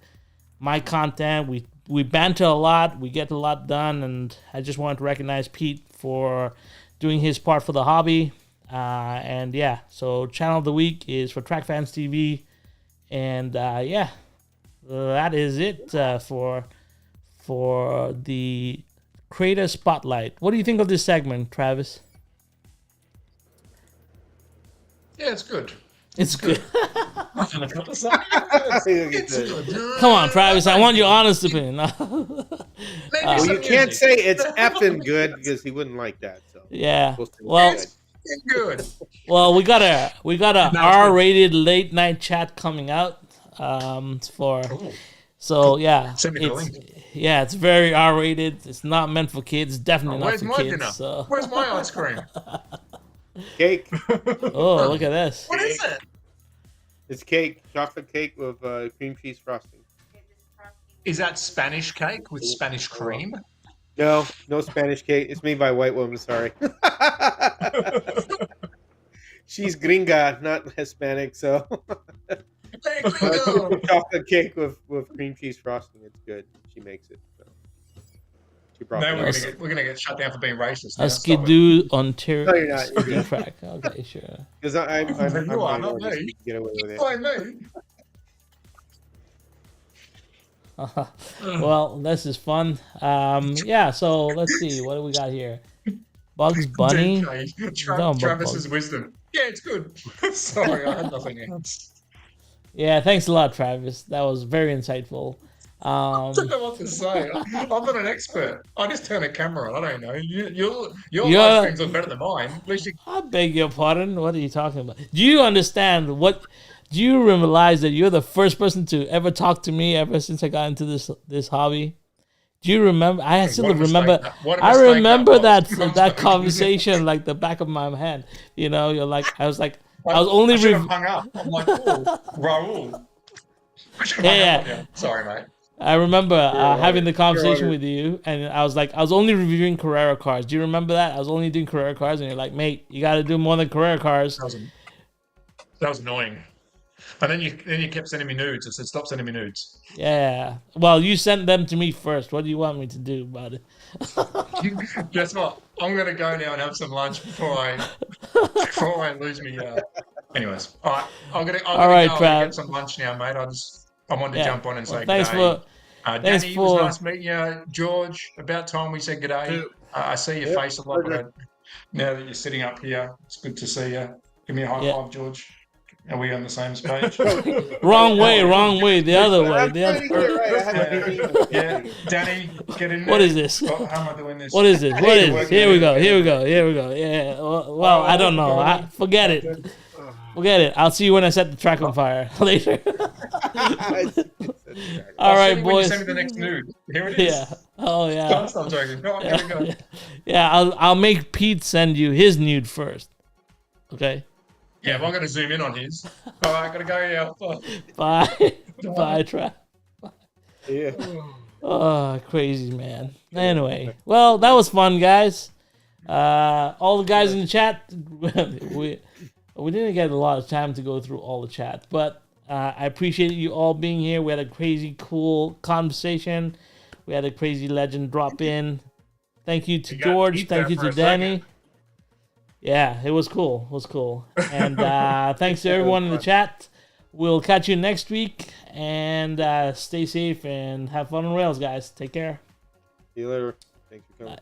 A: my content. We banter a lot. We get a lot done, and I just wanted to recognize Pete for doing his part for the hobby. So channel of the week is for Track Fans TV, and that is it for the Creator Spotlight. What do you think of this segment, Travis?
D: Yeah, it's good.
A: It's good.
D: It's good.
A: Come on, Travis. I want your honest opinion.
B: Well, you can't say it's effing good because he wouldn't like that. So
A: Yeah. Well,
D: It's good.
A: well, we got a R-rated late night chat coming out. So yeah,
D: Send me the link.
A: it's very R-rated. It's not meant for kids. Definitely not
D: Where's
A: for
D: my
A: kids.
D: dinner?
A: So.
D: Where's my ice cream?
B: cake.
A: Oh, look at this.
D: What is it?
B: It's cake, chocolate cake with cream cheese frosting.
D: Is that Spanish cake with Spanish cream?
B: No Spanish cake. It's made by a white woman. Sorry. She's gringa, not Hispanic, so. Chocolate cake with cream cheese frosting. It's good. She makes it. So. She brought
D: No,
B: it.
D: we're gonna get shut down for being racist. now.
A: A
D: Stop it.
A: Skidoo Ontario.
B: No, you're not. You're good.
A: track. Okay, sure.
B: Because I'm
D: You are, not
B: minority, so
D: me.
B: we can get away with it.
D: Blame me.
A: Well, this is fun. So let's see. What do we got here? Bugs Bunny.
D: DK, Travis's wisdom. Yeah, it's good. Sorry, I had nothing else.
A: Yeah, thanks a lot, Travis. That was very insightful.
D: I don't know what to say. I'm not an expert. I just turn a camera on. I don't know. Your live
A: You're,
D: streams are better than mine. At least you,
A: I beg your pardon. What are you talking about? Do you understand what? Do you realize that you're the first person to ever talk to me ever since I got into this hobby? Do you remember? I still
D: what a mistake
A: remember.
D: what a
A: I
D: mistake
A: remember
D: that
A: that
D: was.
A: that conversation like the back of my hand. You know, you're like, I was like, I was
D: I
A: only.
D: should have hung up. I'm like, oh, Raul. I should have hung
A: Yeah,
D: up on you. Sorry, mate.
A: I remember having the conversation
B: right.
A: with you, and I was like, I was only reviewing Carrera cars. Do you remember that? I was only doing Carrera cars, and you're like, mate, you got to do more than Carrera cars.
D: That was annoying. And then you kept sending me nudes. I said, stop sending me nudes.
A: Yeah. Well, you sent them to me first. What do you want me to do about it?
D: Guess what? I'm gonna go now and have some lunch before I lose me. Anyways, all right. I'm gonna
A: All right,
D: go
A: Trav.
D: and get some lunch now, mate. I wanted to jump on and say
A: thanks
D: g'day.
A: thanks
D: Danny, it
A: for.
D: was nice meeting you. George, about time we said g'day.
C: Dude.
D: I see your face a lot, but now that you're sitting up here, it's good to see you. Give me a high five, George. Are we on the same page?
A: Wrong way. The other way.
B: I'm trying to get it right. I had to
D: Yeah, Danny, get in there.
A: What is this?
D: Oh, how am I doing this?
A: What is this? What is this? Here we go. Yeah. Well, I don't know. Forget it. I'll see you when I set the track on fire later. All right, boys.
D: Send me the next nude. Here it is.
A: Yeah. Oh yeah.
D: Stop joking. Go on, here we go.
A: Yeah. I'll make Pete send you his nude first. Okay.
D: Yeah, but I'm going to zoom in on his. All right, gotta go now.
A: Bye. Bye, Trav.
B: Yeah.
A: Oh, crazy man. Anyway, well, that was fun, guys. All the guys in the chat, we didn't get a lot of time to go through all the chat, but I appreciate you all being here. We had a crazy, cool conversation. We had a crazy legend drop in. Thank you to George. Thank you to Danny. Yeah, it was cool. And thanks to everyone in the chat. We'll catch you next week. And stay safe and have fun on rails, guys. Take care.
B: See you later. Thanks for coming.
A: Bye.